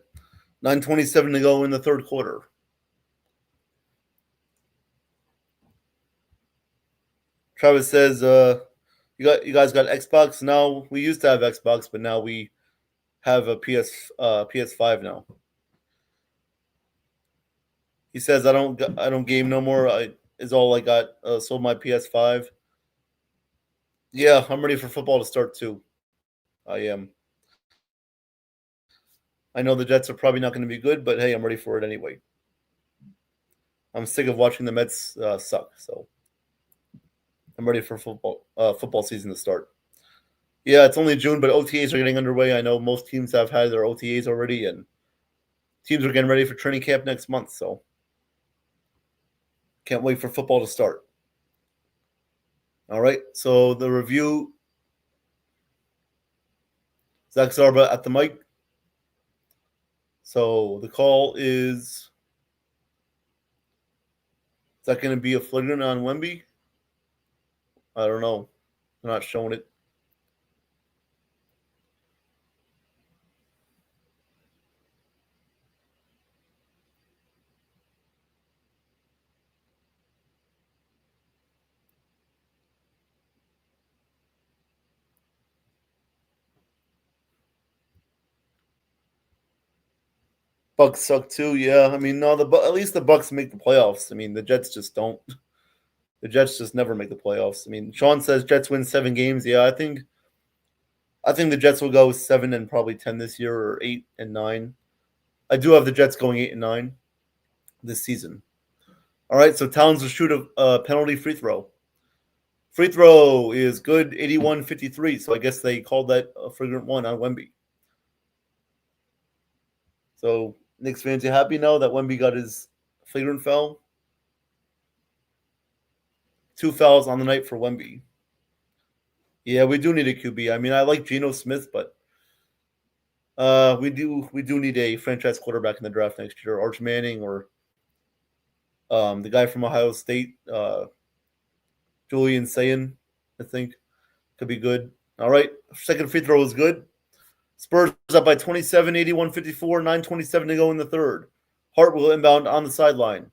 S7: 9:27 to go in the third quarter. Travis says, you guys got Xbox now. We used to have Xbox, but now we have a PS5 now. He says I don't game no more. Is all I got. Sold my PS5. Yeah, I'm ready for football to start too. I am. I know the Jets are probably not going to be good, but hey, I'm ready for it anyway. I'm sick of watching the Mets suck, so I'm ready for football season to start. Yeah, it's only June, but OTAs are getting underway. I know most teams have had their OTAs already, and teams are getting ready for training camp next month, so can't wait for football to start. All right. So the review. Zach Zarba at the mic. So the call is that going to be a flagrant on Wemby? I don't know. They're not showing it. Bucks suck too. Yeah, I mean, no, at least the Bucks make the playoffs. I mean, the Jets just don't. The Jets just never make the playoffs. I mean, Sean says Jets win 7 games. Yeah, I think the Jets will go 7 and probably 10 this year, or 8 and 9. I do have the Jets going 8 and 9 this season. All right, so Towns will shoot a penalty free throw. Free throw is good, 81-53. So I guess they called that a flagrant one on Wemby. So Knicks fans, you happy now that Wemby got his flagrant foul? 2 fouls on the night for Wemby. Yeah, we do need a QB. I mean, I like Geno Smith, but we do need a franchise quarterback in the draft next year. Arch Manning or the guy from Ohio State, Julian Sayin, I think, could be good. All right, second free throw is good. Spurs up by 27, 81-54, 9:27 to go in the third. Hart will inbound on the sideline.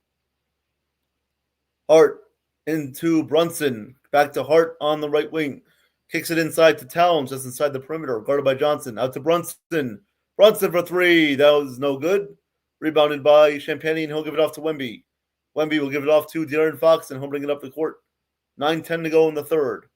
S7: Hart into Brunson. Back to Hart on the right wing. Kicks it inside to Towns, just inside the perimeter. Guarded by Johnson. Out to Brunson. Brunson for 3. That was no good. Rebounded by Champagne, and he'll give it off to Wemby. Wemby will give it off to De'Aaron Fox, and he'll bring it up the court. 9:10 to go in the third.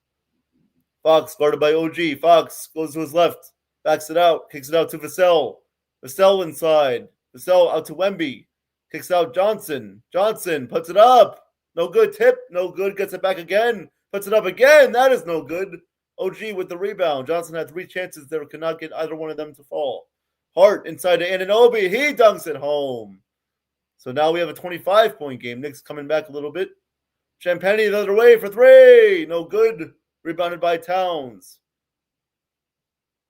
S7: Fox guarded by OG. Fox goes to his left. Backs it out. Kicks it out to Vassell. Vassell inside. Vassell out to Wemby. Kicks out Johnson. Johnson puts it up. No good. Tip. No good. Gets it back again. Puts it up again. That is no good. OG with the rebound. Johnson had 3 chances there. Could not get either one of them to fall. Hart inside to Anunoby. He dunks it home. So now we have a 25-point game. Knicks coming back a little bit. Champagne the other way for 3. No good. Rebounded by Towns.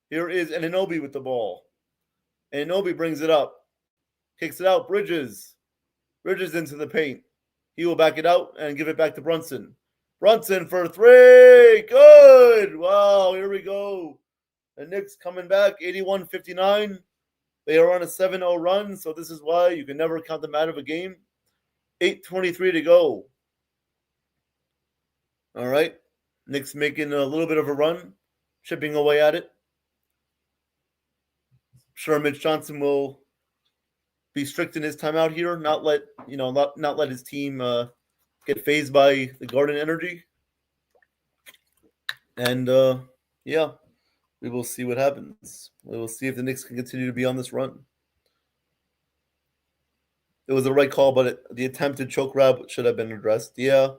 S7: Here is Anunoby with the ball. Anunoby brings it up. Kicks it out. Bridges. Bridges into the paint. He will back it out and give it back to Brunson. Brunson for 3. Good. Wow, here we go. The Knicks coming back 81-59. They are on a 7-0 run, so this is why you can never count them out of a game. 8:23 to go. All right. Knicks making a little bit of a run, chipping away at it. Sure, Mitch Johnson will be strict in his timeout here, not let his team get phased by the Garden energy. And yeah, we will see what happens. We will see if the Knicks can continue to be on this run. It was the right call, but the attempted choke grab should have been addressed. Yeah,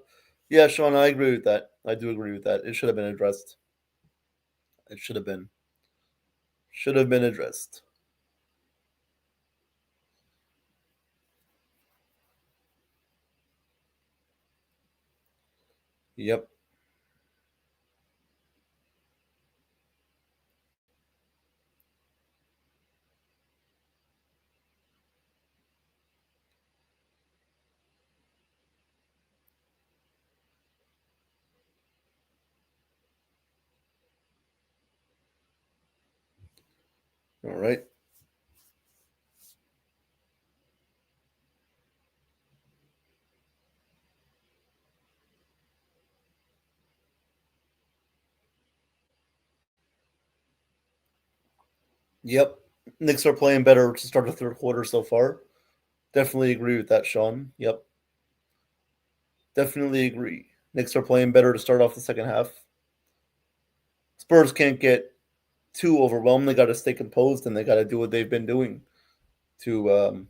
S7: Sean, I agree with that. I do agree with that. It should have been addressed. It should have been. Should have been addressed. Yep. All right. Yep. Knicks are playing better to start the third quarter so far. Definitely agree with that, Sean. Yep. Definitely agree. Knicks are playing better to start off the second half. Spurs can't get too overwhelmed. They got to stay composed, and they got to do what they've been doing to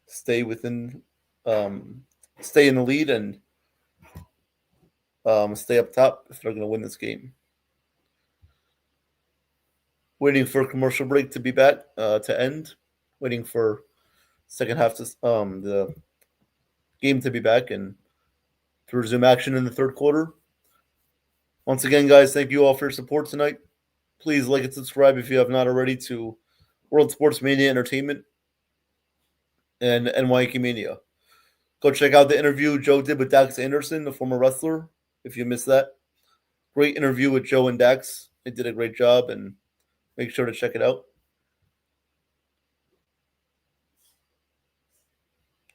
S7: stay within, stay in the lead and stay up top if they're going to win this game. Waiting for a commercial break to be back to end. Waiting for second half to the game to be back, and to resume action in the third quarter. Once again, guys, thank you all for your support tonight. Please like and subscribe if you have not already to World Sports Mania Entertainment and NYK Mania. Go check out the interview Joe did with Dax Anderson, the former wrestler, if you missed that. Great interview with Joe and Dax. They did a great job, and make sure to check it out.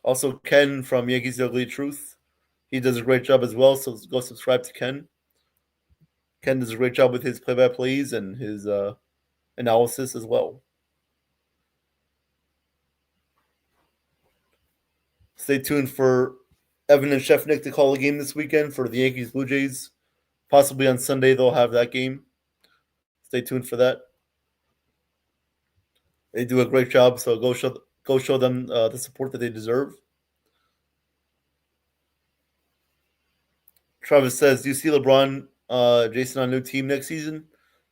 S7: Also, Ken from Yankees The Ugly Truth. He does a great job as well, so go subscribe to Ken. Ken does a great job with his play-by-plays and his analysis as well. Stay tuned for Evan and Chef Nick to call a game this weekend for the Yankees Blue Jays. Possibly on Sunday they'll have that game. Stay tuned for that. They do a great job, so go show them the support that they deserve. Travis says, do you see LeBron, Jason, on a new team next season?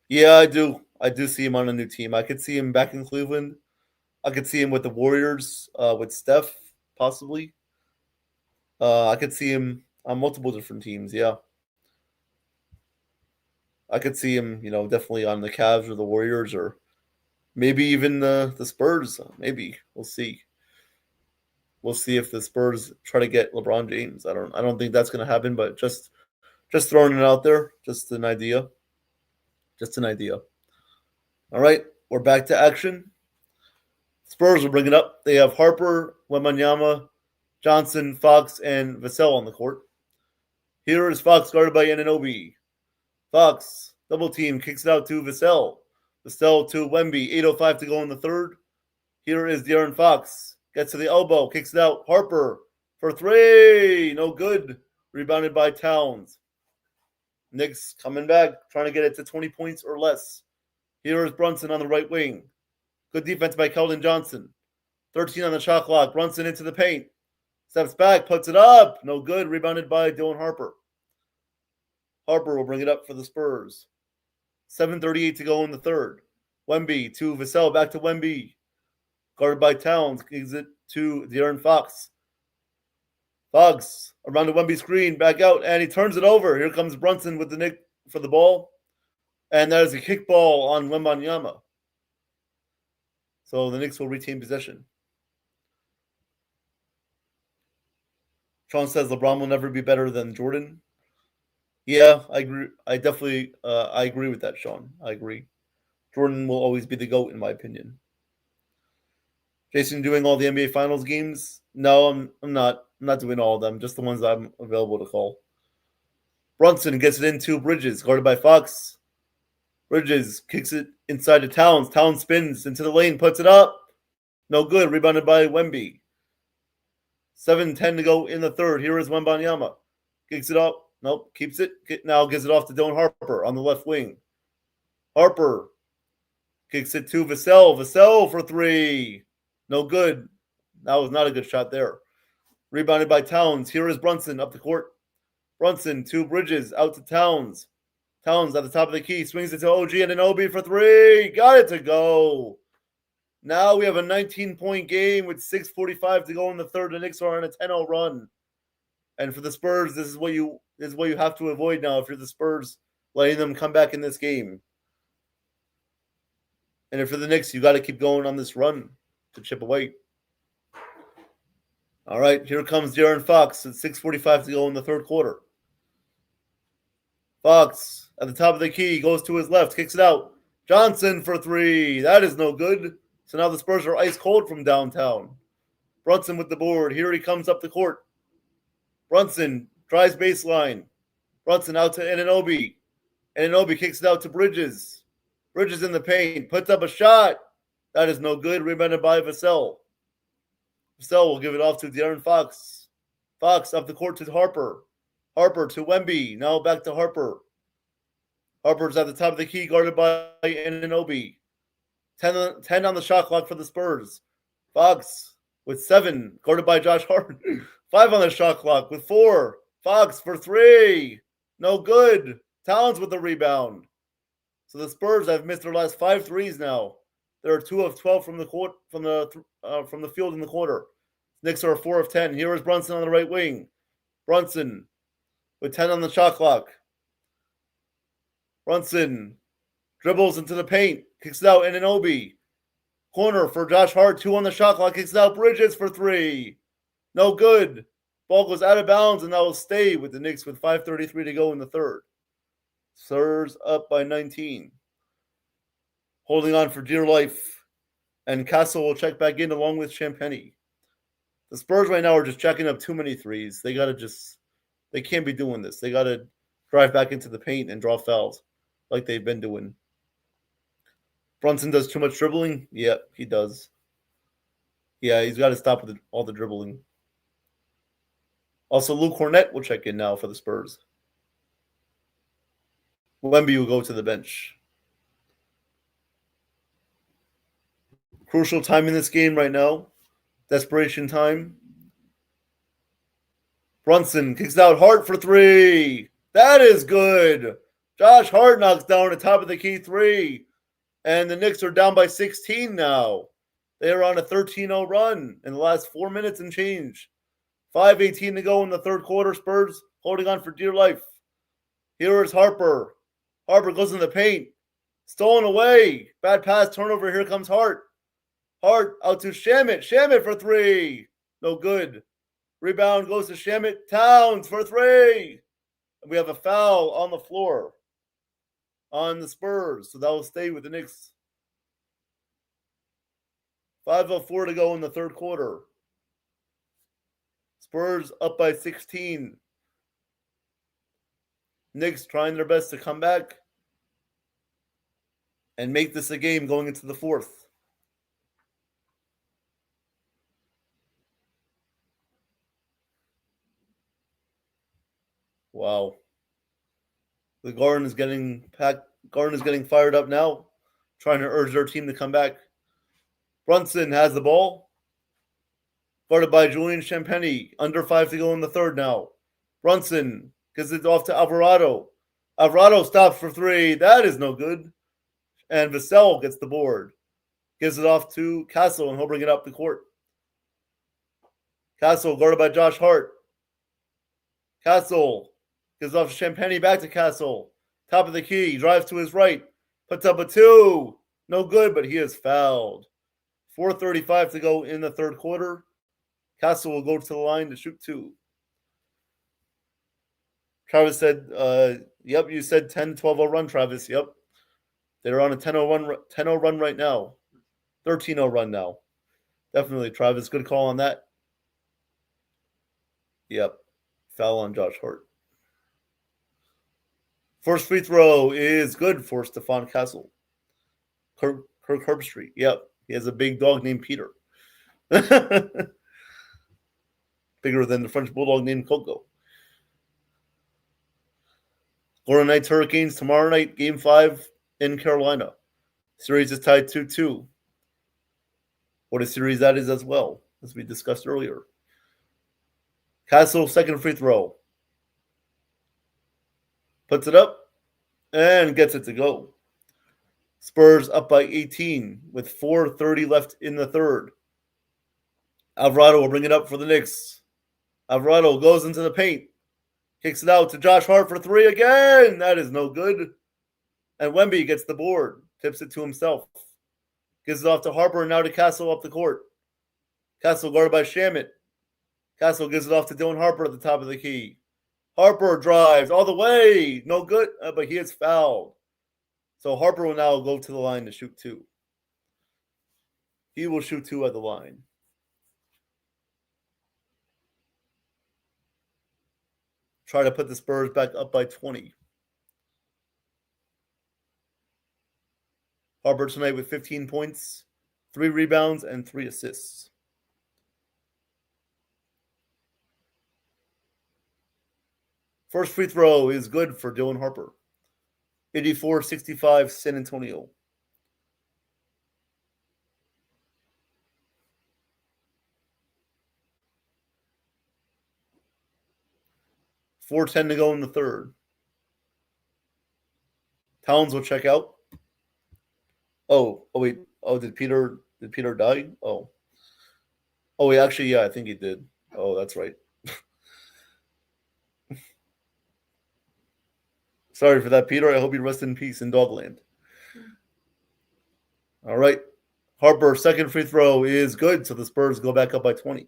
S7: Yeah, I do. I do see him on a new team. I could see him back in Cleveland. I could see him with the Warriors, with Steph, possibly. I could see him on multiple different teams, yeah. I could see him, definitely on the Cavs or the Warriors or maybe even the Spurs. Maybe. We'll see. We'll see if the Spurs try to get LeBron James. I don't think that's going to happen, but just throwing it out there, just an idea. Just an idea. All right, we're back to action. Spurs will bring it up. They have Harper, Wembanyama, Johnson, Fox, and Vassell on the court. Here is Fox guarded by Anunoby. Fox, double team, kicks it out to Vassell. Vassell to Wemby, 8:05 to go in the third. Here is De'Aaron Fox. Gets to the elbow, kicks it out. Harper for three. No good. Rebounded by Towns. Knicks coming back, trying to get it to 20 points or less. Here is Brunson on the right wing. Good defense by Keldon Johnson. 13 on the shot clock. Brunson into the paint. Steps back, puts it up. No good. Rebounded by Dylan Harper. Harper will bring it up for the Spurs. 7:38 to go in the third. Wemby to Vassell. Back to Wemby. Guarded by Towns. Gives it to De'Aaron Fox. Fox around the Wemby screen. Back out. And he turns it over. Here comes Brunson with the nick for the ball. And that is a kickball on Wembanyama. So the Knicks will retain possession. Sean says LeBron will never be better than Jordan. Yeah, I agree. I definitely I agree with that, Sean. I agree. Jordan will always be the GOAT in my opinion. Jason, doing all the NBA Finals games? No, I'm not. I'm not doing all of them. Just the ones I'm available to call. Brunson gets it into Bridges, guarded by Fox. Bridges kicks it inside to Towns. Towns spins into the lane, puts it up. No good. Rebounded by Wemby. 7:10 to go in the third. Here is Wembanyama. Kicks it up. Nope. Keeps it. Now gives it off to Dylan Harper on the left wing. Harper kicks it to Vassell. Vassell for three. No good. That was not a good shot there. Rebounded by Towns. Here is Brunson up the court. Brunson to Bridges. Out to Towns. Towns at the top of the key. Swings it to OG and Anunoby for three. Got it to go. Now we have a 19-point game with 6:45 to go in the third. The Knicks are on a 10-0 run. And for the Spurs, this is what you have to avoid now if you're the Spurs, letting them come back in this game. And if you're the Knicks, you got to keep going on this run to chip away. All right, here comes De'Aaron Fox at 6:45 to go in the third quarter. Fox at the top of the key goes to his left, kicks it out. Johnson for three. That is no good. So now the Spurs are ice cold from downtown. Brunson with the board. Here he comes up the court. Brunson drives baseline. Brunson out to Anunoby. Anunoby kicks it out to Bridges. Bridges in the paint. Puts up a shot. That is no good. Rebounded by Vassell. Vassell will give it off to De'Aaron Fox. Fox up the court to Harper. Harper to Wemby. Now back to Harper. Harper's at the top of the key, guarded by Anunoby. 10 on the shot clock for the Spurs. Fox with 7, guarded by Josh Hart. 5 on the shot clock with 4. Fox for 3. No good. Towns with the rebound. So the Spurs have missed their last 5 threes now. There are 2 of 12 from the court, from the field in the quarter. Knicks are 4 of 10. Here is Brunson on the right wing. Brunson with 10 on the shot clock. Brunson dribbles into the paint, kicks it out, and Anunoby. Corner for Josh Hart, 2 on the shot clock, kicks it out. Bridges for 3. No good. Ball goes out of bounds, and that will stay with the Knicks with 5:33 to go in the third. Spurs up by 19. Holding on for dear life. And Castle will check back in along with Champagny. The Spurs right now are just checking up too many threes. They can't be doing this. They got to drive back into the paint and draw fouls like they've been doing. Brunson does too much dribbling? Yeah, he does. Yeah, he's got to stop with all the dribbling. Also, Luke Cornett will check in now for the Spurs. Wemby will go to the bench. Crucial time in this game right now. Desperation time. Brunson kicks out Hart for 3. That is good. Josh Hart knocks down the top of the key 3. And the Knicks are down by 16 now. They are on a 13-0 run in the last 4 minutes and change. 5:18 to go in the third quarter. Spurs holding on for dear life. Here is Harper. Harper goes in the paint. Stolen away. Bad pass, turnover. Here comes Hart. Hart out to Shamit. Shamit for 3. No good. Rebound goes to Shamit. Towns for 3. We have a foul on the floor on the Spurs. So that will stay with the Knicks. 5:04 to go in the third quarter. Spurs up by 16. Knicks trying their best to come back and make this a game going into the fourth. Wow. The Garden is getting packed. Garden is getting fired up now, trying to urge their team to come back. Brunson has the ball. Guarded by Julian Champagny. Under 5 to go in the third now. Brunson gives it off to Alvarado. Alvarado stops for 3. That is no good. And Vassell gets the board. Gives it off to Castle, and he'll bring it up the court. Castle guarded by Josh Hart. Castle gives off Champagny back to Castle. Top of the key. Drives to his right. Puts up a 2. No good, but he is fouled. 4:35 to go in the third quarter. Castle will go to the line to shoot 2. Travis said, yep, you said 10-12-0 run, Travis. Yep. They're on a 10-0 run right now. 13-0 run now. Definitely, Travis. Good call on that. Yep. Foul on Josh Hart. First free throw is good for Stephon Castle. Kirk Herbstreit. Yep. He has a big dog named Peter. Bigger than the French bulldog named Coco. Golden Knights Hurricanes tomorrow night, game 5 in Carolina. Series is tied 2-2. What a series that is as well, as we discussed earlier. Castle, second free throw. Puts it up and gets it to go. Spurs up by 18 with 4:30 left in the third. Alvarado will bring it up for the Knicks. Alvarado goes into the paint. Kicks it out to Josh Hart for 3 again. That is no good. And Wemby gets the board. Tips it to himself. Gives it off to Harper and now to Castle up the court. Castle guarded by Shamit. Castle gives it off to Dylan Harper at the top of the key. Harper drives all the way. No good, but he is fouled. So Harper will now go to the line to shoot 2. He will shoot 2 at the line. Try to put the Spurs back up by 20. Harper tonight with 15 points, 3 rebounds, and 3 assists. First free throw is good for Dylan Harper. 84-65 San Antonio. $4:10 to go in the third. Towns will check out. Oh wait. Oh, did Peter die? Oh, wait, actually, yeah, I think he did. Oh, that's right. Sorry for that, Peter. I hope you rest in peace in Dogland. All right. Harper, second free throw is good, so the Spurs go back up by 20.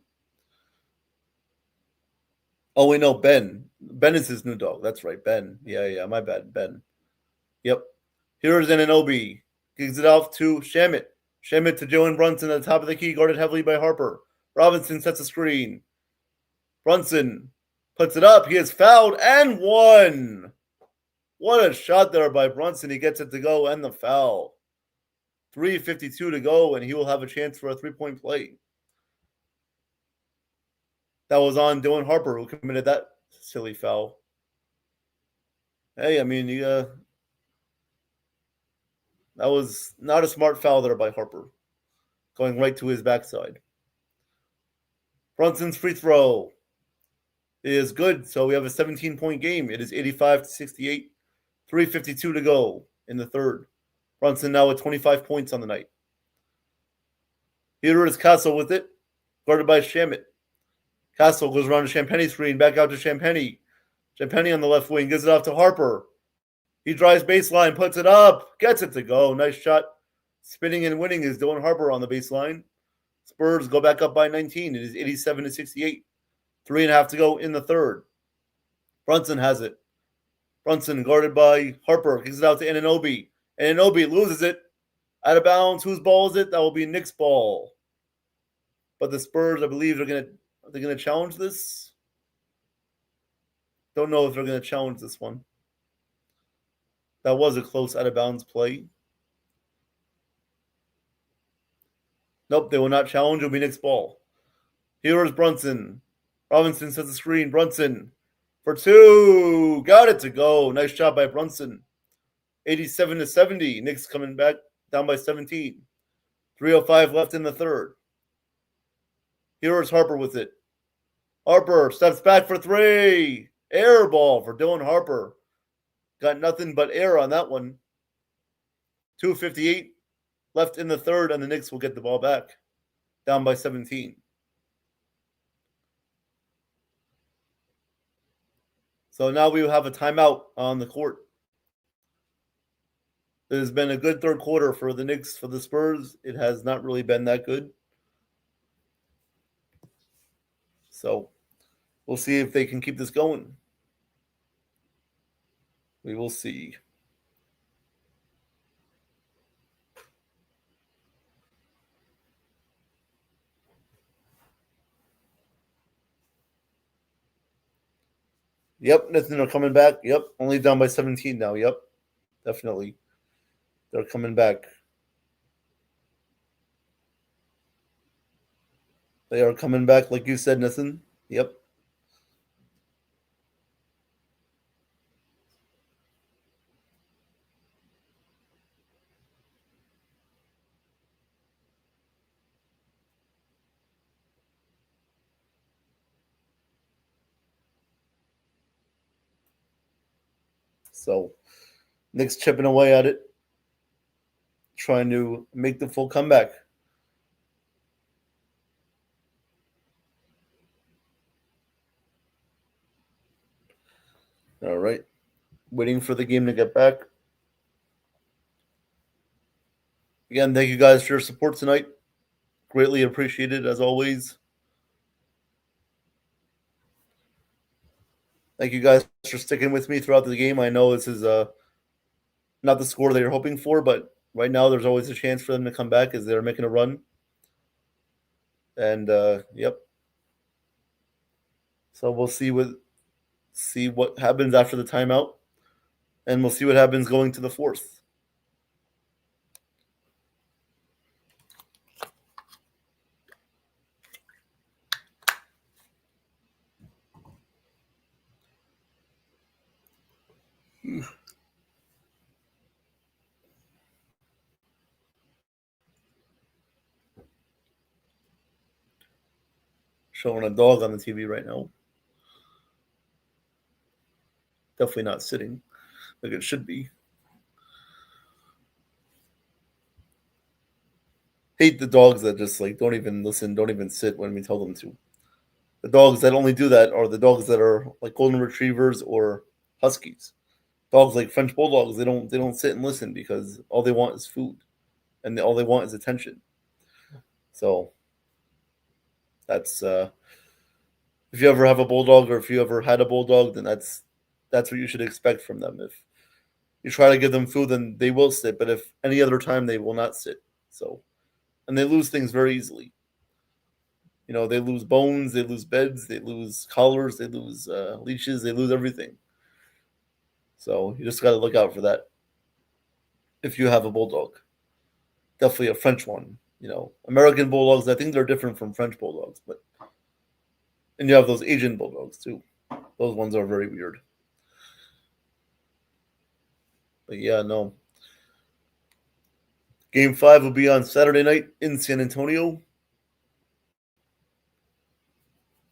S7: Oh, wait, no, Ben. Ben is his new dog. That's right, Ben. Yeah, my bad, Ben. Yep. Here's Anunoby. Gives it off to Shamet. Shamet to Jalen Brunson at the top of the key, guarded heavily by Harper. Robinson sets a screen. Brunson puts it up. He is fouled and won. What a shot there by Brunson. He gets it to go and the foul. 3:52 to go, and he will have a chance for a three-point play. That was on Dylan Harper, who committed that silly foul. Hey, I mean, that was not a smart foul there by Harper, going right to his backside. Brunson's free throw is good, so we have a 17-point game. It is 85-68, 3:52 to go in the third. Brunson now with 25 points on the night. Here is Castle with it, guarded by Shamet. Castle goes around to Champagne's screen, back out to Champagne. Champagne on the left wing, gives it off to Harper. He drives baseline, puts it up, gets it to go. Nice shot. Spinning and winning is Dylan Harper on the baseline. Spurs go back up by 19. It is 87-68. 3.5 to go in the third. Brunson has it. Brunson guarded by Harper, gives it out to Anunoby. Anunoby loses it. Out of bounds. Whose ball is it? That will be Knicks' ball. But the Spurs, I believe, are they going to challenge this? Don't know if they're going to challenge this one. That was a close out of bounds play. Nope, they will not challenge. It will be Knicks' ball. Here is Brunson. Robinson sets the screen. Brunson for two. Got it to go. Nice job by Brunson. 87-70. Knicks coming back down by 17. 3:05 left in the third. Here is Harper with it. Harper steps back for three. Air ball for Dylan Harper. Got nothing but air on that one. 2:58 left in the third, and the Knicks will get the ball back. Down by 17. So now we will have a timeout on the court. It has been a good third quarter for the Knicks. For the Spurs, it has not really been that good. So we'll see if they can keep this going. We will see. Yep, nothing. They're coming back. Yep, only down by 17 now. Yep, definitely. They're coming back. They are coming back, like you said, Nathan. Yep. So, Knicks chipping away at it, trying to make the full comeback. All right. Waiting for the game to get back. Again, thank you guys for your support tonight. Greatly appreciated, as always. Thank you guys for sticking with me throughout the game. I know this is not the score that you're hoping for, but right now there's always a chance for them to come back as they're making a run. And, yep. So we'll see what happens after the timeout. And we'll see what happens going to the fourth. Showing a dog on the TV right now. Definitely not sitting like it should be. Hate the dogs that just like don't even listen, don't even sit when we tell them to. The dogs that only do that are the dogs that are like golden retrievers or huskies. Dogs like French bulldogs, they don't sit and listen because all they want is food, and all they want is attention. So that's if you ever have a bulldog or if you ever had a bulldog, then that's what you should expect from them. If you try to give them food, then they will sit, but if any other time, they will not sit. So, and they lose things very easily. You know, they lose bones, they lose beds, they lose collars, they lose leashes, they lose everything. So you just got to look out for that. If you have a bulldog, definitely a French one. You know, American bulldogs, I think they're different from French bulldogs, and you have those Asian bulldogs too. Those ones are very weird. But yeah, no. Game 5 will be on Saturday night in San Antonio.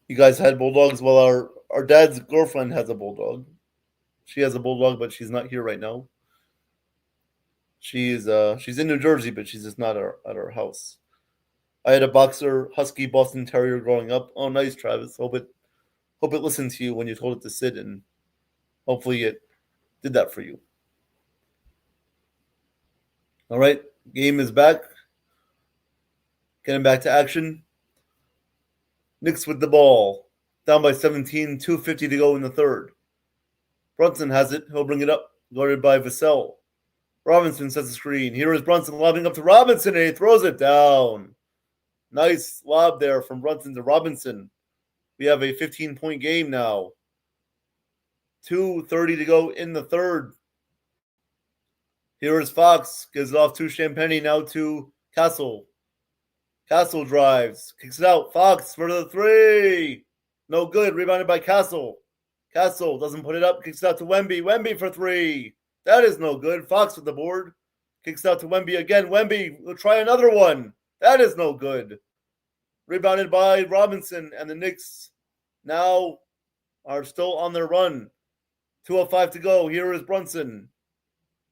S7: You guys had bulldogs. Well, our dad's girlfriend has a bulldog. She has a bulldog, but she's not here right now. She's in New Jersey, but she's just not at our house. I had a boxer husky Boston Terrier growing up. Oh, nice, Travis. Hope it listened to you when you told it to sit, and hopefully it did that for you. All right, game is back. Getting back to action. Knicks with the ball. Down by 17, 2:50 to go in the third. Brunson has it. He'll bring it up. Guarded by Vassell. Robinson sets the screen. Here is Brunson lobbing up to Robinson, and he throws it down. Nice lob there from Brunson to Robinson. We have a 15-point game now. 2:30 to go in the third. Here is Fox. Gives it off to Champagny, now to Castle. Castle drives. Kicks it out. Fox for the three. No good. Rebounded by Castle. Castle doesn't put it up. Kicks it out to Wemby. Wemby for three. That is no good. Fox with the board. Kicks out to Wemby again. Wemby will try another one. That is no good. Rebounded by Robinson, and the Knicks now are still on their run. 2:05 to go. Here is Brunson.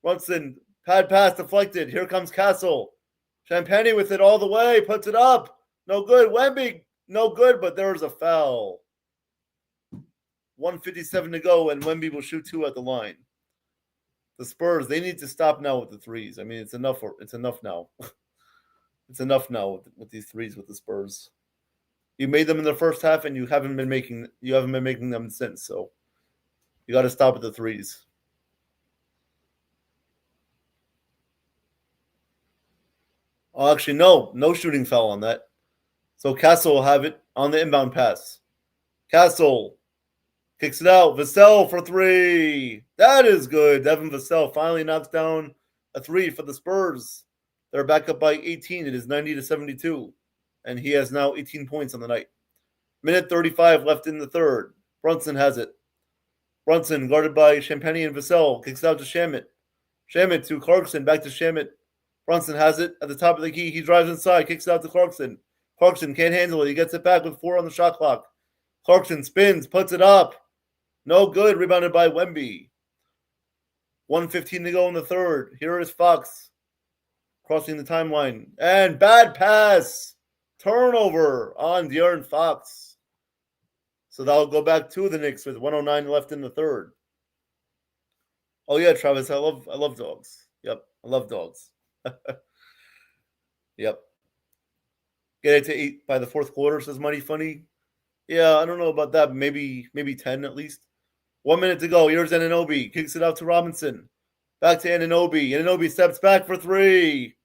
S7: Brunson, pad pass deflected. Here comes Castle. Champagny with it all the way. Puts it up. No good. Wemby, no good, but there is a foul. 1:57 to go, and Wemby will shoot two at the line. The Spurs, they need to stop now with the threes. I mean, it's enough now. It's enough now with these threes with the Spurs. You made them in the first half, and you haven't been making them since. So you got to stop with the threes. Oh, actually, no shooting foul on that. So Castle will have it on the inbound pass. Castle kicks it out. Vassell for three. That is good. Devin Vassell finally knocks down a three for the Spurs. They're back up by 18. It is 90-72. And he has now 18 points on the night. Minute 35 left in the third. Brunson has it. Brunson guarded by Champagny and Vassell. Kicks out to Shamet. Shamet to Clarkson. Back to Shamet. Brunson has it at the top of the key. He drives inside. Kicks out to Clarkson. Clarkson can't handle it. He gets it back with 4 on the shot clock. Clarkson spins. Puts it up. No good. Rebounded by Wemby. 1:15 to go in the third. Here is Fox. Crossing the timeline. And bad pass. Turnover on De'Aaron Fox. So that'll go back to the Knicks with 1:09 left in the third. Oh yeah, Travis, I love dogs. Yep, I love dogs. Yep. Get it to 8 by the fourth quarter, says Money Funny. Yeah, I don't know about that. Maybe 10 at least. 1 minute to go. Here's Anunoby. Kicks it out to Robinson. Back to Anunoby. Anunoby steps back for three.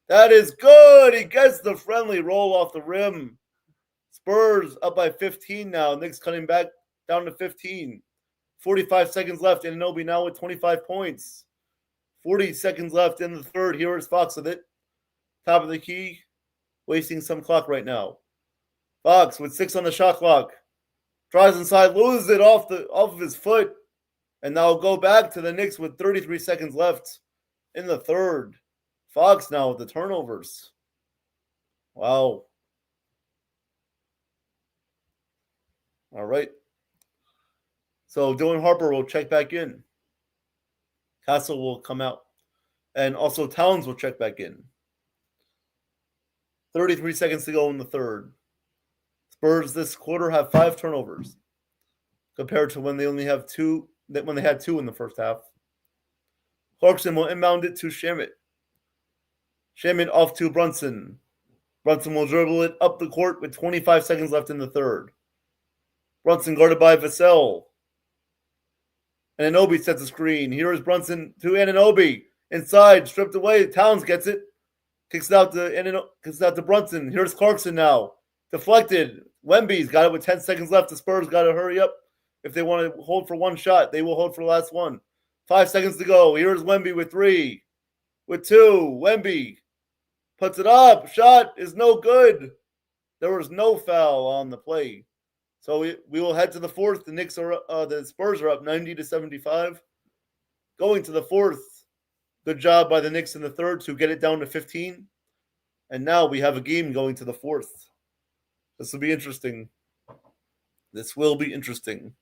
S7: That is good. He gets the friendly roll off the rim. Spurs up by 15 now. Knicks cutting back down to 15. 45 seconds left. Anunoby now with 25 points. 40 seconds left in the third. Here is Fox with it. Top of the key. Wasting some clock right now. Fox with 6 on the shot clock. Drives inside, loses it off of his foot. And now go back to the Knicks with 33 seconds left in the third. Fox now with the turnovers. Wow. All right. So Dylan Harper will check back in. Castle will come out. And also Towns will check back in. 33 seconds to go in the third. Spurs this quarter have 5 turnovers compared to when they only have 2, when they had 2 in the first half. Clarkson will inbound it to Shamit. Shamit off to Brunson. Brunson will dribble it up the court with 25 seconds left in the third. Brunson guarded by Vassell. Anunoby sets a screen. Here is Brunson to Anunoby. Inside, stripped away. Towns gets it. Kicks it out to Brunson. Here's Clarkson now. Deflected. Wemby's got it with 10 seconds left. The Spurs got to hurry up. If they want to hold for one shot, they will hold for the last one. 5 seconds to go. Here's Wemby with 3. With 2. Wemby puts it up. Shot is no good. There was no foul on the play. So we will head to the fourth. The Spurs are up 90-75. Going to the fourth. Good job by the Knicks in the third to get it down to 15. And now we have a game going to the fourth. This will be interesting. This will be interesting.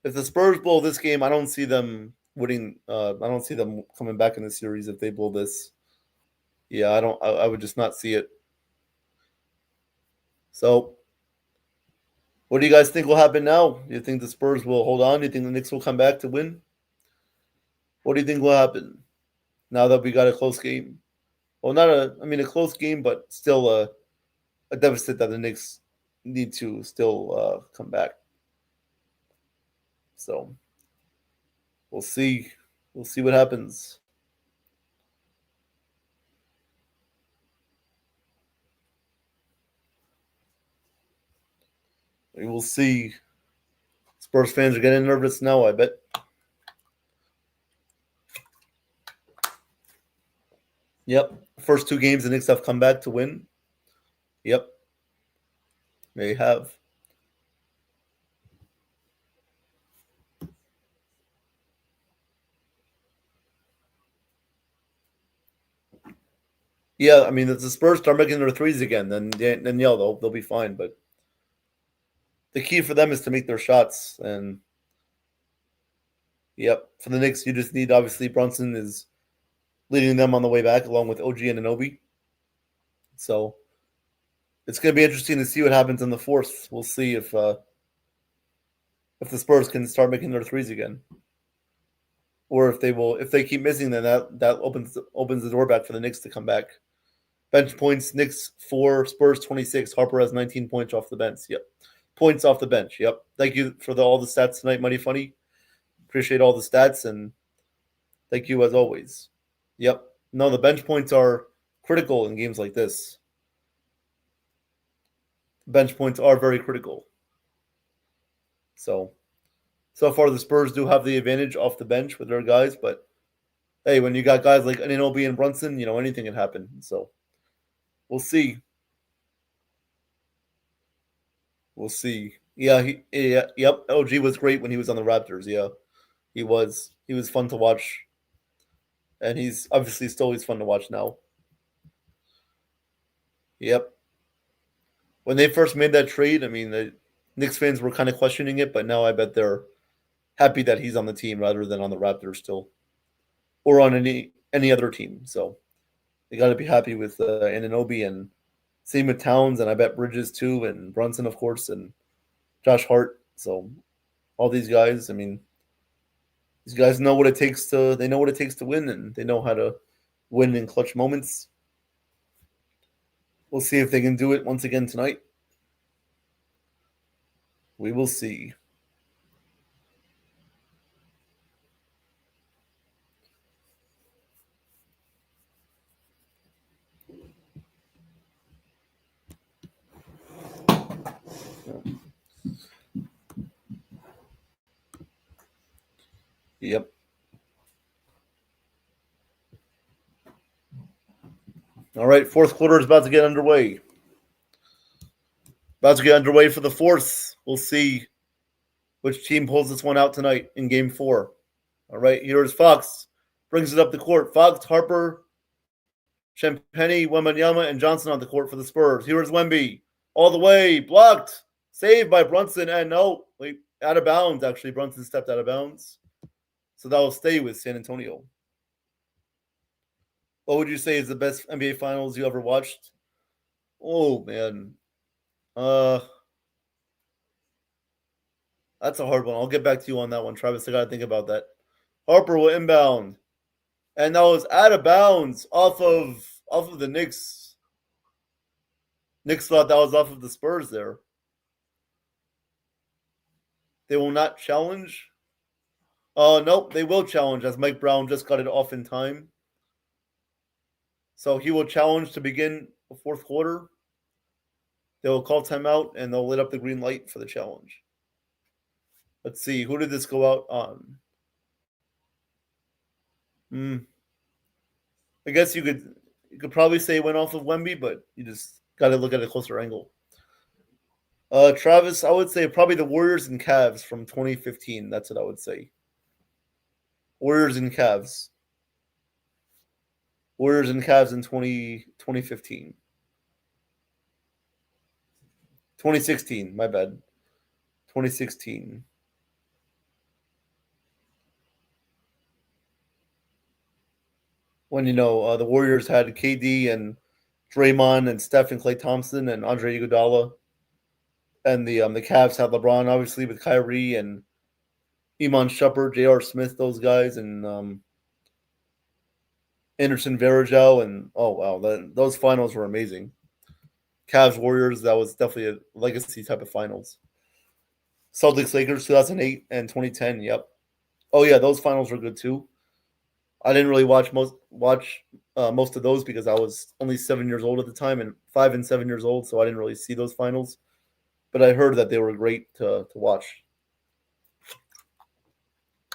S7: If the Spurs blow this game, I don't see them winning. I don't see them coming back in the series if they blow this. Yeah, I would just not see it. So, what do you guys think will happen now? Do you think the Spurs will hold on? Do you think the Knicks will come back to win? What do you think will happen now that we got a close game? Well, a close game, but still a deficit that the Knicks need to still come back. So we'll see. We'll see what happens. We will see. Spurs fans are getting nervous now, I bet. Yep. First 2 games, the Knicks have come back to win. Yep. They have. Yeah, I mean, if the Spurs start making their threes again, then they'll be fine. But the key for them is to make their shots. And, yep, for the Knicks, you just need, obviously, Brunson is leading them on the way back along with OG and Anunoby. So it's going to be interesting to see what happens in the fourth. We'll see if the Spurs can start making their threes again. Or if they keep missing, then that opens the door back for the Knicks to come back. Bench points, Knicks 4, Spurs 26. Harper has 19 points off the bench. Yep. Points off the bench. Yep. Thank you for all the stats tonight, Money Funny. Appreciate all the stats, and thank you as always. Yep. No, the bench points are critical in games like this. Bench points are very critical. So far the Spurs do have the advantage off the bench with their guys, but hey, when you got guys like Anunoby and Brunson, anything can happen. So we'll see. We'll see. Yeah, yep. OG was great when he was on the Raptors. Yeah, he was. He was fun to watch. And he's obviously still fun to watch now. Yep. When they first made that trade, I mean, the Knicks fans were kind of questioning it, but now I bet they're happy that he's on the team rather than on the Raptors still, or on any other team. So they got to be happy with Anunoby, and same with Towns, and I bet Bridges too, and Brunson, of course, and Josh Hart. So all these guys, I mean, these guys know what it takes to. They know what it takes to win, and they know how to win in clutch moments. We'll see if they can do it once again tonight. We will see. Yep. All right, fourth quarter is about to get underway. About to get underway for the fourth. We'll see which team pulls this one out tonight in game 4. All right, here's Fox. Brings it up the court. Fox, Harper, Champagnie, Wembanyama, and Johnson on the court for the Spurs. Here's Wemby. All the way. Blocked. Saved by Brunson. And no, wait, out of bounds, actually. Brunson stepped out of bounds. So that will stay with San Antonio. What would you say is the best NBA Finals you ever watched? Oh, man. That's a hard one. I'll get back to you on that one, Travis. I got to think about that. Harper will inbound. And that was out of bounds off of the Knicks. Knicks thought that was off of the Spurs there. They will not challenge. Nope, they will challenge as Mike Brown just got it off in time. So he will challenge to begin the fourth quarter. They will call timeout and they'll lit up the green light for the challenge. Let's see, who did this go out on? I guess you could probably say it went off of Wemby, but you just got to look at a closer angle. Travis, I would say probably the Warriors and Cavs from 2015. That's what I would say. Warriors and Cavs. Warriors and Cavs in 2015. 2016, my bad. 2016. When, the Warriors had KD and Draymond and Steph and Klay Thompson and Andre Iguodala. And the Cavs had LeBron, obviously, with Kyrie and Iman Shumpert, J.R. Smith, those guys, and Anderson Varejao. And, oh, wow, those finals were amazing. Cavs Warriors, that was definitely a legacy type of finals. Celtics Lakers 2008 and 2010, yep. Oh yeah, those finals were good too. I didn't really watch most of those because I was only 7 years old at the time, and 5 and 7 years old, so I didn't really see those finals. But I heard that they were great to watch.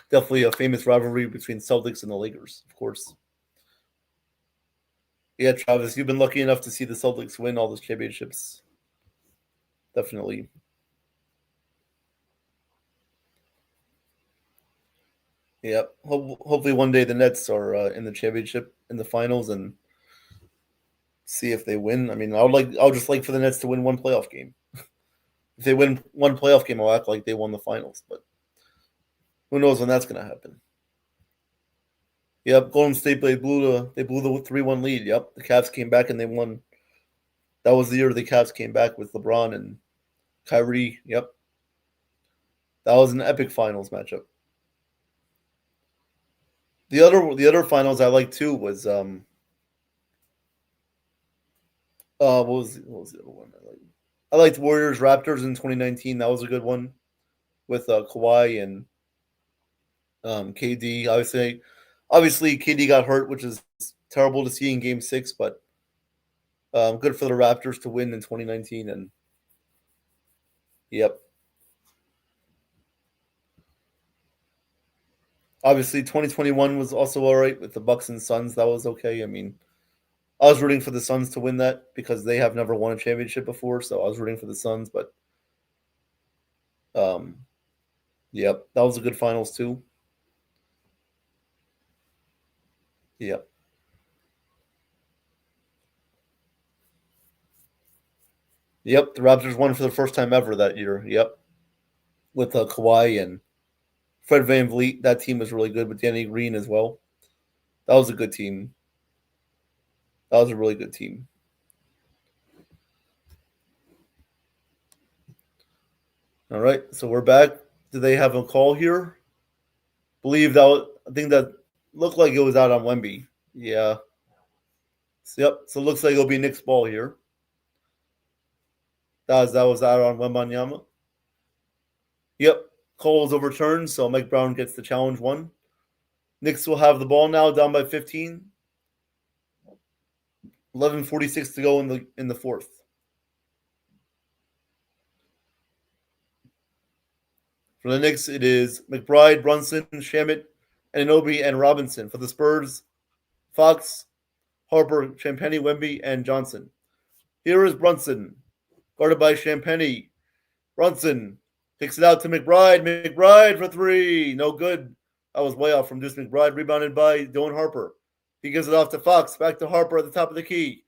S7: Definitely a famous rivalry between Celtics and the Lakers, of course. Yeah, Travis, you've been lucky enough to see the Celtics win all those championships. Definitely. Yep. Hopefully one day the Nets are in the championship, in the finals, and see if they win. I mean, I'll just like for the Nets to win one playoff game. If they win one playoff game, I'll act like they won the finals. But who knows when that's going to happen? Yep, Golden State blew the 3-1 lead. Yep, the Cavs came back and they won. That was the year the Cavs came back with LeBron and Kyrie. Yep, that was an epic finals matchup. The other finals I liked too was what was the other one I liked? I liked Warriors Raptors in 2019. That was a good one with Kawhi and KD. Obviously, KD got hurt, which is terrible to see in Game 6, but good for the Raptors to win in 2019. And yep. Obviously, 2021 was also all right with the Bucks and Suns. That was okay. I mean, I was rooting for the Suns to win that because they have never won a championship before, so I was rooting for the Suns. But, yep, that was a good finals too. Yep. Yep, the Raptors won for the first time ever that year. Yep, with Kawhi and Fred VanVleet. That team was really good with Danny Green as well. That was a good team. That was a really good team. All right, so we're back. Do they have a call here? I think that looked like it was out on Wemby. Yeah. Yep. So it looks like it'll be Knicks ball here. That was out on Wembanyama. Yep. Call was overturned, so Mike Brown gets the challenge one. Knicks will have the ball now, down by 15. 11:46 to go in the fourth. For the Knicks, it is McBride, Brunson, Shamet, Anunoby, and Robinson. For the Spurs, Fox, Harper, Champagnie, Wemby, and Johnson. Here is Brunson, guarded by Champagnie. Brunson kicks it out to McBride. McBride for three. No good. That was way off from Deuce McBride. Rebounded by Dylan Harper. He gives it off to Fox. Back to Harper at the top of the key.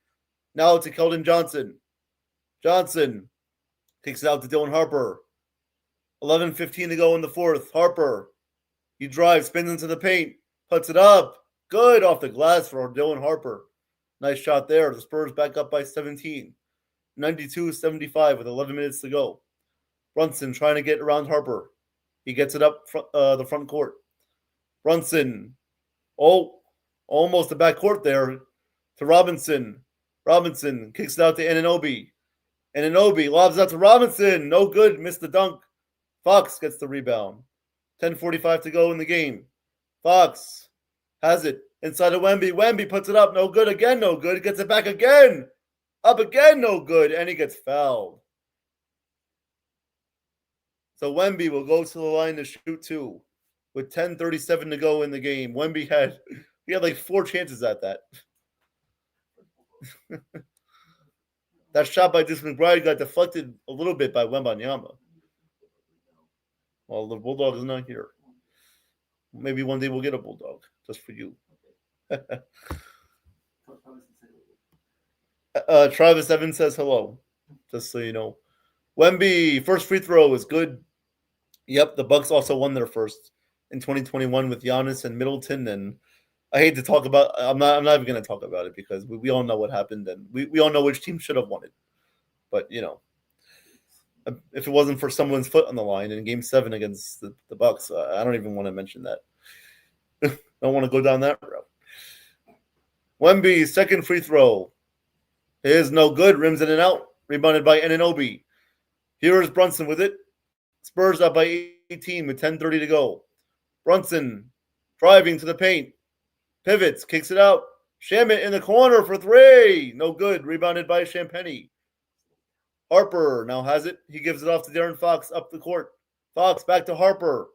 S7: Now to Keldon Johnson. Johnson kicks it out to Dylan Harper. 11:15 to go in the fourth. Harper. He drives, spins into the paint, puts it up. Good off the glass for Dylan Harper. Nice shot there. The Spurs back up by 17. 92-75 with 11 minutes to go. Brunson trying to get around Harper. He gets it up the front court. Brunson. Oh, almost the backcourt there to Robinson. Robinson kicks it out to Anunoby. Anunoby lobs out to Robinson. No good. Missed the dunk. Fox gets the rebound. 10:45 to go in the game. Fox has it inside of Wemby. Wemby puts it up. No good again. No good. Gets it back again. Up again. No good. And he gets fouled. So Wemby will go to the line to shoot 2 with 10:37 to go in the game. Wemby had like 4 chances at that. That shot by Deuce McBride got deflected a little bit by Wembanyama. Well, the Bulldog is not here. Maybe one day we'll get a Bulldog just for you. Travis Evans says hello, just so you know. Wemby, first free throw is good. Yep, the Bucks also won their first in 2021 with Giannis and Middleton. And I hate to talk about. I'm not even going to talk about it because we all know what happened, and we all know which team should have won it. But if it wasn't for someone's foot on the line in Game 7 against the Bucks, I don't even want to mention that. Don't want to go down that route. Wemby, second free throw is no good. Rims in and out. Rebounded by Anunoby. Here is Brunson with it. Spurs up by 18 with 10:30 to go. Brunson driving to the paint. Pivots, kicks it out. Shamet in the corner for 3. No good. Rebounded by Champagny. Harper now has it. He gives it off to Darren Fox up the court. Fox back to Harper.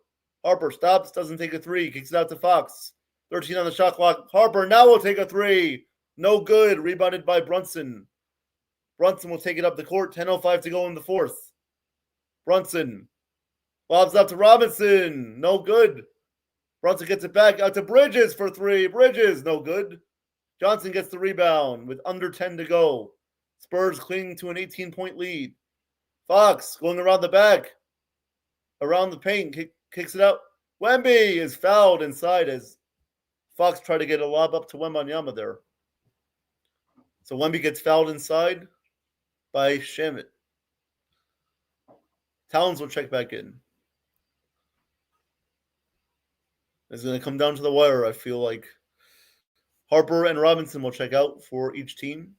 S7: Harper stops, doesn't take a 3. Kicks it out to Fox. 13 on the shot clock. Harper now will take a 3. No good. Rebounded by Brunson. Brunson will take it up the court. 10:05 to go in the fourth. Brunson lobs up to Robinson. No good. Brunson gets it back out to Bridges for 3. Bridges, no good. Johnson gets the rebound with under 10 to go. Spurs clinging to an 18-point lead. Fox going around the back. Around the paint. Kicks it out. Wemby is fouled inside as Fox tried to get a lob up to Wembanyama there. So Wemby gets fouled inside by Shamet. Towns will check back in. It's going to come down to the wire, I feel like. Harper and Robinson will check out for each team.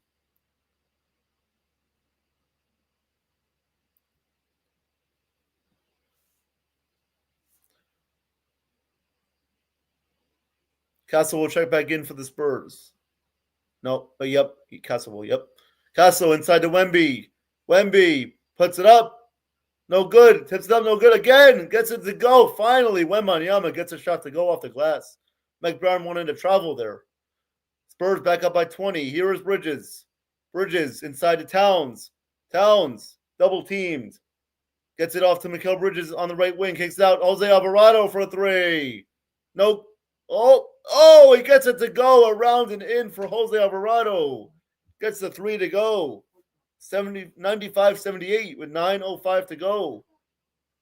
S7: Castle will check back in for the Spurs. No, but yep, Castle will, yep. Castle inside to Wemby. Wemby puts it up. No good. Tips it up, no good again. Gets it to go. Finally, Wembanyama gets a shot to go off the glass. Mike Brown wanted to travel there. Spurs back up by 20. Here is Bridges. Bridges inside to Towns. Towns double teamed. Gets it off to Mikal Bridges on the right wing. Kicks out Jose Alvarado for a 3. No. Oh, he gets it to go around and in for Jose Alvarado. Gets the 3 to go. 95-78 with 9:05 to go.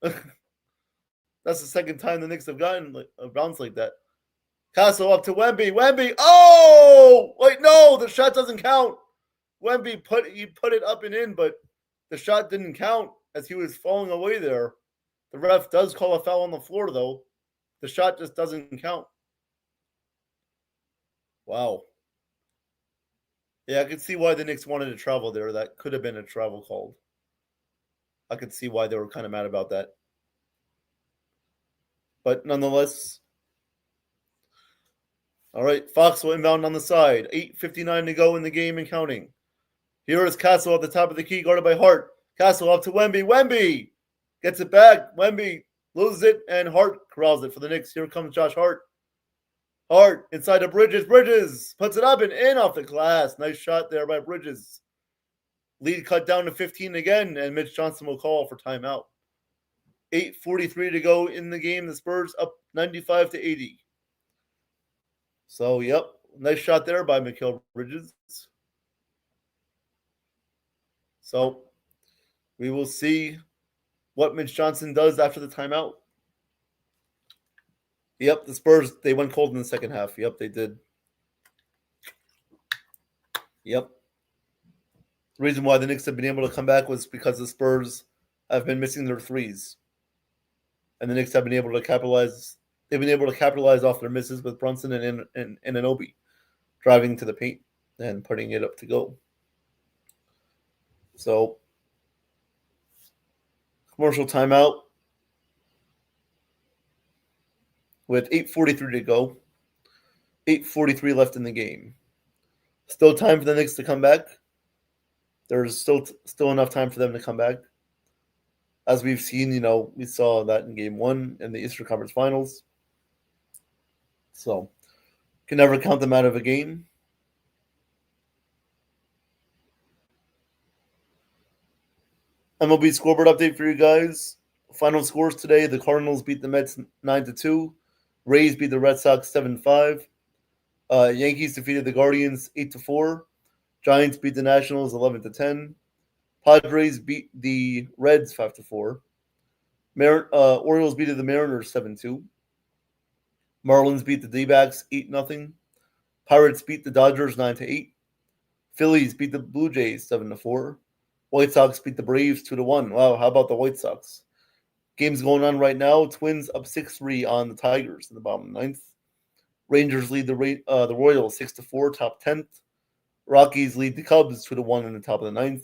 S7: That's the second time the Knicks have gotten a bounce like that. Castle up to Wemby. Wemby. Oh, wait, no, the shot doesn't count. Wemby put it up and in, but the shot didn't count as he was falling away there. The ref does call a foul on the floor, though. The shot just doesn't count. Wow. Yeah, I could see why the Knicks wanted to travel there. That could have been a travel called. I could see why they were kind of mad about that. But nonetheless. All right, Fox will inbound on the side. 8:59 to go in the game and counting. Here is Castle at the top of the key, guarded by Hart. Castle up to Wemby. Wemby gets it back. Wemby loses it, and Hart corrals it for the Knicks. Here comes Josh Hart. Hart inside of Bridges. Bridges puts it up and in off the glass. Nice shot there by Bridges. Lead cut down to 15 again, and Mitch Johnson will call for timeout. 8:43 to go in the game. The Spurs up 95-80. So, yep, nice shot there by Mikal Bridges. So, we will see what Mitch Johnson does after the timeout. Yep, the Spurs, they went cold in the second half. Yep, they did. Yep. The reason why the Knicks have been able to come back was because the Spurs have been missing their threes. And the Knicks have been able to capitalize they've been able to capitalize off their misses with Brunson and Anunoby driving to the paint and putting it up to go. So, commercial timeout with 8:43 to go. 8:43 left in the game. Still time for the Knicks to come back. There's still enough time for them to come back. As we've seen, we saw that in game 1 in the Eastern Conference Finals. So, can never count them out of a game. MLB scoreboard update for you guys. Final scores today: the Cardinals beat the Mets 9-2. Rays beat the Red Sox 7-5. Yankees defeated the Guardians 8-4. Giants beat the Nationals 11-10. Padres beat the Reds 5-4. Orioles beat the Mariners 7-2. Marlins beat the D-backs 8-0. Pirates beat the Dodgers 9-8. Phillies beat the Blue Jays 7-4. White Sox beat the Braves 2-1. Wow, how about the White Sox? Games going on right now. Twins up 6-3 on the Tigers in the bottom of the 9th. Rangers lead the Royals 6-4, top 10th. Rockies lead the Cubs 2-1 in the top of the 9th.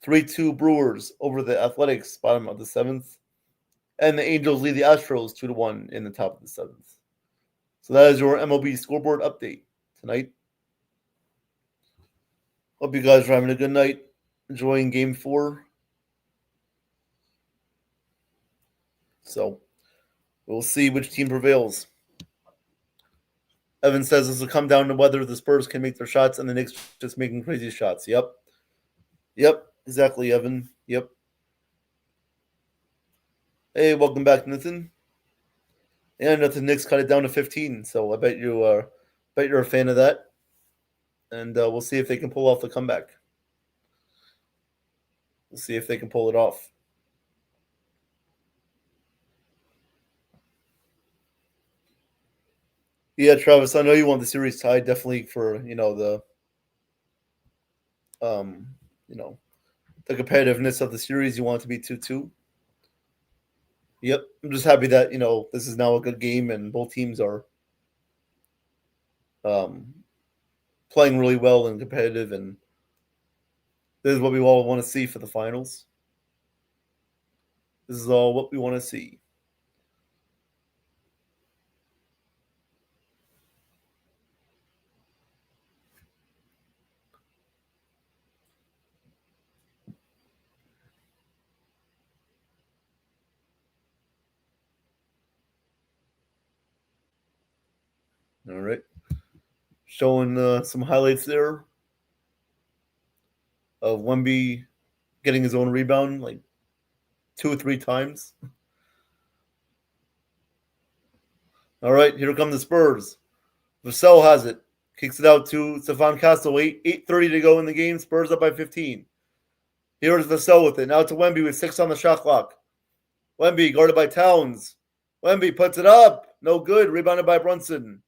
S7: 3-2 Brewers over the Athletics, bottom of the 7th. And the Angels lead the Astros 2-1 in the top of the 7th. So that is your MLB scoreboard update tonight. Hope you guys are having a good night. Enjoying game 4. So we'll see which team prevails. Evan says this will come down to whether the Spurs can make their shots and the Knicks just making crazy shots. Yep, exactly, Evan. Yep. Hey, welcome back, Nathan. Yeah, the Knicks cut it down to 15, so I bet you're a fan of that. And we'll see if they can pull off the comeback. We'll see if they can pull it off. Yeah, Travis, I know you want the series tied, definitely for the competitiveness of the series. You want it to be 2-2. Yep, I'm just happy that this is now a good game and both teams are playing really well and competitive, and this is what we all want to see for the finals. This is all what we want to see. All right. Showing some highlights there of Wemby getting his own rebound like 2 or 3 times. All right, here come the Spurs. Vassell has it. Kicks it out to Stephon Castle. 8:30 to go in the game. Spurs up by 15. Here's Vassell with it. Now to Wemby with 6 on the shot clock. Wemby guarded by Towns. Wemby puts it up. No good. Rebounded by Brunson.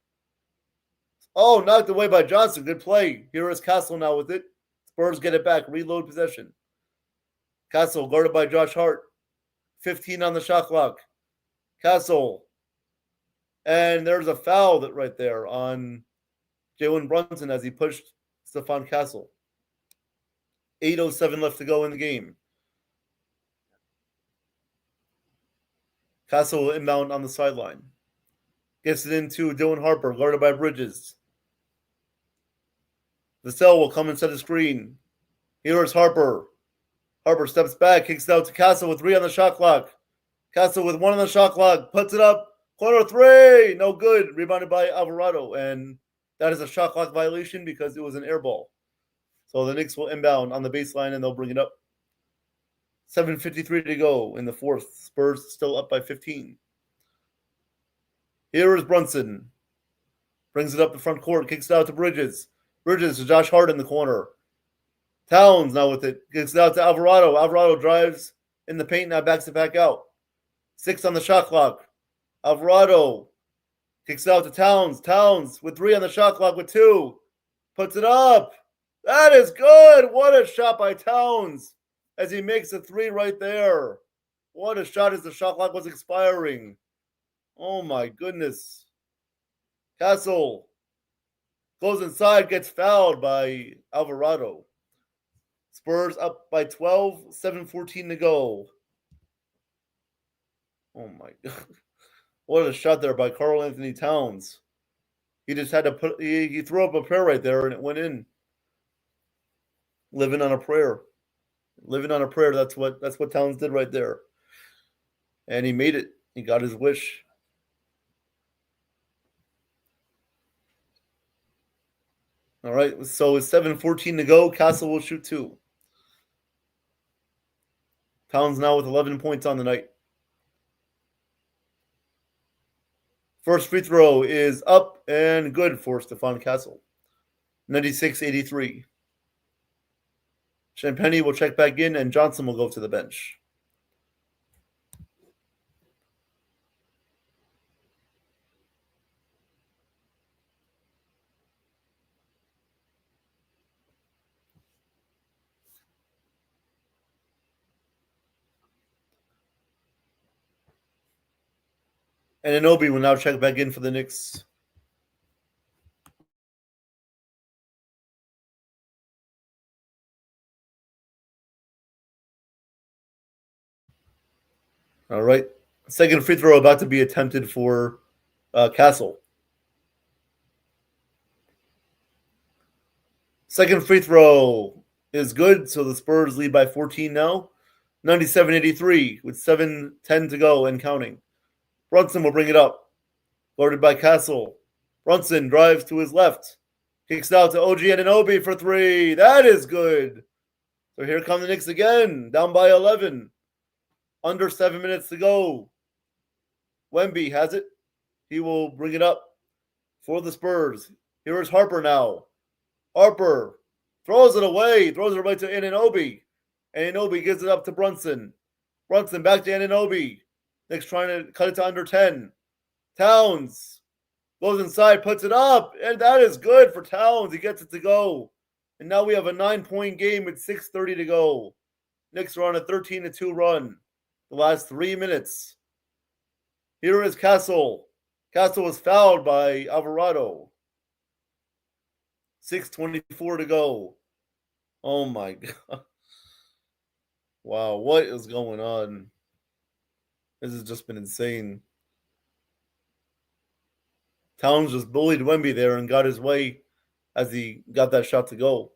S7: Oh, knocked away by Johnson. Good play. Here is Castle now with it. Spurs get it back. Reload possession. Castle guarded by Josh Hart. 15 on the shot clock. Castle. And there's a foul right there on Jalen Brunson as he pushed Stephon Castle. 8:07 left to go in the game. Castle inbound on the sideline. Gets it into Dylan Harper, guarded by Bridges. Vassell will come and set a screen. Here is Harper. Harper steps back, kicks it out to Castle with 3 on the shot clock. Castle with 1 on the shot clock, puts it up. Corner 3, no good. Rebounded by Alvarado, and that is a shot clock violation because it was an air ball. So the Knicks will inbound on the baseline, and they'll bring it up. 7:53 to go in the 4th. Spurs still up by 15. Here is Brunson. Brings it up the front court, kicks it out to Bridges. Bridges to Josh Hart in the corner. Towns now with it. Kicks it out to Alvarado. Alvarado drives in the paint, now backs it back out. 6 on the shot clock. Alvarado kicks it out to Towns. Towns with 3 on the shot clock with 2. Puts it up. That is good. What a shot by Towns as he makes a 3 right there. What a shot as the shot clock was expiring. Oh my goodness. Castle goes inside, gets fouled by Alvarado. Spurs up by 12, 7:14 to go. Oh my God. What a shot there by Karl Anthony Towns. He just had to he threw up a prayer right there and it went in. Living on a prayer. Living on a prayer. That's what Towns did right there. And he made it. He got his wish. All right, so it's 7:14 to go. Castle will shoot 2. Towns now with 11 points on the night. First free throw is up and good for Stephon Castle. 96-83. Champagny will check back in, and Johnson will go to the bench. And Anunoby will now check back in for the Knicks. All right. Second free throw about to be attempted for Castle. Second free throw is good, so the Spurs lead by 14 now. 97-83 with 7:10 to go and counting. Brunson will bring it up. Guarded by Castle. Brunson drives to his left. Kicks out to OG Anunoby for 3. That is good. So here come the Knicks again, down by 11. Under 7 minutes to go. Wemby has it. He will bring it up for the Spurs. Here is Harper now. Harper throws it away. Throws it right to Anunoby. Anunoby gives it up to Brunson. Brunson back to Anunoby. Knicks trying to cut it to under 10. Towns goes inside, puts it up, and that is good for Towns. He gets it to go. And now we have a 9-point game with 6:30 to go. Knicks are on a 13-2 run. The last 3 minutes. Here is Castle. Castle was fouled by Alvarado. 6:24 to go. Oh my God. Wow, what is going on? This has just been insane. Towns just bullied Wemby there and got his way as he got that shot to go.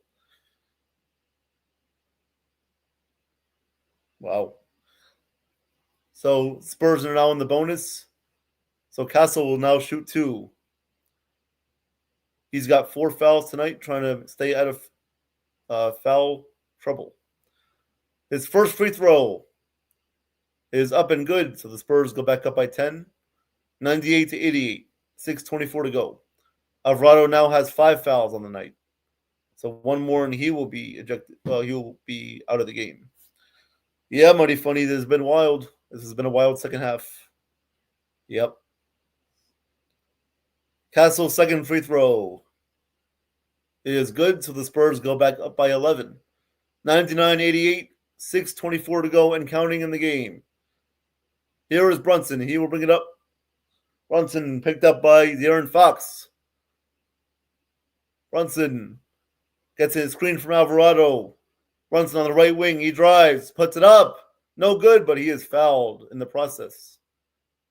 S7: Wow. So Spurs are now in the bonus. So Castle will now shoot 2. He's got 4 fouls tonight, trying to stay out of foul trouble. His first free throw is up and good, so the Spurs go back up by 10. 98-88. 6:24 to go. Alvarado now has 5 fouls on the night. So one more and he will be ejected. He will be out of the game. Yeah, Money Funny, this has been wild. This has been a wild second half. Yep. Castle's second free throw is good, so the Spurs go back up by 11. 99-88, 6:24 to go and counting in the game. Here is Brunson. He will bring it up. Brunson picked up by De'Aaron Fox. Brunson gets his screen from Alvarado. Brunson on the right wing. He drives, puts it up. No good, but he is fouled in the process.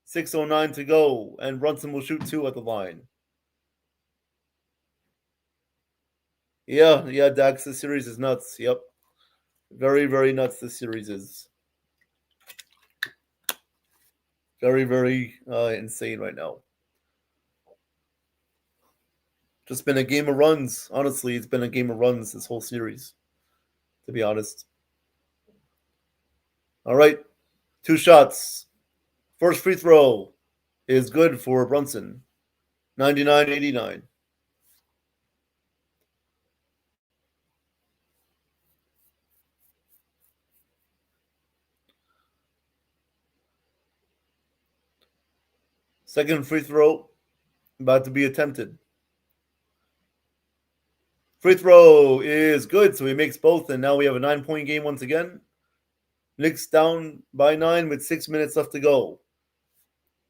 S7: 6:09 to go, and Brunson will shoot 2 at the line. Yeah, Dax, this series is nuts. Yep. Very, very nuts this series is. Very, very insane right now. Just been a game of runs. Honestly, it's been a game of runs this whole series, to be honest. All right, 2 shots. First free throw is good for Brunson. 99-89. Second free throw about to be attempted. Free throw is good, so he makes both, and now we have a 9-point game once again. Knicks down by 9 with 6 minutes left to go.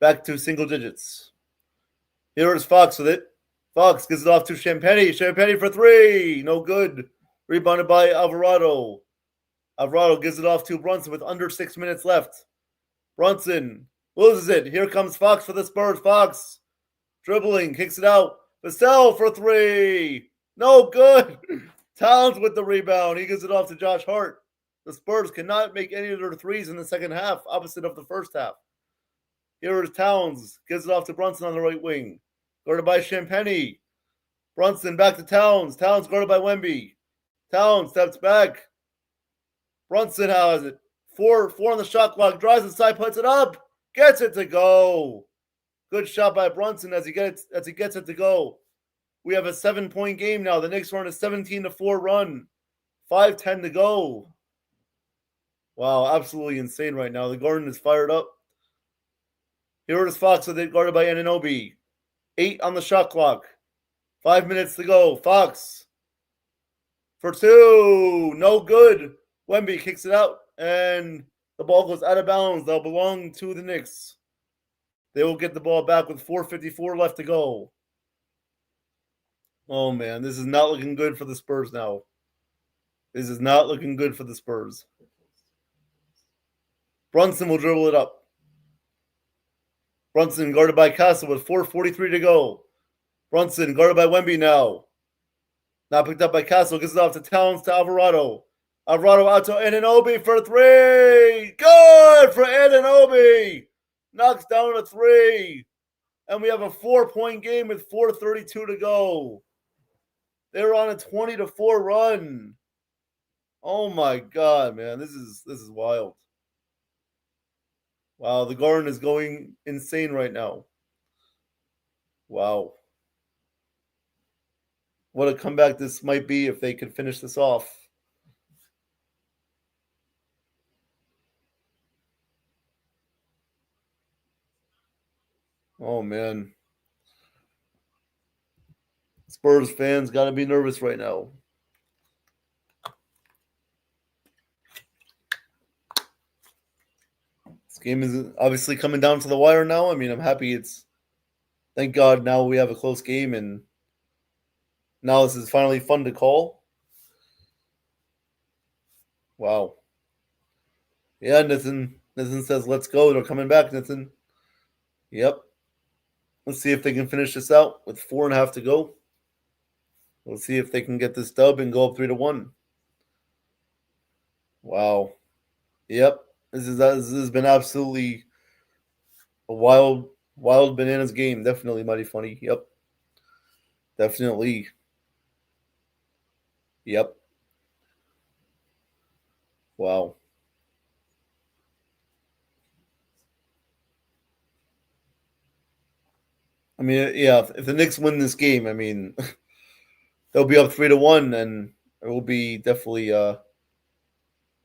S7: back to single digits. Here is Fox with it. Fox gives it off to Champagny. Champagny for three. No good. Rebounded by Alvarado. Alvarado gives it off to Brunson with under 6 minutes left. Brunson loses it. Here comes Fox for the Spurs. Fox dribbling, kicks it out. Vassell for three. No good. Towns with the rebound. He gives it off to Josh Hart. The Spurs cannot make any of their threes in the second half, opposite of the first half. Here is Towns. Gives it off to Brunson on the right wing. Guarded by Champagny. Brunson back to Towns. Towns guarded by Wemby. Towns steps back. Brunson has it. Four on the shot clock. Drives inside, puts it up. Gets it to go. Good shot by Brunson as he gets it to go. We have a 7-point game now. The Knicks are on a 17-4 run. 5:10 to go. Wow, absolutely insane right now. The Garden is fired up. Here is Fox with it, guarded by Anunoby. 8 on the shot clock. 5 minutes to go. Fox for two. No good. Wemby kicks it out, and the ball goes out of bounds. They'll belong to the Knicks. They will get the ball back with 4:54 left to go. Oh, man, this is not looking good for the Spurs now. This is not looking good for the Spurs. Brunson will dribble it up. Brunson guarded by Castle with 4:43 to go. Brunson guarded by Wemby now. Now picked up by Castle. Gets it off to Towns to Alvarado. Alvarado out to Anunoby for three. Good for Anunoby. Knocks down a three. And we have a 4-point game with 4:32 to go. They're on a 20-4 run. Oh my God, man. This is wild. Wow, the Garden is going insane right now. Wow. What a comeback this might be if they could finish this off. Oh, man. Spurs fans got to be nervous right now. This game is obviously coming down to the wire now. I mean, I'm happy thank God now we have a close game, and now this is finally fun to call. Wow. Yeah, Nathan says, let's go. They're coming back, Nathan. Yep. Let's see if they can finish this out with 4.5 to go. We'll see if they can get this dub and go up 3-1. Wow. Yep. This has been absolutely a wild bananas game. Definitely mighty funny. Yep. Definitely. Yep. Wow. I mean, yeah, if the Knicks win this game, I mean, they'll be up 3-1, and it will be definitely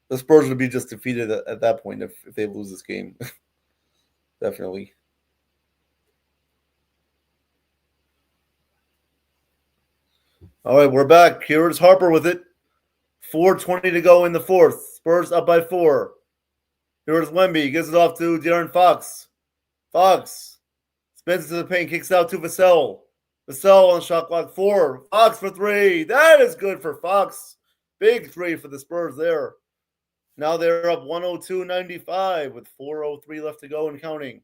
S7: the Spurs would be just defeated at that point if they lose this game. Definitely. All right, we're back. Here is Harper with it. 4:20 to go in the fourth. Spurs up by 4. Here is Wemby. Gives it off to De'Aaron Fox. Fox spins into the paint. Kicks out to Vassell. Vassell on shot clock 4. Fox for 3. That is good for Fox. Big 3 for the Spurs there. Now they're up 102-95 with 4:03 left to go and counting.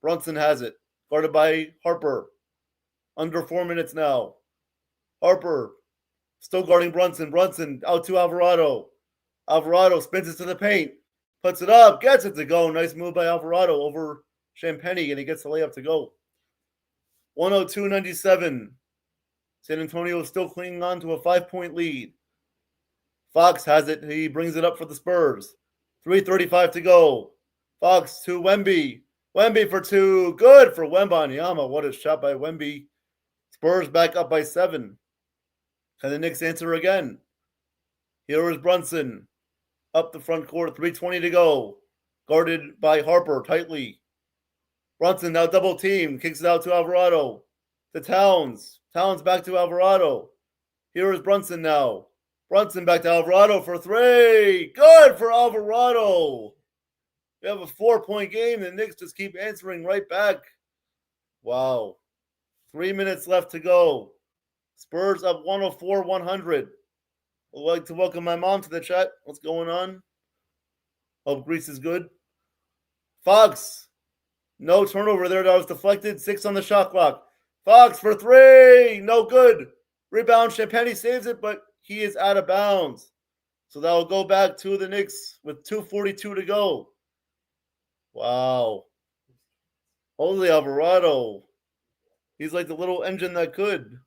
S7: Brunson has it. Guarded by Harper. Under 4 minutes now. Harper still guarding Brunson. Brunson out to Alvarado. Alvarado spins it to the paint. Puts it up. Gets it to go. Nice move by Alvarado over Champagny, and he gets the layup to go. 102-97. San Antonio is still clinging on to a 5-point lead. Fox has it. He brings it up for the Spurs. 3:35 to go. Fox to Wemby. Wemby for 2. Good for Wembanyama. What a shot by Wemby. Spurs back up by 7. Can the Knicks answer again? Here is Brunson. Up the front court. 3:20 to go. Guarded by Harper tightly. Brunson now double team. Kicks it out to Alvarado. To Towns. Towns back to Alvarado. Here is Brunson now. Brunson back to Alvarado for 3. Good for Alvarado. We have a 4-point game. The Knicks just keep answering right back. Wow. 3 minutes left to go. Spurs up 104-100. I'd like to welcome my mom to the chat. What's going on? Hope Greece is good. Fox. No turnover there. That was deflected. 6 on the shot clock. Fox for 3. No good. Rebound. Champagny saves it, but he is out of bounds. So that will go back to the Knicks with 2:42 to go. Wow. Jose Alvarado. He's like the little engine that could.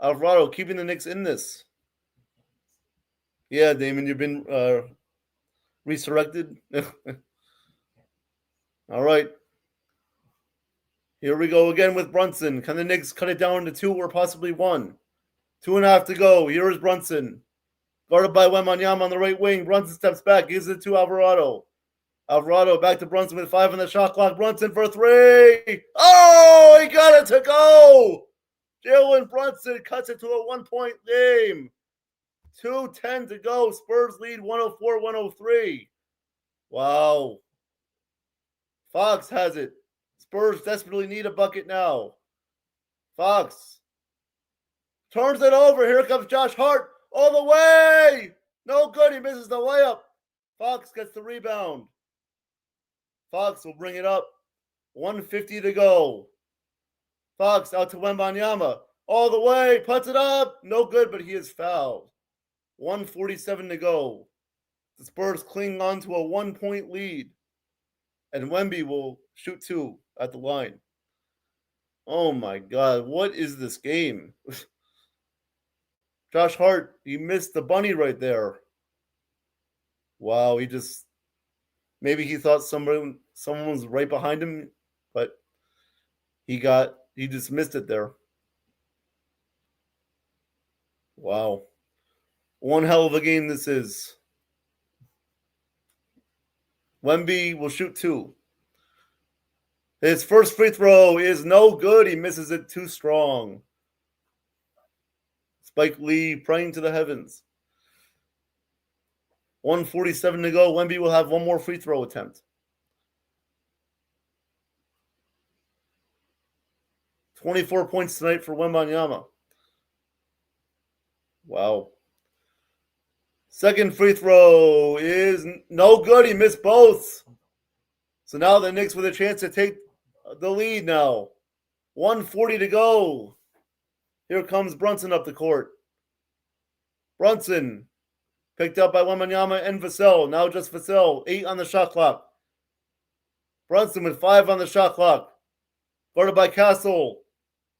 S7: Alvarado keeping the Knicks in this. Yeah, Damon, you've been resurrected. All right. Here we go again with Brunson. Can the Knicks cut it down to 2 or possibly 1? 2.5 to go. Here is Brunson. Guarded by Wembanyama on the right wing. Brunson steps back. Gives it to Alvarado. Alvarado back to Brunson with 5 on the shot clock. Brunson for 3. Oh, he got it to go. Jalen Brunson cuts it to a 1-point game. 2:10 to go. Spurs lead 104-103. Wow. Fox has it. Spurs desperately need a bucket now. Fox turns it over. Here comes Josh Hart. All the way. No good. He misses the layup. Fox gets the rebound. Fox will bring it up. 1:50 to go. Fox out to Wembanyama. All the way. Puts it up. No good, but he is fouled. 1:47 to go. The Spurs cling on to a 1-point lead. And Wemby will shoot 2 at the line. Oh my God. What is this game? Josh Hart, he missed the bunny right there. Wow, maybe he thought someone was right behind him, but he just missed it there. Wow. One hell of a game this is. Wemby will shoot 2. His first free throw is no good. He misses it too strong. Spike Lee praying to the heavens. 1:47 to go. Wemby will have one more free throw attempt. 24 points tonight for Wembanyama. Wow. Second free throw is no good. He missed both. So now the Knicks with a chance to take the lead now. 1:40 to go. Here comes Brunson up the court. Brunson picked up by Wembanyama and Vassell. Now just Vassell. 8 on the shot clock. Brunson with 5 on the shot clock. Guarded by Castle.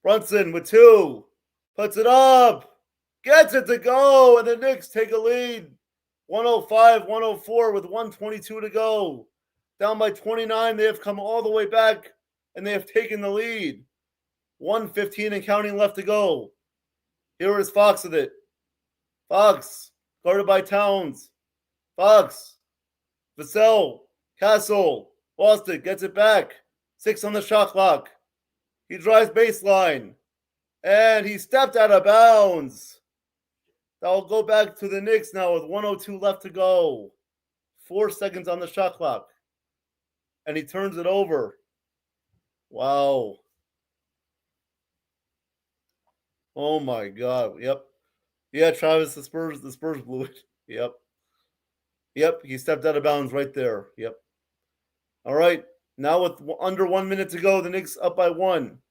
S7: Brunson with 2. Puts it up. Gets it to go. And the Knicks take a lead. 105-104 with 1:22 to go. Down by 29. They have come all the way back. And they have taken the lead. 1:15 and counting left to go. Here is Fox with it. Fox, guarded by Towns. Fox, Vassell, Castle, lost it, gets it back. 6 on the shot clock. He drives baseline. And he stepped out of bounds. That will go back to the Knicks now with 1:02 left to go. 4 seconds on the shot clock. And he turns it over. Wow. Oh my God. Yep. Yeah, Travis, the Spurs blew it. Yep. He stepped out of bounds right there. Yep. All right. Now with under 1 minute to go, the Knicks up by 1.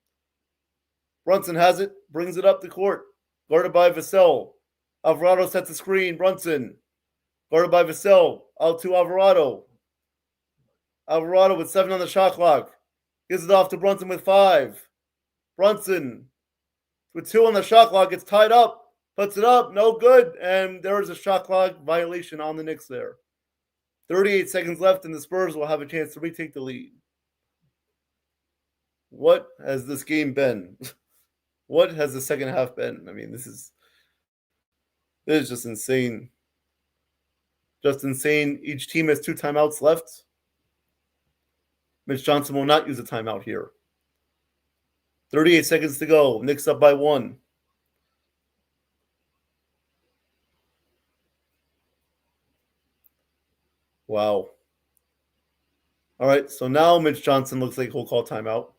S7: Brunson has it, brings it up the court. Guarded by Vassell. Alvarado sets the screen. Brunson. Guarded by Vassell. Out to Alvarado. Alvarado with 7 on the shot clock. Gives it off to Brunson with 5. Brunson with 2 on the shot clock. It's tied up. Puts it up. No good. And there is a shot clock violation on the Knicks there. 38 seconds left, and the Spurs will have a chance to retake the lead. What has this game been? What has the second half been? I mean, this is just insane. Just insane. Each team has 2 timeouts left. Mitch Johnson will not use a timeout here. 38 seconds to go. Knicks up by 1. Wow. All right, so now Mitch Johnson looks like he'll call timeout.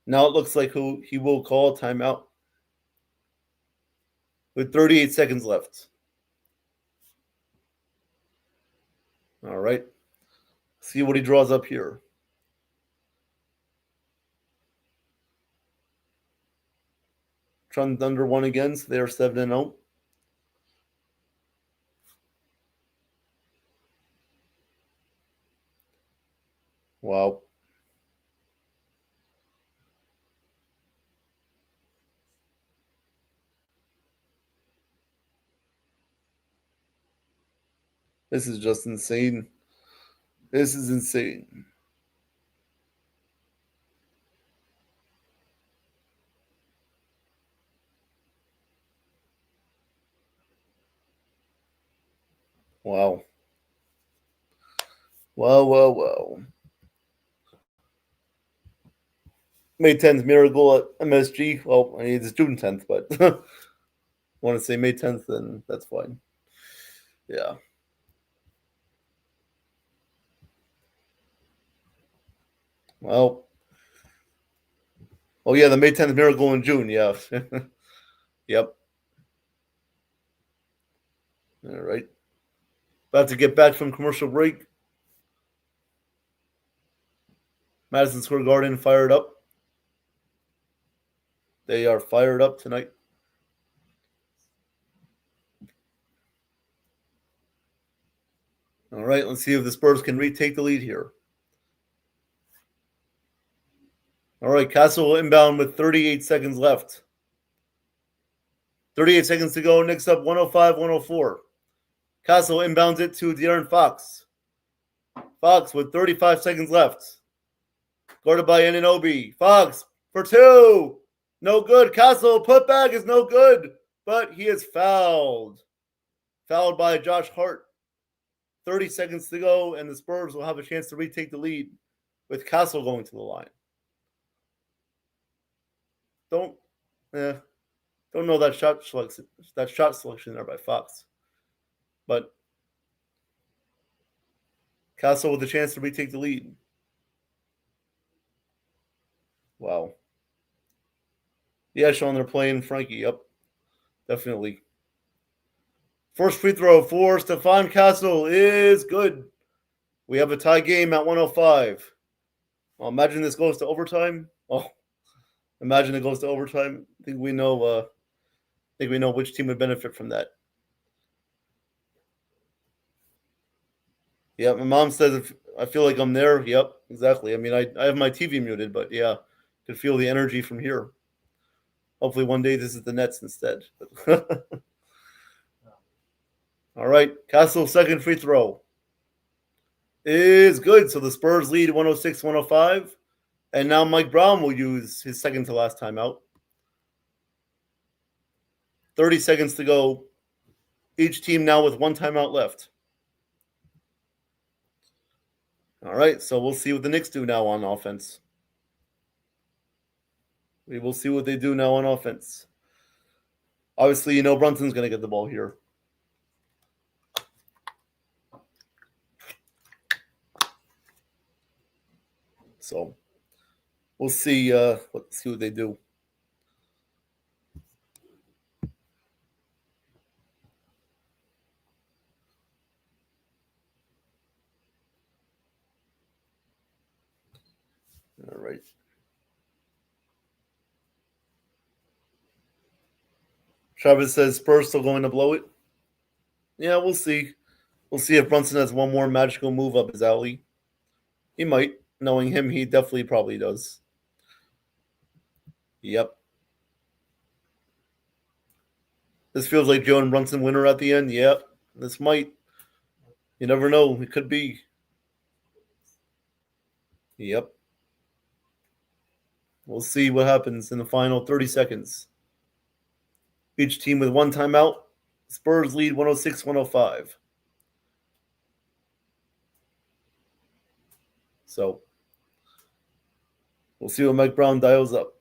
S7: Now it looks like he will call timeout with 38 seconds left. All right. See what he draws up here. Trund under 1 again, so they're 7-0. Wow. This is just insane. This is insane. Wow. Wow. May 10th miracle at MSG. Well, I mean, it's June 10th, but want to say May 10th, then that's fine. Yeah. Well. Oh, yeah, the May 10th miracle in June. Yeah. Yep. All right. About to get back from commercial break. Madison Square Garden fired up. They are fired up tonight. All right, let's see if the Spurs can retake the lead here. All right, Castle inbound with 38 seconds left. 38 seconds to go. Knicks up 105-104. Castle inbounds it to De'Aaron Fox. Fox with 35 seconds left. Guarded by Anunoby. Fox for 2. No good. Castle putback is no good, but he is fouled. Fouled by Josh Hart. 30 seconds to go, and the Spurs will have a chance to retake the lead with Castle going to the line. Don't know that shot selection there by Fox. But Castle with a chance to retake the lead. Wow. Yeah, Sean, they're playing Frankie. Yep, definitely. First free throw for Stephon Castle is good. We have a tie game at 105. Well, imagine this goes to overtime. Oh, imagine it goes to overtime. I think we know which team would benefit from that. Yeah, my mom says I feel like I'm there. Yep, exactly. I mean, I have my TV muted, but yeah, could feel the energy from here. Hopefully one day this is the Nets instead. All right, Castle's second free throw is good. So the Spurs lead 106-105. And now Mike Brown will use his second to last timeout. 30 seconds to go. Each team now with one timeout left. All right, so we'll see what the Knicks do now on offense. We will see what they do now on offense. Obviously, Brunson's going to get the ball here. So we'll see. Let's see what they do. All right. Travis says Spurs still going to blow it. Yeah, we'll see. We'll see if Brunson has one more magical move up his alley. He might. Knowing him, he definitely probably does. Yep. This feels like Joe and Brunson winner at the end. Yep. This might. You never know. It could be. Yep. We'll see what happens in the final 30 seconds. Each team with one timeout. Spurs lead 106-105. So we'll see what Mike Brown dials up.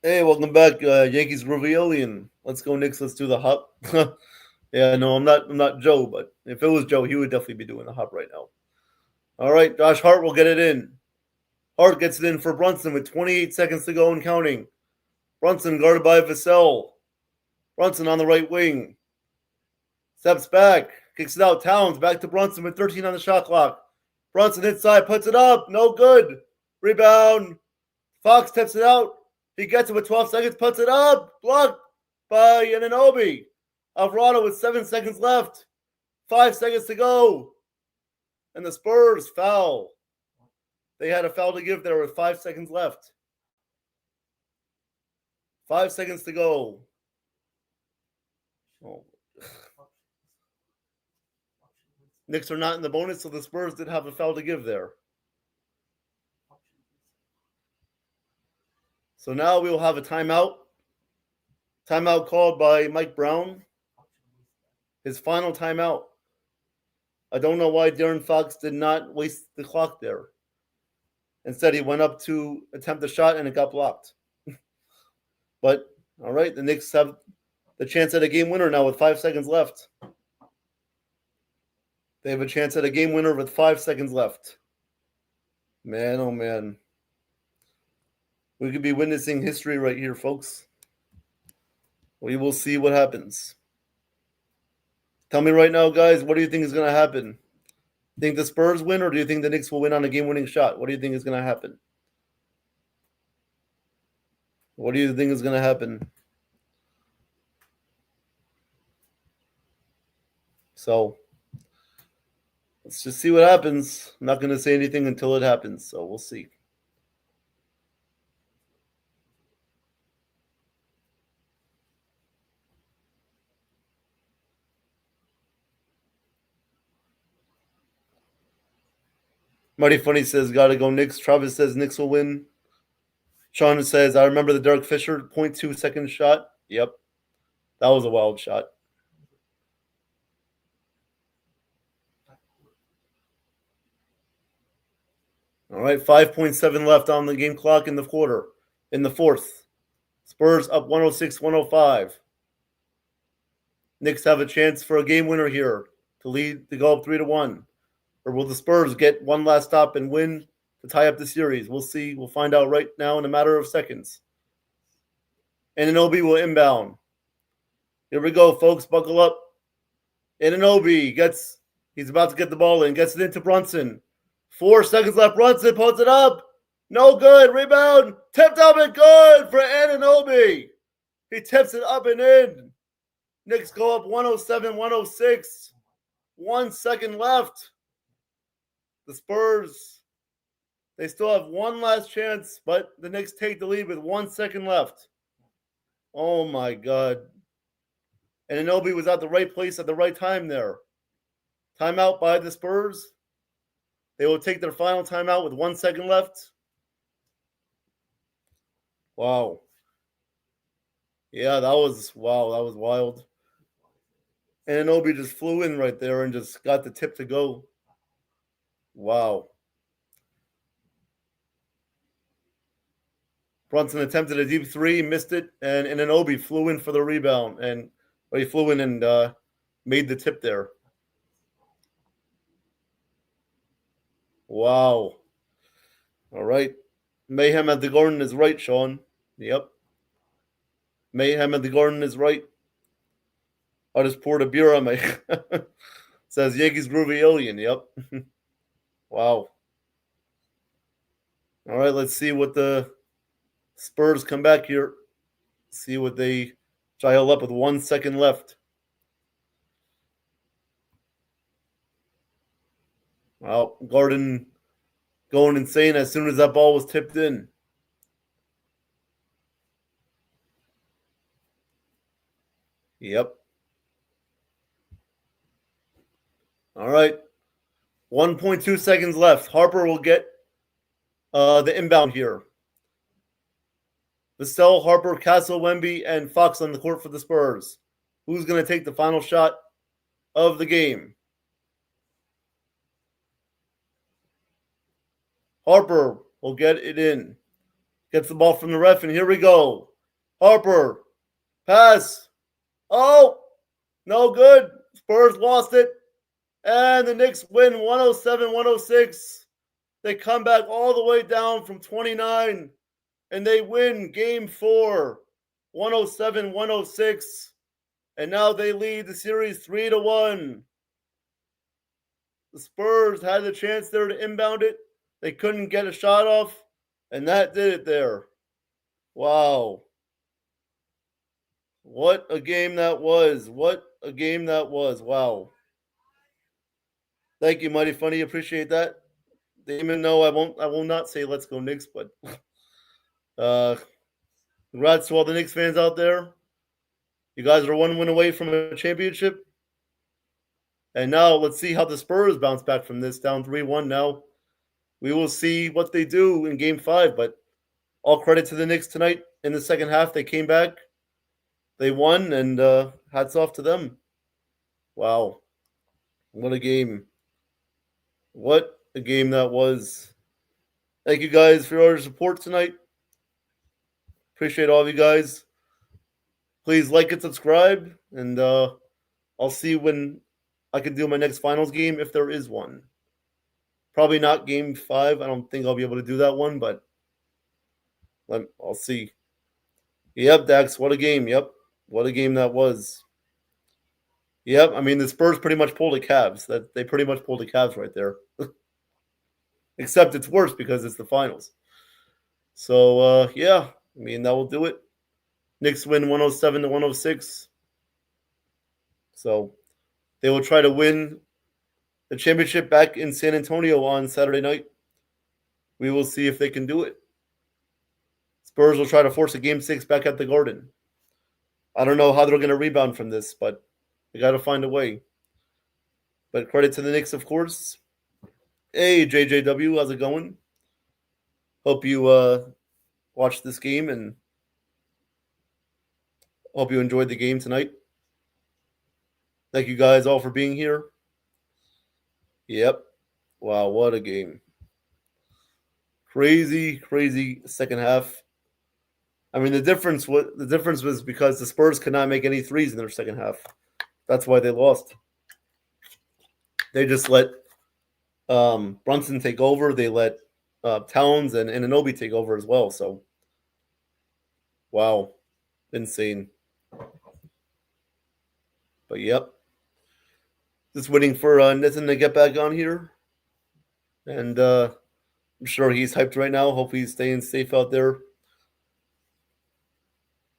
S7: Hey, welcome back, Yankees Revealian. Let's go, Knicks. Let's do the hop. Yeah, no, I'm not Joe, but if it was Joe, he would definitely be doing the hop right now. All right, Josh Hart will get it in. Hart gets it in for Brunson with 28 seconds to go and counting. Brunson guarded by Vassell. Brunson on the right wing. Steps back, kicks it out. Towns back to Brunson with 13 on the shot clock. Brunson inside, puts it up. No good. Rebound. Fox tips it out. He gets it with 12 seconds, puts it up. Blocked by Anunoby. Alvarado with 7 seconds left. 5 seconds to go. And the Spurs foul. They had a foul to give there with 5 seconds left. 5 seconds to go. Oh. Knicks are not in the bonus, so the Spurs did have a foul to give there. So now we will have a timeout. Timeout called by Mike Brown. His final timeout. I don't know why De'Aaron Fox did not waste the clock there. Instead, he went up to attempt the shot and it got blocked. But, all right, the Knicks have the chance at a game winner now with 5 seconds left. They have a chance at a game winner with 5 seconds left. Man, oh man. We could be witnessing history right here, folks. We will see what happens. Tell me right now, guys, what do you think is going to happen? Think the Spurs win, or do you think the Knicks will win on a game-winning shot? What do you think is going to happen? What do you think is going to happen? So, let's just see what happens. I'm not going to say anything until it happens, so we'll see. Marty Funny says, gotta go Knicks. Travis says Knicks will win. Sean says, I remember the Derek Fisher 0.2 second shot. Yep. That was a wild shot. All right, 5.7 left on the game clock in the quarter. In the fourth. Spurs up 106-105. Knicks have a chance for a game winner here to go up 3-1. Or will the Spurs get one last stop and win to tie up the series? We'll see. We'll find out right now in a matter of seconds. Anunoby will inbound. Here we go, folks. Buckle up. Anunoby he's about to get the ball in. Gets it into Brunson. 4 seconds left. Brunson puts it up. No good. Rebound. Tipped up and good for Anunoby. He tips it up and in. Knicks go up 107-106. 1 second left. The Spurs, they still have one last chance, but the Knicks take the lead with 1 second left. Oh, my God. And Anunoby was at the right place at the right time there. Timeout by the Spurs. They will take their final timeout with 1 second left. Wow. Yeah, that was wild. And Anunoby just flew in right there and just got the tip to go. Wow. Brunson attempted a deep three, missed it, and Anunoby flew in for the rebound. He flew in and made the tip there. Wow. All right. Mayhem at the Garden is right, Sean. Yep. Mayhem at the Garden is right. I just poured a beer on my... Says Yankees Groovy Alien. Yep. Wow. All right, let's see what the Spurs come back here. See what they dial up with 1 second left. Well, Garden going insane as soon as that ball was tipped in. Yep. All right. 1.2 seconds left. Harper will get the inbound here. Vassell, Harper, Castle, Wemby, and Fox on the court for the Spurs. Who's going to take the final shot of the game? Harper will get it in. Gets the ball from the ref, and here we go. Harper. Pass. Oh, no good. Spurs lost it. And the Knicks win 107-106. They come back all the way down from 29. And they win game 4, 107-106. And now they lead the series 3-1. The Spurs had the chance there to inbound it. They couldn't get a shot off. And that did it there. Wow. What a game that was. What a game that was. Wow. Thank you, Mighty Funny. Appreciate that. Damon, no, I will not say let's go Knicks, but congrats to all the Knicks fans out there. You guys are one win away from a championship. And now let's see how the Spurs bounce back from this, down 3-1 now. We will see what they do in game 5, but all credit to the Knicks tonight. In the second half, they came back. They won, and hats off to them. Wow. What a game. What a game that was. Thank you guys for your support tonight. Appreciate all of you guys. Please like and subscribe, and I'll see when I can do my next finals game, if there is one. Probably not game 5. I don't think I'll be able to do that one, but I'll see. Yep, Dax, what a game. Yep, what a game that was. Yep, I mean, the Spurs pretty much pulled the Cavs. They pretty much pulled the Cavs right there. Except it's worse because it's the finals. So, yeah, I mean, that will do it. Knicks win 107-106. So, they will try to win the championship back in San Antonio on Saturday night. We will see if they can do it. Spurs will try to force a game 6 back at the Garden. I don't know how they're going to rebound from this, but they got to find a way. But credit to the Knicks, of course. Hey, JJW, how's it going? Hope you watched this game and hope you enjoyed the game tonight. Thank you guys all for being here. Yep. Wow, what a game. Crazy, crazy second half. I mean, the difference was because the Spurs could not make any threes in their second half. That's why they lost. They just let Brunson take over. They let Towns and Anunoby take over as well. So, wow. Insane. But, yep. Just waiting for Nathan to get back on here. And I'm sure he's hyped right now. Hope he's staying safe out there.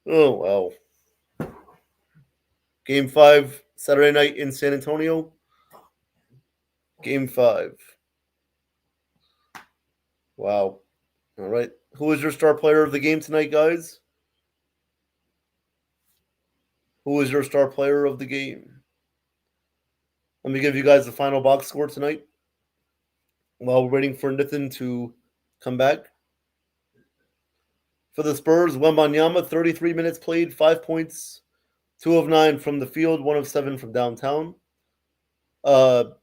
S7: Oh, wow. Game 5, Saturday night in San Antonio. Game 5. Wow. All right. Who is your star player of the game tonight, guys? Who is your star player of the game? Let me give you guys the final box score tonight while we're waiting for Nathan to come back. For the Spurs, Wembanyama, 33 minutes played, 5 points, 2 of 9 from the field, 1 of 7 from downtown. That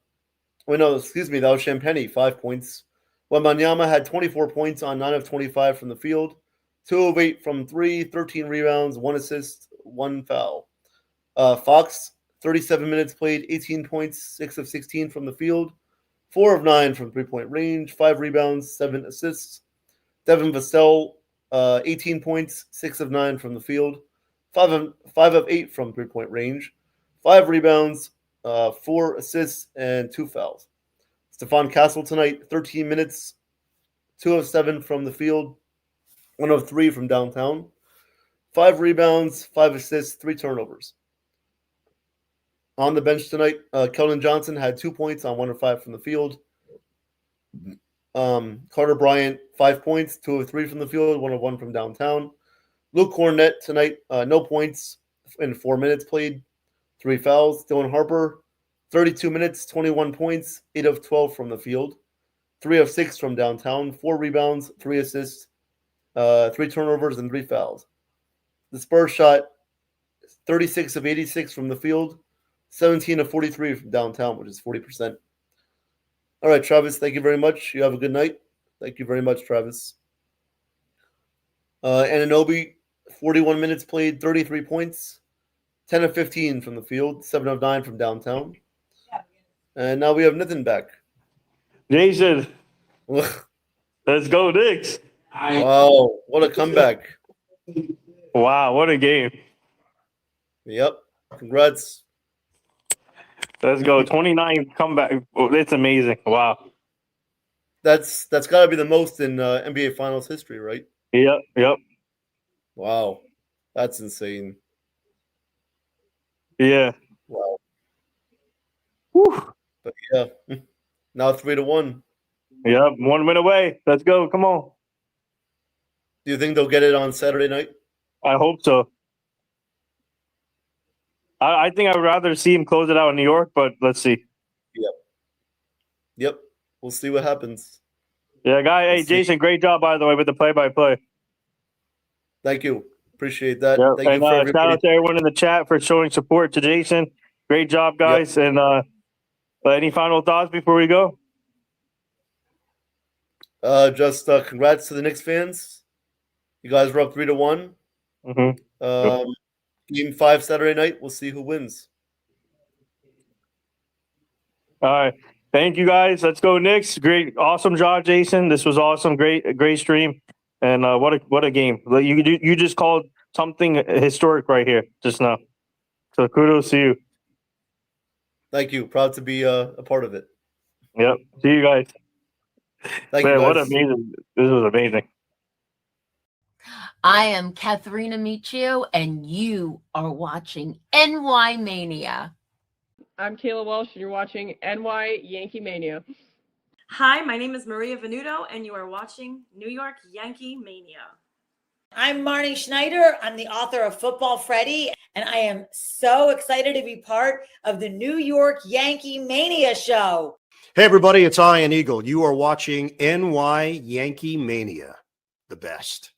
S7: was Champagny, 5 points. Wembanyama had 24 points on 9 of 25 from the field, 2 of 8 from 3, 13 rebounds, 1 assist, 1 foul. Fox, 37 minutes played, 18 points, 6 of 16 from the field, 4 of 9 from three-point range, 5 rebounds, 7 assists. Devin Vassell, 18 points, 6 of 9 from the field, 5 of 8 from three-point range, 5 rebounds, 4 assists, and 2 fouls. Stephon Castle tonight, 13 minutes, 2 of 7 from the field, 1 of 3 from downtown, 5 rebounds, 5 assists, 3 turnovers. On the bench tonight, Keldon Johnson had 2 points on 1 of 5 from the field. Carter Bryant, 5 points, 2 of 3 from the field, 1 of 1 from downtown. Luke Cornett tonight, no points in 4 minutes played, 3 fouls. Dylan Harper, 32 minutes, 21 points, 8 of 12 from the field, 3 of 6 from downtown, 4 rebounds, 3 assists, 3 turnovers, and 3 fouls. The Spurs shot 36 of 86 from the field, 17 of 43 from downtown, which is 40%. All right, Travis, thank you very much. You have a good night. Thank you very much, Travis. Anunoby, 41 minutes played, 33 points, 10 of 15 from the field, 7 of 9 from downtown. And now we have Nathan back.
S8: Jason, let's go Knicks.
S7: Wow, what a comeback.
S8: Wow, what a game.
S7: Yep, congrats.
S8: Let's go. 29 comeback. Oh, it's amazing. Wow.
S7: That's got to be the most in NBA Finals history, right?
S8: Yep.
S7: Wow, that's insane.
S8: Yeah.
S7: Wow.
S8: Whew.
S7: But yeah, now 3-1.
S8: Yep, 1 win away. Let's go. Come on.
S7: Do you think they'll get it on Saturday night?
S8: I hope so. I think I'd rather see him close it out in New York, but let's see.
S7: Yep. We'll see what happens.
S8: Yeah, guy. Hey,
S7: Let's see.
S8: Jason, great job, by the way, with the play-by-play.
S7: Thank you. Appreciate that.
S8: Yep.
S7: Thank you
S8: And
S7: for
S8: shout
S7: everybody.
S8: out to everyone in the chat for showing support to Jason. Great job, guys. And any final thoughts before we go?
S7: Just congrats to the Knicks fans. You guys were up 3-1.
S8: Mm-hmm.
S7: Game 5 Saturday night. We'll see who wins.
S8: All right. Thank you, guys. Let's go, Knicks. Great. Awesome job, Jason. This was awesome. Great stream. And what a game. You just called something historic right here just now. So kudos to you.
S7: Thank you. Proud to be a part of it.
S8: Yep. See you guys.
S7: Thank
S8: Man,
S7: you,
S8: what
S7: guys.
S8: amazing. This was amazing.
S1: I am Katharina Michio, and you are watching NY Mania.
S2: I'm Kayla Welsh, and you're watching NY Yankee Mania.
S3: Hi, my name is Maria Venuto, and you are watching New York Yankee Mania.
S4: I'm Marnie Schneider. I'm the author of Football Freddy, and I am so excited to be part of the New York Yankee Mania show.
S5: Hey, everybody, it's Ian Eagle. You are watching NY Yankee Mania, the best.